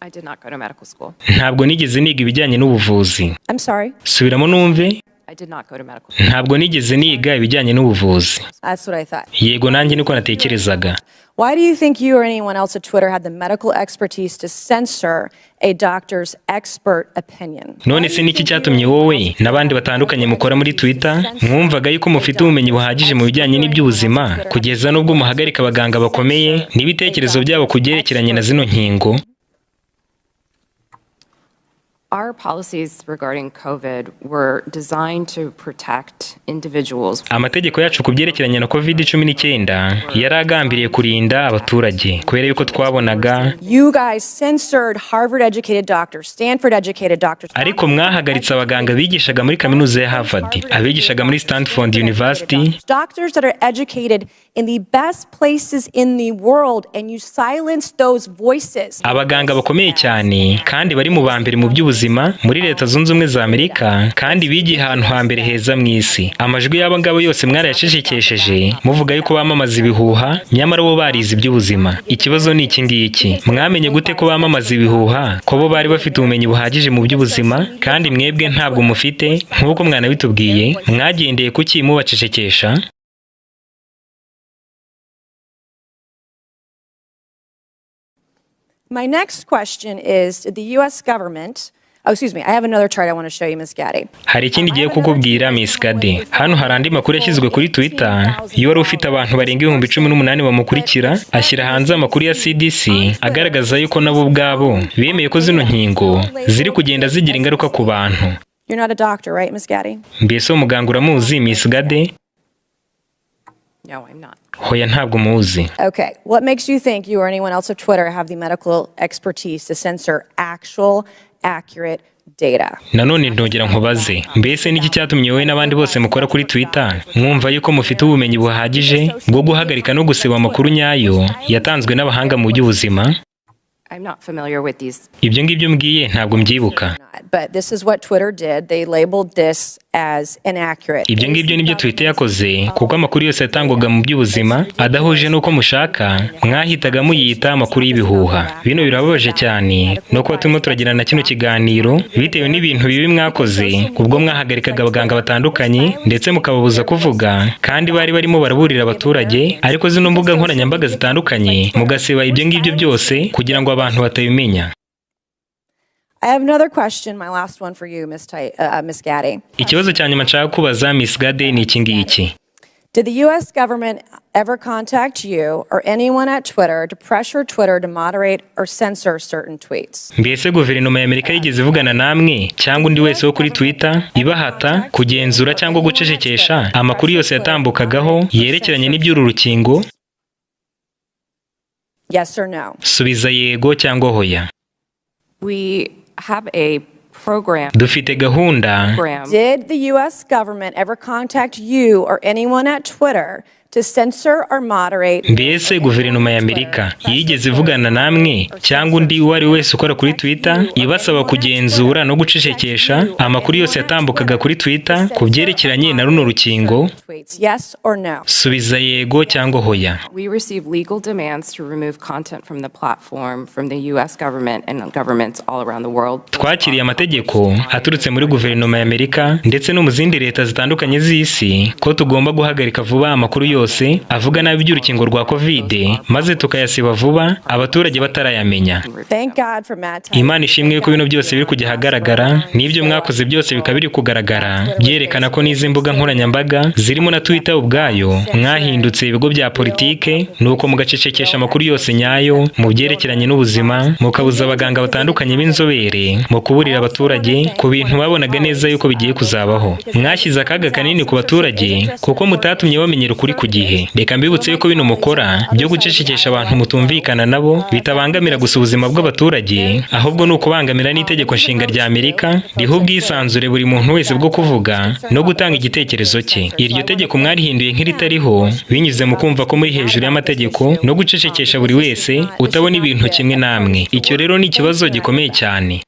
Speaker 21: I did not go to medical school.
Speaker 7: Ntabwo nigeze niga ibijyanye n'ubuvuzi.
Speaker 21: I'm sorry.
Speaker 7: Subiramo numve.
Speaker 21: I did not go to medical school.
Speaker 7: Ntabwo nigeze niga ibijyanye n'ubuvuzi.
Speaker 21: That's what I thought.
Speaker 7: Yego nanjye niko natekerezaga.
Speaker 21: Why do you think you or anyone else at Twitter had the medical expertise to censor a doctor's expert opinion?
Speaker 7: None se niki cyatumye wowe n'abandi batandukanye mukora muri Twitter mwumvaga yuko mufite ubumenyi buhagije mu bijyanye n'iby'ubuzima kugeza n'ubwo muhagarika abaganga bakomeye n'ibitekerezo byabo kugerekeranye na zino nkingo?
Speaker 3: Our policies regarding COVID were designed to protect individuals.
Speaker 7: Amategeko yacu ku byerekeranye na COVID-19 yari agambiriye kurinda abaturage kubera yuko twabonaga
Speaker 21: You guys censored Harvard educated doctors, Stanford educated doctors.
Speaker 7: ariko mwahagaritse abaganga bigishaga muri kaminuza ya Harvard, abigishaga muri Stanford University,
Speaker 21: Doctors that are educated in the best places in the world, and you silenced those voices.
Speaker 7: abaganga bakomeye cyane kandi bari mu bambere mu by'ubuzima muri Leta Zunze Ubumwe za Amerika kandi bigiye ahantu hambere heza mu isi. Amajwi y'aba ngabo yose mwarayacecekesheje muvuga yuko bamamaza ibihuha, nyamara bo barize iby'ubuzima. Ikibazo ni iki ngiki: mwamenye gute ko bamamaza ibihuha, ko bo bari bafite ubumenyi buhagije mu by'ubuzima kandi mwebwe ntabwo mufite nk'uko mwanabitubwiye? Mwagendeye kuki mubacecekesha?
Speaker 21: My next question is, did the U.S. government... Oh, excuse me, I have another chart I want to show you, Ms. Gaddy.
Speaker 7: Hari ikindi giye kukubwira Miss Gade. Hano hari andi makuru yashyizwe kuri Twitter. Iyo wari ufite abantu barenga 18,000 bamukurikira, ashyira hanze amakuru ya CDC agaragaza yuko nabo ubwabo bemeye ko zino nkingo ziri kugenda zigira ingaruka ku bantu.
Speaker 21: You're not a doctor, right, Ms. Gaddy?
Speaker 7: Mbese umuganga uramuzi Miss Gade?
Speaker 3: No, I'm not.
Speaker 7: Hoya ntabwo muzi.
Speaker 21: Okay, what makes you think you or anyone else at Twitter have the medical expertise to censor actual, accurate data?
Speaker 7: Nanone ndongera nkubaze, mbese niki cyatumye wowe n'abandi bose mukora kuri Twitter mwumva yuko mufite ubumenyi buhagije bwo guhagarika no guseba amakuru nyayo yatanzwe n'abahanga mu by'ubuzima?
Speaker 3: I'm not familiar with these.
Speaker 7: Ibyo ngibyo mbwiye ntabwo mbyibuka.
Speaker 21: But this is what Twitter did. They labeled this as inaccurate.
Speaker 7: Ibyo ngibyo nibyo Twitter yakoze kuko amakuru yose yatangwaga mu by'ubuzima adahuje n'uko mushaka mwahitaga muyita amakuru y'ibihuha. Bino birababaje cyane no kuba turimo turagirana kino kiganiro bitewe n'ibintu bibi mwakoze ubwo mwahagarikaga abaganga batandukanye ndetse mukababuza kuvuga kandi bari barimo baraburira abaturage, ariko zino mbuga nkoranyambaga zitandukanye mugaseba ibyo ngibyo byose kugira ngo abantu batabimenya.
Speaker 21: I have another question, my last one for you, Ms. Gaddy.
Speaker 7: Ikibazo cya nyuma nshaka kubaza Miss Gade ni iki ngiki:
Speaker 21: Did the U.S. government ever contact you or anyone at Twitter to pressure Twitter to moderate or censor certain tweets?
Speaker 7: Mbese guverinoma ya Amerika yigeze ivugana namwe cyangwa undi wese wo kuri Twitter ibahata kugenzura cyangwa gucecekesha amakuru yose yatambukagaho yerekeranye n'iby'uru rukingo?
Speaker 21: Yes or no?
Speaker 7: Subiza yego cyangwa hoya.
Speaker 3: We have a program.
Speaker 7: Dufite gahunda.
Speaker 21: Did the U.S. government ever contact you or anyone at Twitter to censor or moderate?
Speaker 7: Mbese guverinoma ya Amerika yigeze ivugana namwe cyangwa undi wari wese ukora kuri Twitter ibasaba kugenzura no gucecekesha amakuru yose yatambukaga kuri Twitter ku byerekeranye na runo rukingo?
Speaker 21: Yes or no?
Speaker 7: Subiza yego cyangwa hoya.
Speaker 3: We receive legal demands to remove content from the platform from the U.S. government and governments all around the world.
Speaker 7: Twakiriye amategeko aturutse muri guverinoma ya Amerika ndetse no mu zindi leta zitandukanye z'isi ko tugomba guhagarika vuba amakuru yose avuga nabi by'urukingo rwa COVID maze tukayasiba vuba abaturage batarayamenya.
Speaker 21: Thank God for Matt.
Speaker 7: Imana ishimwe ko bino byose biri kujya hagaragara, n'ibyo mwakoze byose bikaba biri kugaragara byerekana ko n'izi mbuga nkoranyambaga zirimo na Twitter ubwayo mwahindutse ibigo bya politike nuko mugacecekesha amakuru yose nyayo mu byerekeranye n'ubuzima, mukabuza abaganga batandukanye b'inzobere mu kuburira abaturage ku bintu babonaga neza yuko bigiye kuzabaho. Mwashyize akaga kanini ku baturage kuko mutatumye bamenyera ukuri ku gihe. Reka mbibutse yuko bino mukora byo gucecekesha abantu mutumvikana nabo bitabangamira gusa ubuzima bw'abaturage, ahubwo ni ukubangamira n'itegeko nshinga rya Amerika riha ubwisanzure buri muntu wese bwo kuvuga no gutanga igitekerezo cye. Iryo tegeko mwarihinduye nk'iritariho binyuze mu kumva ko muri hejuru y'amategeko no gucecekesha buri wese utabona ibintu kimwe namwe. Icyo rero ni ikibazo gikomeye cyane.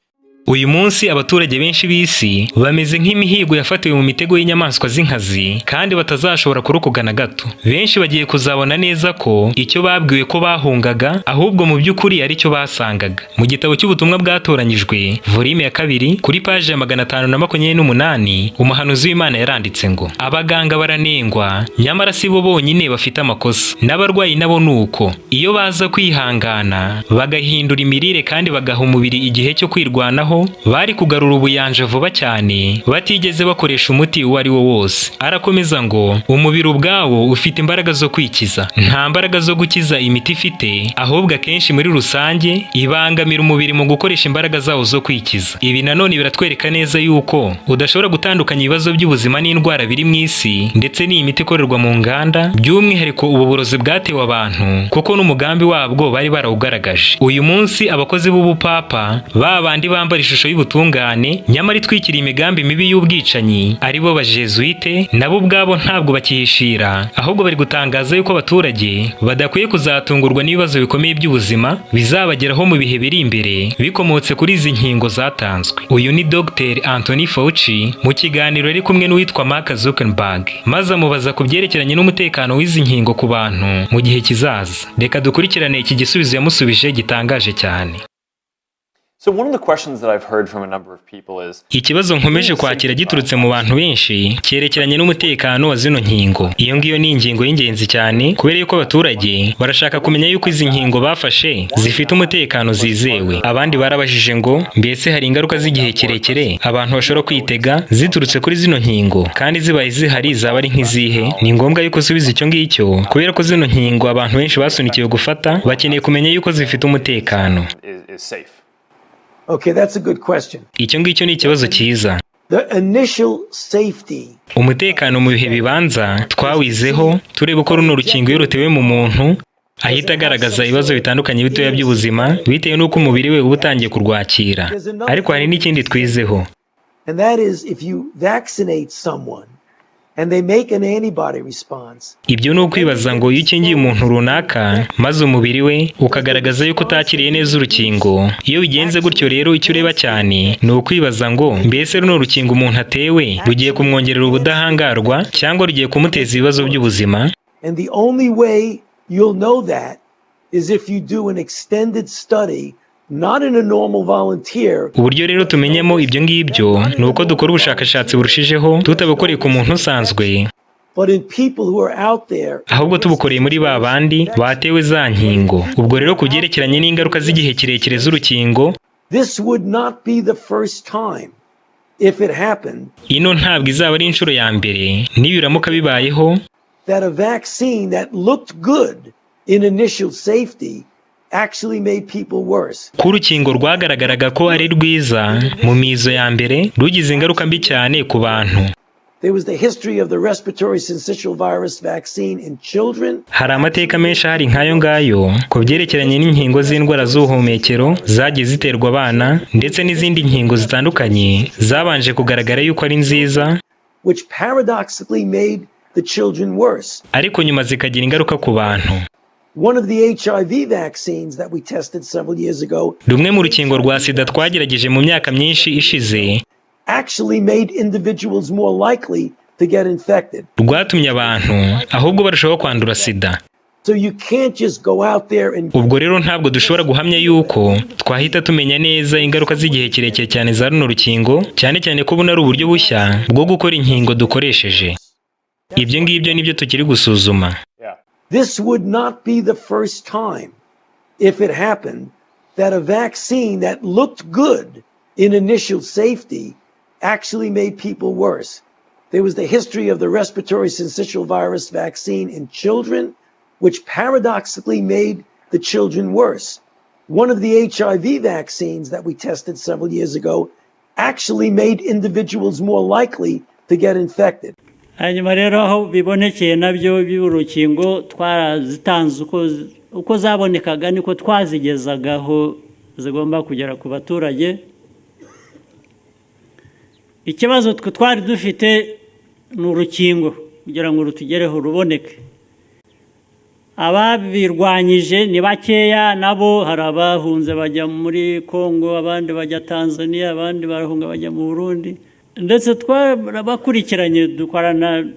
Speaker 7: Uyu munsi abaturage benshi b'isi bameze nk'imihigo yafatiwe mu mitego y'inyamaswa z'inkazi kandi batazashobora kurokoka na gato. Benshi bagiye kuzabona neza ko icyo babwiwe ko bahungaga ahubwo mu by'ukuri ari cyo basangaga. Mu gitabo cy'ubutumwa bwatoranyijwe volume ya 2 kuri page ya 528 umuhanuzi w'Imana yaranditse ngo abaganga baranengwa nyamara si bo bonyine bafite amakosa, n'abarwayi nabo nuko iyo baza kwihangana bagahindura imirire kandi bagaha umubiri igihe cyo kwirwanaho kubaho bari kugarura ubuyanja vuba cyane batigeze bakoresha umuti uwo ari wo wose. Arakomeza ngo umubiri ubwawo ufite imbaraga zo kwikiza, nta mbaraga zo gukiza imiti ifite, ahubwo akenshi muri rusange ibangamira umubiri mu gukoresha imbaraga zawo zo kwikiza. Ibi nanone biratwereka neza yuko udashobora gutandukanya ibibazo by'ubuzima n'indwara biri mu isi ndetse n'iyi miti ikorerwa mu nganda, by'umwihariko ubu burozi bwatewe abantu kuko n'umugambi wabwo bari barawugaragaje. Uyu munsi abakozi b'ubupapa babandi bambara ishusho y'ubutungane nyamara itwikira imigambi mibi y'ubwicanyi aribo bajezuite, nabo ubwabo ntabwo bakihishira, ahubwo bari gutangaza yuko abaturage badakwiye kuzatungurwa n'ibibazo bikomeye by'ubuzima bizabageraho mu bihe biri imbere bikomotse kuri izi nkingo zatanzwe. Uyu ni Dr. Anthony Fauci mu kiganiro ari kumwe n'uwitwa Mark Zuckerberg, maze amubaza ku byerekeranye n'umutekano w'izi nkingo ku bantu mu gihe kizaza. Reka dukurikirane iki gisubizo yamusubije gitangaje cyane. Ikibazo nkomeje kwakira giturutse mu bantu benshi cyerekeranye n'umutekano wa zino nkingo. Iyo ngiyo ni ingingo y'ingenzi cyane kubera yuko abaturage barashaka kumenya yuko izi nkingo bafashe zifite umutekano zizewe. Abandi barabajije ngo mbese hari ingaruka z'igihe kirekire abantu bashobora kwitega ziturutse kuri zino nkingo, kandi zibaye zihari zaba ari nk'izihe? Ni ngombwa yuko usubiza icyo ngicyo kubera ko zino nkingo abantu benshi basunikiwe gufata bakeneye kumenya yuko zifite umutekano.
Speaker 18: Okay, that's a good question.
Speaker 7: Icyo ngicyo ni ikibazo cyiza.
Speaker 18: The initial safety.
Speaker 7: Umutekano mu bihe bibanza twawizeho tureba uko runo rukingo iyo rutewe mu muntu ahita agaragaza ibibazo bitandukanye bitoya by'ubuzima bitewe n'uko umubiri we uba utangiye kurwakira. Ariko hari n'ikindi twizeho.
Speaker 18: And that is if you vaccinate someone and they make an antibody response.
Speaker 7: Ibyo ni ukwibaza ngo iyo ukingiye umuntu runaka maze umubiri we ukagaragaza yuko utakiriye neza urukingo. Iyo bigenze gutyo rero icyo ureba cyane ni ukwibaza ngo mbese runo rukingo umuntu atewe rugiye kumwongerera ubudahangarwa cyangwa rugiye kumuteza ibibazo by'ubuzima.
Speaker 18: And the only way you'll know that is if you do an extended study. Not in a normal volunteer.
Speaker 7: Uburyo rero tumenyemo ibyo ngibyo ni uko dukora ubushakashatsi burushijeho tutabukoreye ku muntu usanzwe, ahubwo tubukoreye muri ba bandi batewe za nkingo. Ubwo rero ku byerekeranye n'ingaruka z'igihe kirekire z'urukingo, ino ntabwo izaba ari inshuro ya mbere nibiramuka bibayeho ko urukingo rwagaragaraga ko ari rwiza mu mizo ya mbere rugize ingaruka mbi cyane ku bantu. Hari amateka menshi ahari nk'ayo ngayo ku byerekeranye n'inkingo z'indwara z'ubuhumekero zagiye ziterwa abana ndetse n'izindi nkingo zitandukanye zabanje kugaragara yuko ari nziza, ariko nyuma zikagira ingaruka ku bantu. Rumwe mu rukingo rwa sida twagerageje mu myaka myinshi ishize rwatumye abantu ahubwo barushaho kwandura sida. Ubwo rero ntabwo dushobora guhamya yuko twahita tumenya neza ingaruka z'igihe kirekire cyane za runo rukingo, cyane cyane ko buno ari uburyo bushya bwo gukora inkingo dukoresheje. Ibyo ngibyo nibyo tukiri gusuzuma.
Speaker 18: This would not be the first time, if it happened, that a vaccine that looked good in initial safety actually made people worse. There was the history of the respiratory syncytial virus vaccine in children, which paradoxically made the children worse. One of the HIV vaccines that we tested several years ago actually made individuals more likely to get infected.
Speaker 1: Hanyuma rero aho bibonekeye nabyo by'urukingo twarazitanze uko zabonekaga niko twazigezagaho zigomba kugera ku baturage. Ikibazo twari dufite ni urukingo kugira ngo rutugereho ruboneke. Ababirwanyije ni bakeya, nabo hari abahunze bajya muri Kongo, abandi bajya Tanzania, abandi barahunga bajya mu Burundi. Ndetse twarabakurikiranye dukorana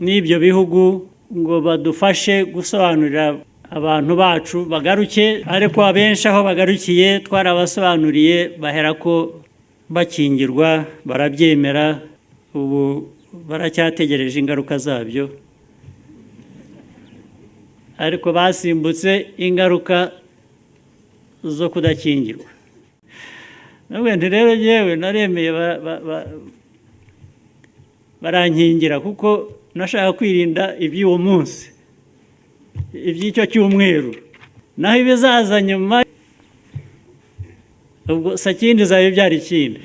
Speaker 1: n'ibyo bihugu ngo badufashe gusobanurira abantu bacu bagaruke, ariko abenshi aho bagarukiye twarabasobanuriye bahera ko bakingirwa barabyemera, ubu baracyategereje ingaruka zabyo, ariko basimbutse ingaruka zo kudakingirwa. nabwo rero yewe naremeye barankingira kuko nashaka kwirinda iby'uwo munsi iby'icyo cyumweru naho ibizaza nyuma ubwo sakindi zawe byari ikindi.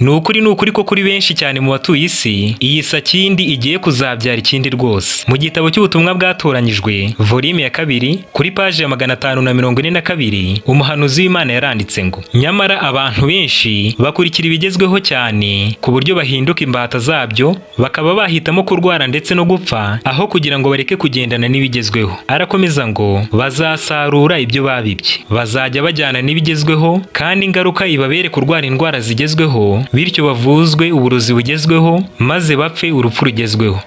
Speaker 7: Ni ukuri ko kuri benshi cyane mu batuye isi iyi sakindi igiye kuzabyara ikindi rwose. Mu gitabo cy'ubutumwa bwatoranyijwe volume ya 2 kuri page ya 542 umuhanuzi w'Imana yaranditse ngo nyamara abantu benshi bakurikira ibigezweho cyane ku buryo bahinduka imbata zabyo bakaba bahitamo kurwara ndetse no gupfa aho kugira ngo bareke kugendana n'ibigezweho. Arakomeza ngo bazasarura ibyo babibye, bazajya bajyana n'ibigezweho kandi ingaruka ibabere kurwara indwara zigezweho bityo bavuzwe uburozi bugezweho maze bapfe urupfu rugezweho.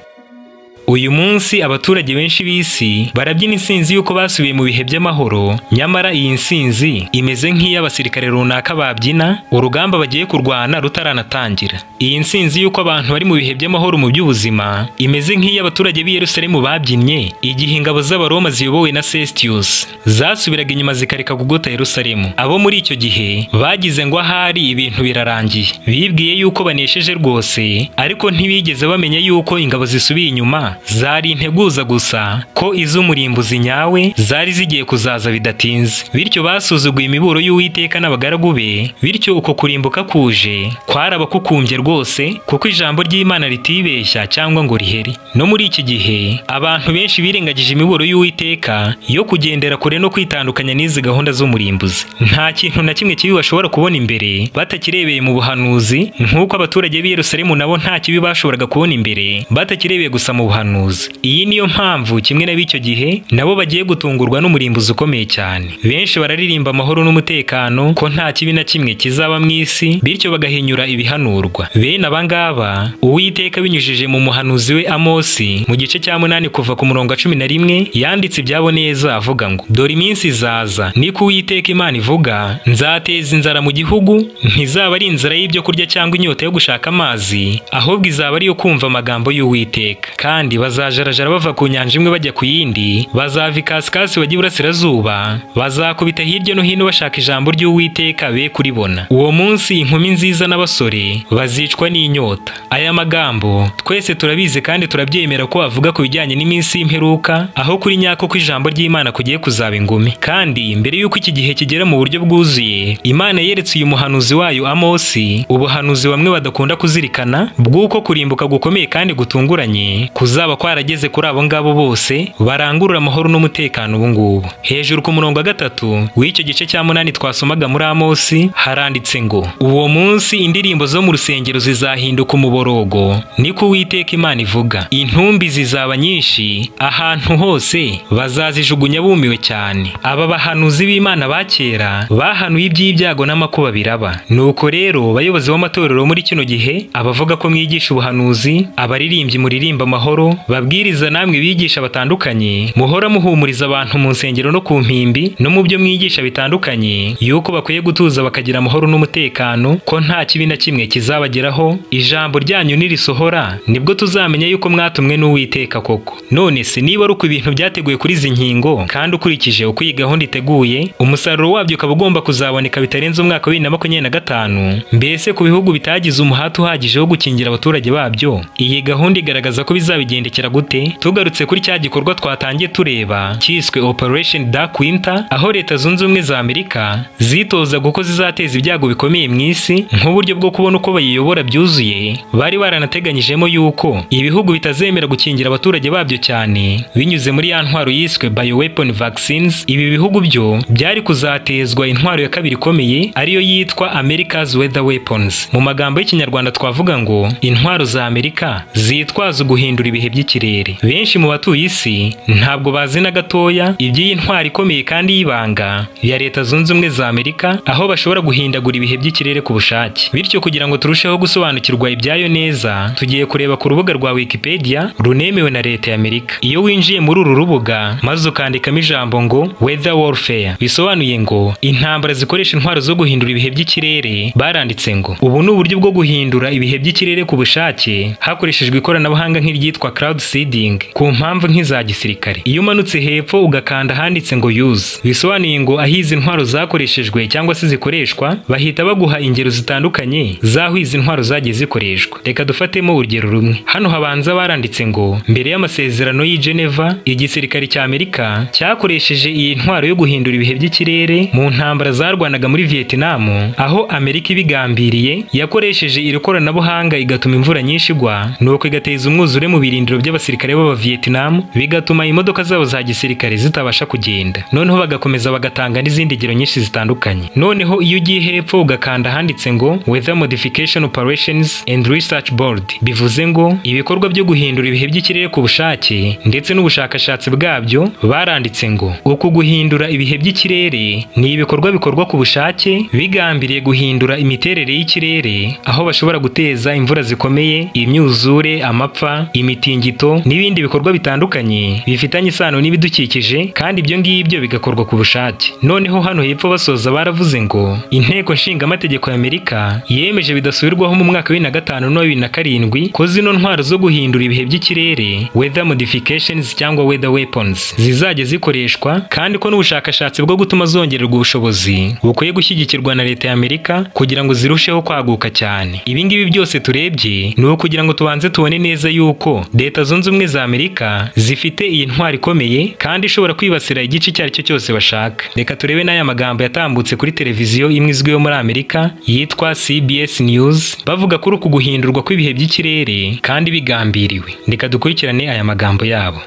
Speaker 7: Uyu munsi abaturage benshi b'isi barabyina insinzi yuko basubiye mu bihe by'amahoro, nyamara iyi nsinzi imeze nk'iy'abasirikare runaka babyina urugamba bagiye kurwana rutaranatangira. Iyi nsinzi yuko abantu bari mu bihe by'amahoro mu by'ubuzima imeze nk'iy'abaturage b'i Yerusalemu babyinnye igihe ingabo z'Abaroma ziyobowe na Sestius zasubiraga inyuma zikareka kugota Yerusalemu. Abo muri icyo gihe bagize ngo ahari ibintu birarangiye, bibwiye yuko banesheje rwose, ariko ntibigeze bamenya yuko ingabo zisubiye inyuma zari integuza gusa, ko iz'umurimbuzi nyawe zari zigiye kuzaza bidatinze. Bityo basuzuguye imiburo y'Uwiteka n'abagaragu be, bityo uko kurimbuka kuje kwarabakukumbye rwose, kuko ijambo ry'Imana ritibeshya cyangwa ngo rihere. No muri iki gihe abantu benshi birengagije imiburo y'Uwiteka yo kugendera kure no kwitandukanya n'izi gahunda z'umurimbuzi. Nta kintu na kimwe kibi bashobora kubona imbere batakirebeye mu buhanuzi, nk'uko abaturage b'i Yerusalemu nabo nta kibi bashoboraga kubona imbere batakirebeye gusa mu buhanuzi. Iyi niyo mpamvu kimwe n'ab'icyo gihe nabo bagiye gutungurwa n'umurimbuzi ukomeye cyane. Benshi bararirimba amahoro n'umutekano ko nta kibi na kimwe kizaba mu isi, bityo bagahinyura ibihanurwa. Bene abangaba Uwiteka binyujije mu muhanuzi we Amosi mu gice cya 8 kuva ku murongo wa 11 yanditse ibyabo neza avuga ngo dore iminsi izaza niko Uwiteka Imana ivuga, nzateza inzara mu gihugu, ntizaba ari inzara y'ibyo kurya cyangwa inyota yo gushaka amazi, ahubwo izaba ari yo kumva amagambo y'Uwiteka. Kandi bazajarajara bava ku nyanja imwe bajya ku yindi, bazava ikasikasi bajya iburasirazuba, bazakubita hirya no hino bashaka ijambo ry'Uwiteka be kuribona. Uwo munsi inkumi nziza n'abasore bazicwa n'inyota. Aya magambo twese turabizi kandi turabyemera ko avuga ku bijyanye n'iminsi y'imperuka, aho kuri nyako ko ijambo ry'Imana kugiye kuzaba ingumi. Kandi mbere y'uko iki gihe kigera mu buryo bwuzuye, Imana yeretse uyu muhanuzi wayo Amosi ubuhanuzi bamwe badakunda kuzirikana bw'uko kurimbuka gukomeye kandi gutunguranye kuzaba kwarageze kuri abo ngabo bose barangurura amahoro n'umutekano ubu ngubu. Hejuru ku murongo wa 3 w'icyo gice cya 8 twasomaga muri Amosi haranditse ngo uwo munsi indirimbo zo mu rusengero zizahinduka umuborogo, niko Uwiteka Imana ivuga. Intumbi zizaba nyinshi, ahantu hose bazazijugunya bumiwe cyane. Aba bahanuzi b'Imana ba kera bahanuye iby'ibyago n'amakuba biraba. Nuko rero bayobozi b'amatorero muri kino gihe, abavuga ko mwigisha ubuhanuzi, abaririmbyi muririmba amahoro, babwiriza namwe bigisha batandukanye, muhora muhumuriza abantu mu nsengero no ku mpimbi no mu byo mwigisha bitandukanye yuko bakwiye gutuza bakagira amahoro n'umutekano, ko nta kibi na kimwe kizabageraho. Ijambo ryanyu nirisohora nibwo tuzamenya yuko mwatumwe n'Uwiteka koko. None se niba ari uko ibintu byateguye kuri izi nkingo kandi ukurikije uko iyi gahunda iteguye, umusaruro wabyo ukaba ugomba kuzaboneka bitarenze umwaka wa 2025, mbese ku bihugu bitagize umuhati uhagije wo gukingira abaturage babyo, iyi gahunda igaragaza ko bizabigendekera gute? Tugarutse kuri cya gikorwa twatangiye tureba cyiswe Operation Dark Winter, aho Leta Zunze Ubumwe za Amerika zitoza guko zizateza ibyago bikomeye mu isi nk'uburyo bwo kubona uko bayiyobora byuzuye. Bari baranateganyijemo yuko ibihugu bitazemera gukingira abaturage babyo cyane binyuze muri ya ntwaro yiswe bioweapon vaccines. Ibi bihugu byo byari kuzatezwa intwaro ya kabiri ikomeye ariyo yitwa America's Weather Weapons. Mu magambo y'ikinyarwanda twavuga ngo intwaro za Amerika zitwaza guhindura ibihe by'ikirere. Benshi mu batuye isi ntabwo bazi na gatoya iby'iyi ntwaro ikomeye kandi y'ibanga ya Leta Zunze Ubumwe za Amerika, aho bashobora guhindagura ibihe by'ikirere ku bushake. Bityo kugira ngo turusheho gusobanukirwa ibyayo neza, tugiye kureba ku rubuga rwa Wikipedia runemewe na Leta ya Amerika. Iyo winjiye muri uru rubuga maze ukandikamo ijambo ngo weather warfare, bisobanuye ngo intambara zikoresha intwaro zo guhindura ibihe by'ikirere, baranditse ngo ubu ni uburyo bwo guhindura ibihe by'ikirere ku bushake hakoreshejwe ikoranabuhanga nk'iryitwa crowd seeding ku mpamvu nk'iza gisirikare. Iyo umanutse hepfo ugakanda handitse ngo use, bisobanuye ngo aho izi ntwaro zakoreshejwe cyangwa se zikoreshwa, bahita baguha ingero zitandukanye z'aho izi ntwaro zagiye zikoreshwa. Reka dufatemo urugero rumwe. Hano habanza baranditse ngo mbere y'amasezerano y'i Geneva, igisirikare cya Amerika cyakoresheje iyi ntwaro yo guhindura ibihe by'ikirere mu ntambara zarwanaga muri Vietnam, aho Amerika ibigambiriye yakoresheje iri koranabuhanga igatuma imvura nyinshi igwa, nuko igateza umwuzure mu birindiro by'abasirikare b'aba Vietnam, bigatuma imodoka zabo za gisirikare zitabasha kugenda. Noneho bagakomeza bagatanga n'izindi ngero nyinshi zitandukanye. Noneho iyo ugiye hepfo ugakanda handitse ngo Weather Modification Operations and Research Board, bivuze ngo ibikorwa byo guhindura ibihe by'ikirere ku bushake ndetse n'ubushakashatsi bwabyo, baranditse ngo uku guhindura ibihe by'ikirere ni ibikorwa bikorwa ku bushake bigambiriye guhindura imiterere y'ikirere, aho bashobora guteza imvura zikomeye, imyuzure, amapfa, imitingito n'ibindi bikorwa bitandukanye bifitanye isano n'ibidukikije, kandi ibyo ngibyo bigakorwa ku bushake. Noneho hano hepfo basoza baravuze ngo inteko nshingamategeko y'Amerika yemeje bidasubirwaho mu mwaka wa 2005 no 2007 ko zino ntwaro zo guhindura ibihe by'ikirere, weather modifications cyangwa weather weapons, zizajya zikoreshwa, kandi ko n'ubushakashatsi bwo gutuma zongererwa ubushobozi bukwiye gushyigikirwa na leta y'Amerika kugira ngo zirusheho kwaguka cyane. Ibi ngibi byose turebye ni ukugira ngo tubanze tubone neza yuko leta zunze ubumwe za Amerika zifite iyi ntwaro ikomeye kandi ishobora kwibasira igice icyo ari cyo cyose bashaka. Reka turebe n'aya magambo yatambutse kuri televiziyo imwe izwiho muri Amerika yitwa CBS News, bavuga kuri uku guhindurwa kw'ibihe by'ikirere kandi bigambiriwe. Reka dukurikirane aya magambo yabo.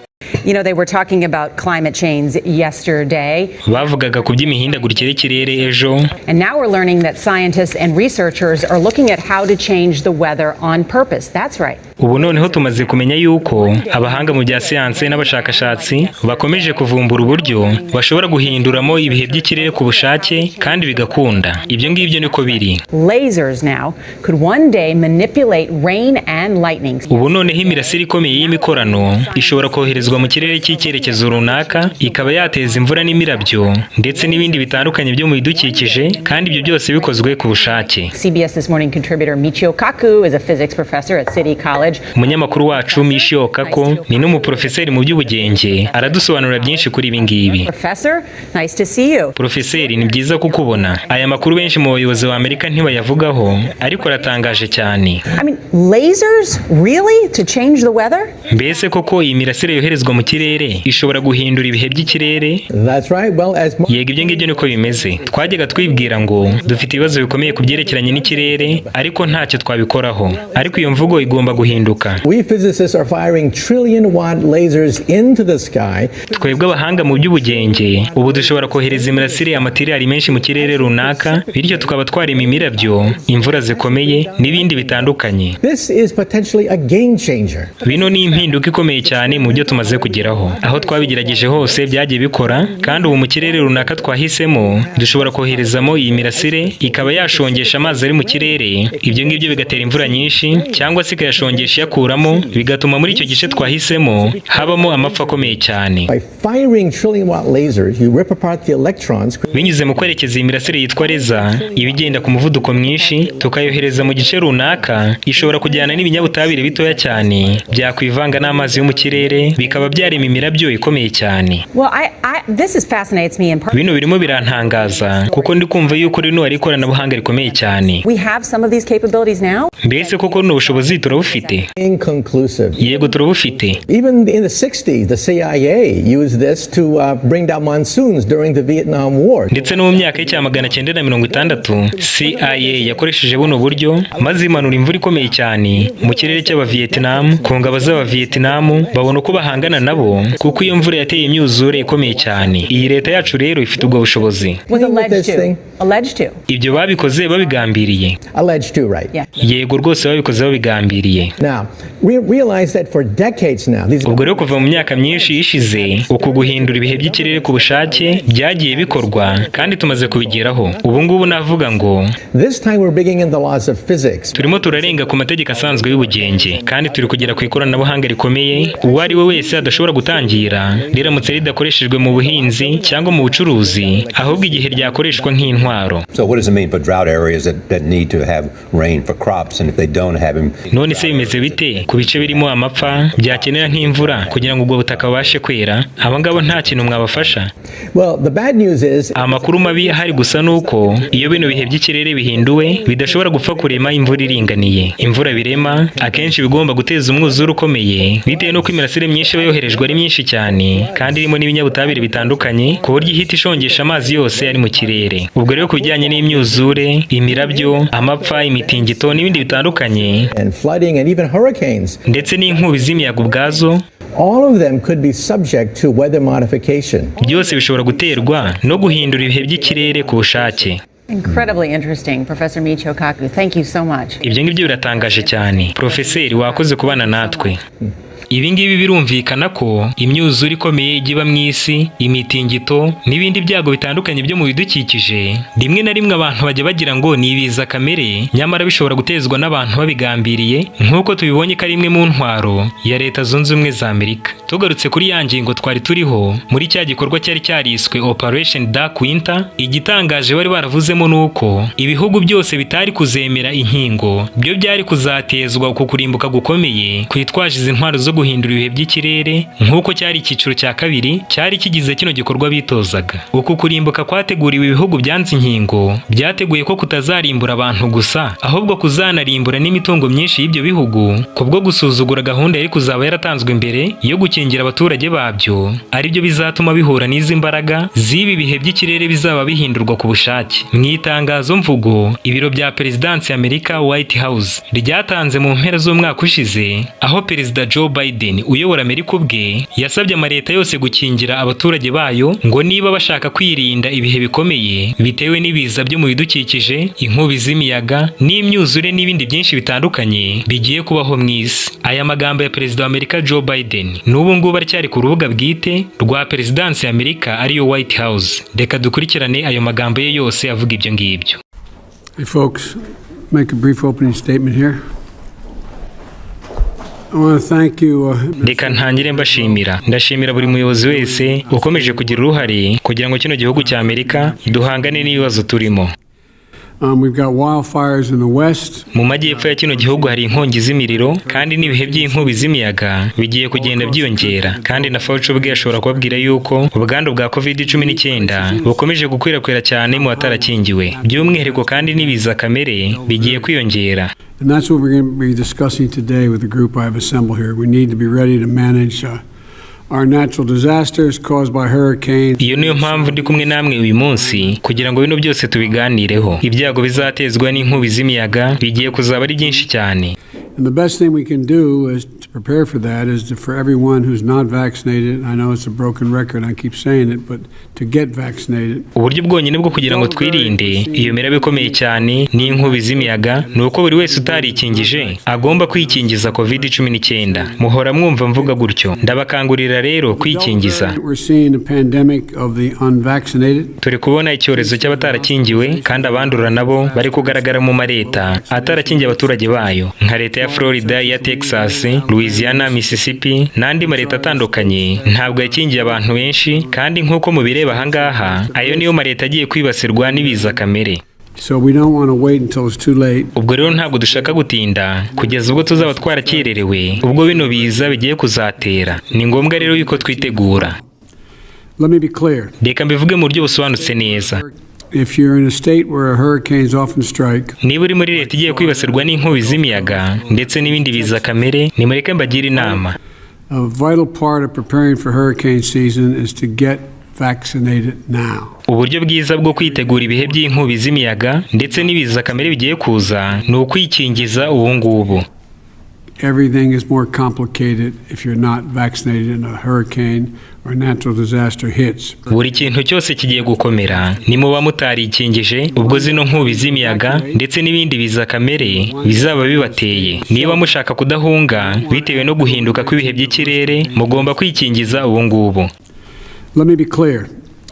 Speaker 4: You know, they were talking about climate change yesterday.
Speaker 7: Bavugaga ku by'imihindagurikire y'ikirere ejo.
Speaker 4: And now we're learning that scientists and researchers are looking at how to change the weather on purpose. That's right.
Speaker 7: Ubu noneho tumaze kumenya yuko abahanga mu bya siyanse n'abashakashatsi bakomeje kuvumbura uburyo bashobora guhinduramo ibihe by'ikirere ku bushake kandi bigakunda. Ibyo ngibyo niko biri.
Speaker 4: Lasers now could one day manipulate rain and lightning.
Speaker 7: Ubu noneho imirasire ikomeye y'imikorano ishobora koherezwa mu kirere cy'icyerekezo runaka, ikaba yateza imvura n'imirabyo ndetse n'ibindi bitandukanye byo mu bidukikije, kandi ibyo byose bikozwe ku bushake.
Speaker 4: CBS This Morning contributor Michio Kaku is a physics professor at City College.
Speaker 7: Umunyamakuru wacu Michio Kaku ni n'umuprofeseri mu by'ubugenge, aradusobanurira byinshi kuri ibi ngibi.
Speaker 4: Professor, nice to see you.
Speaker 7: Profeseri, ni byiza kukubona. Aya makuru benshi mu bayobozi ba Amerika ntibayavugaho, ariko aratangaje cyane.
Speaker 4: I mean, lasers really to change the weather?
Speaker 7: Mbese koko iyi mirasire yoherezwa mu kirere ishobora guhindura ibihe by'ikirere?
Speaker 10: That's right. Well,
Speaker 7: yego, ibyo ngibyo niko bimeze. Twajyaga twibwira ngo dufite ibibazo bikomeye ku byerekeranye n'ikirere, ariko ntacyo twabikoraho. Ariko iyo mvugo igomba guhinduka.
Speaker 10: We physicists are firing trillion-watt lasers into the sky.
Speaker 7: Twebwe abahanga mu by'ubugenge ubu dushobora kohereza imirasire amatiriyari menshi mu kirere runaka, bityo tukaba twarema imirabyo, imvura zikomeye n'ibindi bitandukanye.
Speaker 10: This is potentially a game changer.
Speaker 7: Bino ni impinduka ikomeye cyane mu byo tumaze kugeraho. Aho twabigerageje hose byagiye bikora, kandi ubu mu kirere runaka twahisemo dushobora koherezamo iyi mirasire ikaba yashongesha amazi ari mu kirere, ibyo ngibyo bigatera imvura nyinshi cyangwa se ikayashongesha yakuramo, bigatuma muri icyo gice twahisemo habamo amapfa akomeye cyane. Binyuze mu kwerekeza iyi mirasire yitwa leza ibigenda ku muvuduko mwinshi, tukayohereza mu gice runaka, ishobora kujyana n'ibinyabutabire bitoya cyane byakwivanga n'amazi yo mu kirere, bikaba byarema imirabyo ikomeye cyane. Bino birimo birantangaza kuko ndi kumva yuko rino ari ikoranabuhanga rikomeye cyane. Mbese koko runo bushobozi turabufite? Yego, turabufite.
Speaker 10: Even in the 60s, the CIA used this to bring down monsoons during the Vietnam War.
Speaker 7: Ndetse no mu myaka y'Icyamagana 1960 CIA yakoresheje buno buryo maze imanura imvura ikomeye cyane mu kirere cy'Abavietnam, ku ngabo z'Abavietnam babona uko bahangana nabo, kuko iyo mvura yateye imyuzure ikomeye cyane. Iyi leta yacu rero ifite ubwo bushobozi. Ibyo babikoze babigambiriye. Yego rwose babikoze babigambiriye. Ubwo rero kuva mu myaka myinshi ishize uku guhindura ibihe by'ikirere ku bushake byagiye bikorwa, kandi tumaze kubigeraho. Ubu ngubu navuga ngo turimo turarenga ku mategeko asanzwe y'ubugenge, kandi turi kugera ku ikoranabuhanga rikomeye uwo ari we wese adashobora gutangira riramutse ridakoreshejwe mu buhinzi cyangwa mu bucuruzi, ahubwo igihe ryakoreshwa nk'intwaro. None se bimeze bimeze bite ku bice birimo amapfa byakenera nk'imvura kugira ngo ubwo butaka bubashe kwera? Aba ngabo nta kintu mwabafasha?
Speaker 5: Amakuru mabi ahari gusa nuko iyo bino bihe by'ikirere bihinduwe bidashobora gupfa kurema imvura iringaniye. Imvura birema akenshi bigomba guteza umwuzure ukomeye bitewe n'uko imirasire myinshi iba yoherejwe ari myinshi cyane kandi irimo n'ibinyabutabire bitandukanye ku buryo ihita ishongesha amazi yose ari mu kirere. Ubwo rero ku bijyanye n'imyuzure, imirabyo, amapfa, imitingito n'ibindi bitandukanye ndetse n'inkubi z'imiyaga ubwazo, byose bishobora guterwa no guhindura ibihe by'ikirere ku bushake.
Speaker 4: Incredibly interesting, Professor Michio Kaku. Thank you so much.
Speaker 7: Ibyo ngibyo biratangaje cyane. Profeseri, wakoze kubana natwe. Ibi ngibi birumvikana ko imyuzure ikomeye igiba mu isi, imitingito n'ibindi byago bitandukanye byo mu bidukikije, rimwe na rimwe abantu bajya bagira ngo ni ibiza kamere, nyamara bishobora gutezwa n'abantu babigambiriye, nk'uko tubibonye ko ari imwe mu ntwaro ya Leta Zunze Ubumwe za Amerika. Tugarutse kuri ya ngingo twari turiho muri cya gikorwa cyari cyariswe Operation Dark Winter, igitangaje bari baravuzemo nuko ibihugu byose bitari kuzemera inkingo byo byari kuzatezwa uko kurimbuka gukomeye kwitwaje izi ntwaro zo guhindura ibihe by'ikirere, nk'uko cyari icyiciro cya kabiri cyari kigize kino gikorwa bitozaga. Uku kurimbuka kwateguriwe ibihugu byanze inkingo byateguye ko kutazarimbura abantu gusa, ahubwo kuzanarimbura n'imitungo myinshi y'ibyo bihugu kubwo gusuzugura gahunda yari kuzaba yaratanzwe imbere yo gukingira abaturage babyo, aribyo bizatuma bihura n'izi mbaraga z'ibi bihe by'ikirere bizaba bihindurwa ku bushake. Mu itangazo mvugo ibiro bya Perezidansi y'Amerika White House ryatanze mu mpera z'umwaka ushize, aho Perezida Joe Biden uyobora Amerika ubwe yasabye amaleta yose gukingira abaturage bayo ngo niba bashaka kwirinda ibihe bikomeye bitewe n'ibiza byo mu bidukikije, inkubi z'imiyaga n'imyuzure n'ibindi byinshi bitandukanye bigiye kubaho mu isi. Aya magambo ya Perezida wa Amerika Joe Biden n'ubu ngubu aracyari ku rubuga bwite rwa Perezidansi y'Amerika ariyo White House. Reka dukurikirane ayo magambo ye yose avuga ibyo ngibyo.
Speaker 13: Hey folks, make a brief opening statement here.
Speaker 7: Reka ntangire mbashimira. Ndashimira buri muyobozi wese ukomeje kugira uruhare kugira ngo kino gihugu cya Amerika duhangane n'ibibazo turimo.
Speaker 13: We've got wildfires in the west.
Speaker 7: Mu majyepfo ya kino gihugu hari inkongi z'imiriro kandi n'ibihe by'inkubi z'imiyaga bigiye kugenda byiyongera, kandi na Fauci ubwe ashobora kubabwira yuko ubwandu bwa COVID-19 bukomeje gukwirakwira cyane mu batarakingiwe, by'umwihariko kandi n'ibiza kamere bigiye kwiyongera.
Speaker 13: And that's what we're going to be discussing today with the group I've assembled here. We need to be ready to manage our natural disasters caused by hurricanes.
Speaker 7: Iyo niyo mpamvu ndi kumwe namwe uyu munsi kugira ngo bino byose tubiganireho. Ibyago bizatezwa n'inkubi z'imiyaga bigiye kuzaba ari byinshi cyane.
Speaker 13: And the best thing we can do is to prepare for that is for everyone who's not vaccinated. I know it's a broken record, I keep saying it, but to get vaccinated.
Speaker 7: Uburyo bwonyine bwo kugira ngo twirinde iyo miraba ikomeye cyane n'inkubi z'imiyaga ni uko buri wese utarikingije agomba kwikingiza COVID-19. Muhora mwumva mvuga gutyo. Ndabakangurira rero kwikingiza. Turi kubona icyorezo cy'abatarakingiwe kandi abandura nabo bari kugaragara mu mareta atarakingiye abaturage bayo, nka leta ya Florida, ya Texas, Louisiana, Mississippi n'andi mareta atandukanye ntabwo yakingiye abantu benshi, kandi nk'uko mubireba ahangaha ayo niyo mareta agiye kwibasirwa n'ibiza kamere. Ubwo rero ntabwo dushaka gutinda kugeza ubwo tuzaba twarakererewe ubwo bino biza bigiye kuzatera. Ni ngombwa rero yuko twitegura. Reka mbivuge mu buryo busobanutse neza. Niba uri muri leta igiye kwibasirwa n'inkubi z'imiyaga ndetse n'ibindi biza kamere, nimureke mbagire inama. Uburyo bwiza bwo kwitegura ibihe by'inkubi z'imiyaga ndetse n'ibiza kamere bigiye kuza ni ukwikingiza ubu ngubu.
Speaker 13: Everything is more complicated if you're not vaccinated and a hurricane or natural disaster hits.
Speaker 7: Buri kintu cyose kigiye gukomera ni muba mutarikingije ubwo zino nkubi z'imiyaga ndetse n'ibindi biza kamere bizaba bibateye. Niba mushaka kudahunga bitewe no guhinduka kw'ibihe by'ikirere, mugomba kwikingiza ubu ngubu.
Speaker 13: Let me be clear.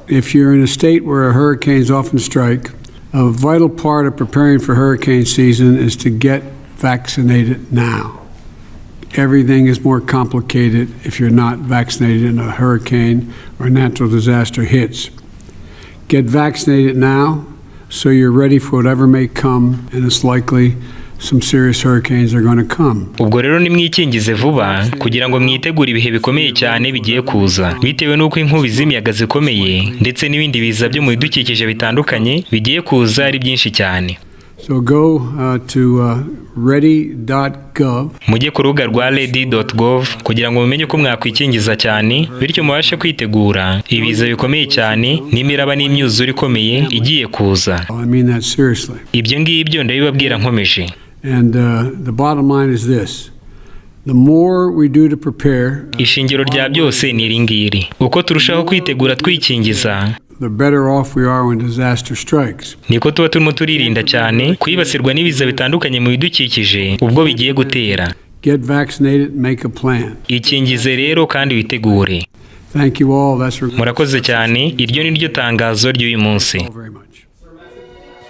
Speaker 13: If you're in a state where hurricanes often strike, a vital part of preparing for hurricane season is to get vaccinated now. Everything is more complicated if you're not vaccinated and a hurricane or natural disaster hits. Get vaccinated now so you're ready for whatever may come, and it's likely some serious hurricanes are going to come.
Speaker 7: Ubwo rero nimwikingize vuba kugira ngo mwitegure ibihe bikomeye cyane bigiye kuza bitewe n'uko inkubi z'imiyaga zikomeye ndetse n'ibindi biza byo mu bidukikije bitandukanye bigiye kuza ari byinshi cyane.
Speaker 13: So go to ready.gov.
Speaker 7: Mujye ku rubuga rwa ready.gov kugira ngo mumenye ko mwakwikingiza cyane bityo mubashe kwitegura ibiza bikomeye cyane n'imiraba n'imyuzure ikomeye igiye kuza.
Speaker 13: I mean that seriously.
Speaker 7: Ibyo ngibyo ndabibabwira nkomeje.
Speaker 13: And the bottom line is this. The more we do to prepare,
Speaker 7: ishingiro rya byose ni iringiri. Uko turushaho kwitegura twikingiza,
Speaker 13: the better off we are when disaster strikes.
Speaker 7: Niko tuba turimo turirinda cyane kwibasirwa n'ibiza bitandukanye mu bidukikije ubwo bigiye gutera.
Speaker 13: Get vaccinated, make a plan.
Speaker 7: Ikingize rero kandi witegure.
Speaker 13: Thank you all. That's
Speaker 7: murakoze cyane. Iryo ni ryo tangazo ry'uyu munsi.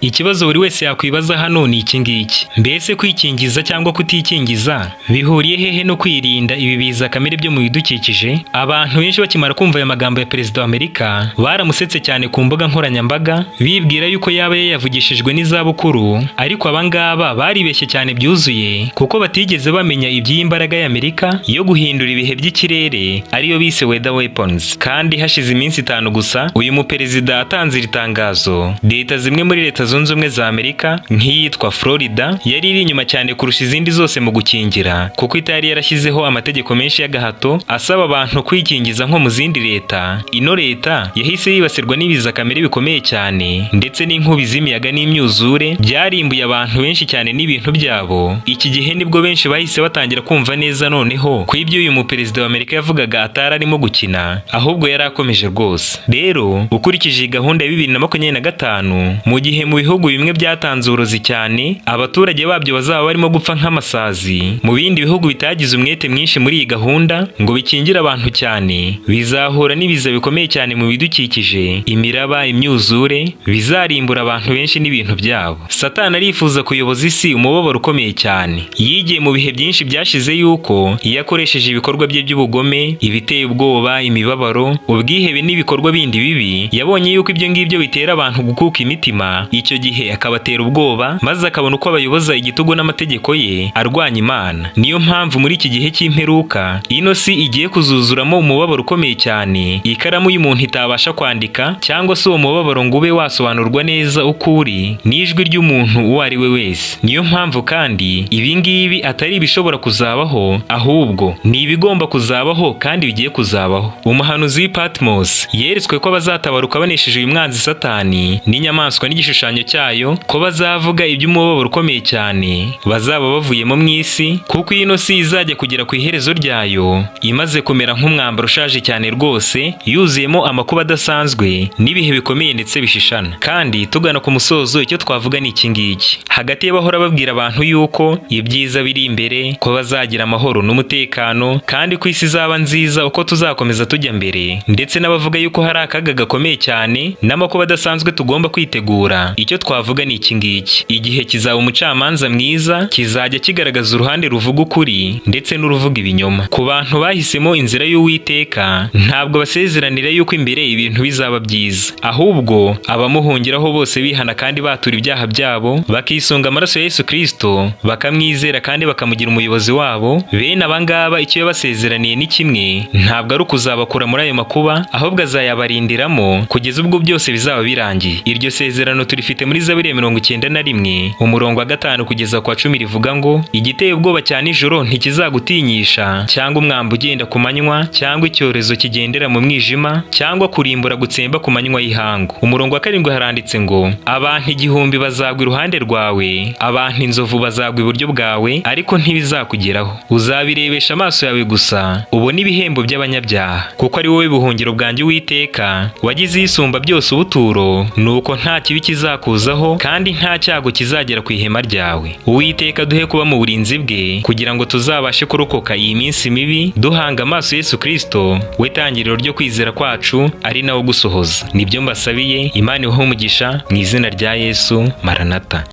Speaker 7: Ikibazo buri wese yakwibaza hano ni iki ngiki. Mbese kwikingiza cyangwa kutikingiza bihuriye hehe no kwirinda ibi biza kamere byo mu bidukikije? Abantu benshi bakimara kumva aya magambo ya Perezida wa Amerika baramusetse cyane ku mbuga nkoranyambaga bibwira yuko yaba yavugishijwe n'izabukuru, ariko abangaba baribeshye cyane byuzuye kuko batigeze bamenya iby'imbaraga ya Amerika yo guhindura ibihe by'ikirere ariyo bise weather weapons. Kandi hashize iminsi 5 gusa uyu muperezida atanze itangazo, leta zimwe muri leta Zunze Ubumwe za Amerika nk'iyitwa Florida yari iri inyuma cyane kurusha izindi zose mu gukingira kuko itari yarashyizeho amategeko menshi y'agahato asaba abantu kwikingiza nko mu zindi leta. Ino leta yahise yibasirwa n'ibiza kamere bikomeye cyane ndetse n'inkubi z'imiyaga n'imyuzure byarimbuye abantu benshi cyane n'ibintu byabo. Iki gihe nibwo benshi bahise batangira kumva neza noneho ko ibyo uyu muperezida wa Amerika yavugaga atari arimo gukina ahubwo yari akomeje rwose. Rero ukurikije gahunda ya 2025 mu gihe mu bihugu bimwe byatanze uburozi cyane abaturage babyo bazaba barimo gupfa nk'amasazi, mu bindi bihugu bitagize umwete mwinshi muri iyi gahunda ngo bikingira abantu cyane bizahura n'ibiza bikomeye cyane mu bidukikije, imiraba, imyuzure bizarimbura abantu benshi n'ibintu byabo. Satani arifuza kuyoboza isi umubabaro ukomeye cyane. Yigiye mu bihe byinshi byashize yuko yakoresheje ibikorwa bye by'ubugome, ibiteye ubwoba, imibabaro, ubwihebe n'ibikorwa bindi bibi, yabonye yuko ibyo ngibyo bitera abantu gukuka imitima. Icyo gihe akabatera ubwoba maze akabona uko abayoboza igitugu n'amategeko ye arwanya Imana. Niyo mpamvu muri iki gihe cy'imperuka ino si igiye kuzuzuramo umubabaro ukomeye cyane ikaramu y'umuntu itabasha kwandika, cyangwa se uwo mubabaro ngo ube wasobanurwa neza uko uri n'ijwi ry'umuntu uwo ari we wese. Niyo mpamvu kandi ibi ngibi atari ibishobora kuzabaho ahubwo ni ibigomba kuzabaho kandi bigiye kuzabaho. Umuhanuzi Patmos yeretswe ko bazatabaruka banesheje uyu mwanzi Satani n'inyamaswa n'igishushanyo cyayo, ko bazavuga iby'umubabaro ukomeye cyane bazaba bavuyemo mu isi, kuko ino si izajya kugera ku iherezo ryayo imaze kumera nk'umwambaro ushaje cyane rwose, yuzuyemo amakuba adasanzwe n'ibihe bikomeye ndetse bishishana. Kandi tugana ku musozo icyo twavuga ni iki ngiki: hagati y'abahora babwira abantu yuko ibyiza biri imbere, ko bazagira amahoro n'umutekano kandi ko isi izaba nziza uko tuzakomeza tujya mbere, ndetse n'abavuga yuko hari akaga gakomeye cyane n'amakuba adasanzwe tugomba kwitegura, icyo twavuga ni iki ngiki: igihe kizaba umucamanza mwiza kizajya kigaragaza uruhande ruvuga ukuri ndetse n'uruvuga ibinyoma. Ku bantu bahisemo inzira y'Uwiteka ntabwo basezeranira yuko imbere ibintu bizaba byiza, ahubwo abamuhungiraho bose bihana kandi batura ibyaha byabo bakisunga amaraso ya Yesu Kristo bakamwizera kandi bakamugira umuyobozi wabo, bene abangaba icyo yabasezeraniye ni kimwe, ntabwo ari ukuzabakura muri ayo makuba, ahubwo azayabarindiramo kugeza ubwo byose bizaba birangiye. Iryo sezerano turifite muri Zaburi 91 umurongo wa 5 kugeza kwa 10 rivuga ngo: igiteye ubwoba cya nijoro ntikizagutinyisha, cyangwa umwambi ugenda ku manywa, cyangwa icyorezo kigendera mu mwijima, cyangwa kurimbura gutsemba ku manywa y'ihangu. Umurongo wa 7 haranditse ngo: abantu 1000 bazagwa iruhande rwawe, abantu inzovu bazagwa iburyo bwawe, ariko ntibizakugeraho. Uzabirebesha amaso yawe gusa ubone ibihembo by'abanyabyaha, kuko ari wowe buhungiro bwanjye Uwiteka, wagize isumba byose ubuturo, nuko nta kibi kizakuzaho kandi nta cyago kizagera ku ihema ryawe. Uwiteka duhe kuba mu burinzi bwe kugira ngo tuzabashe kurokoka iyi minsi mibi, duhanga amaso Yesu Kristo, we tangiriro ryo kwizera kwacu ari nawo gusohoza. Nibyo mbasabiye. Imana ibahe umugisha mu izina rya Yesu. Maranatha.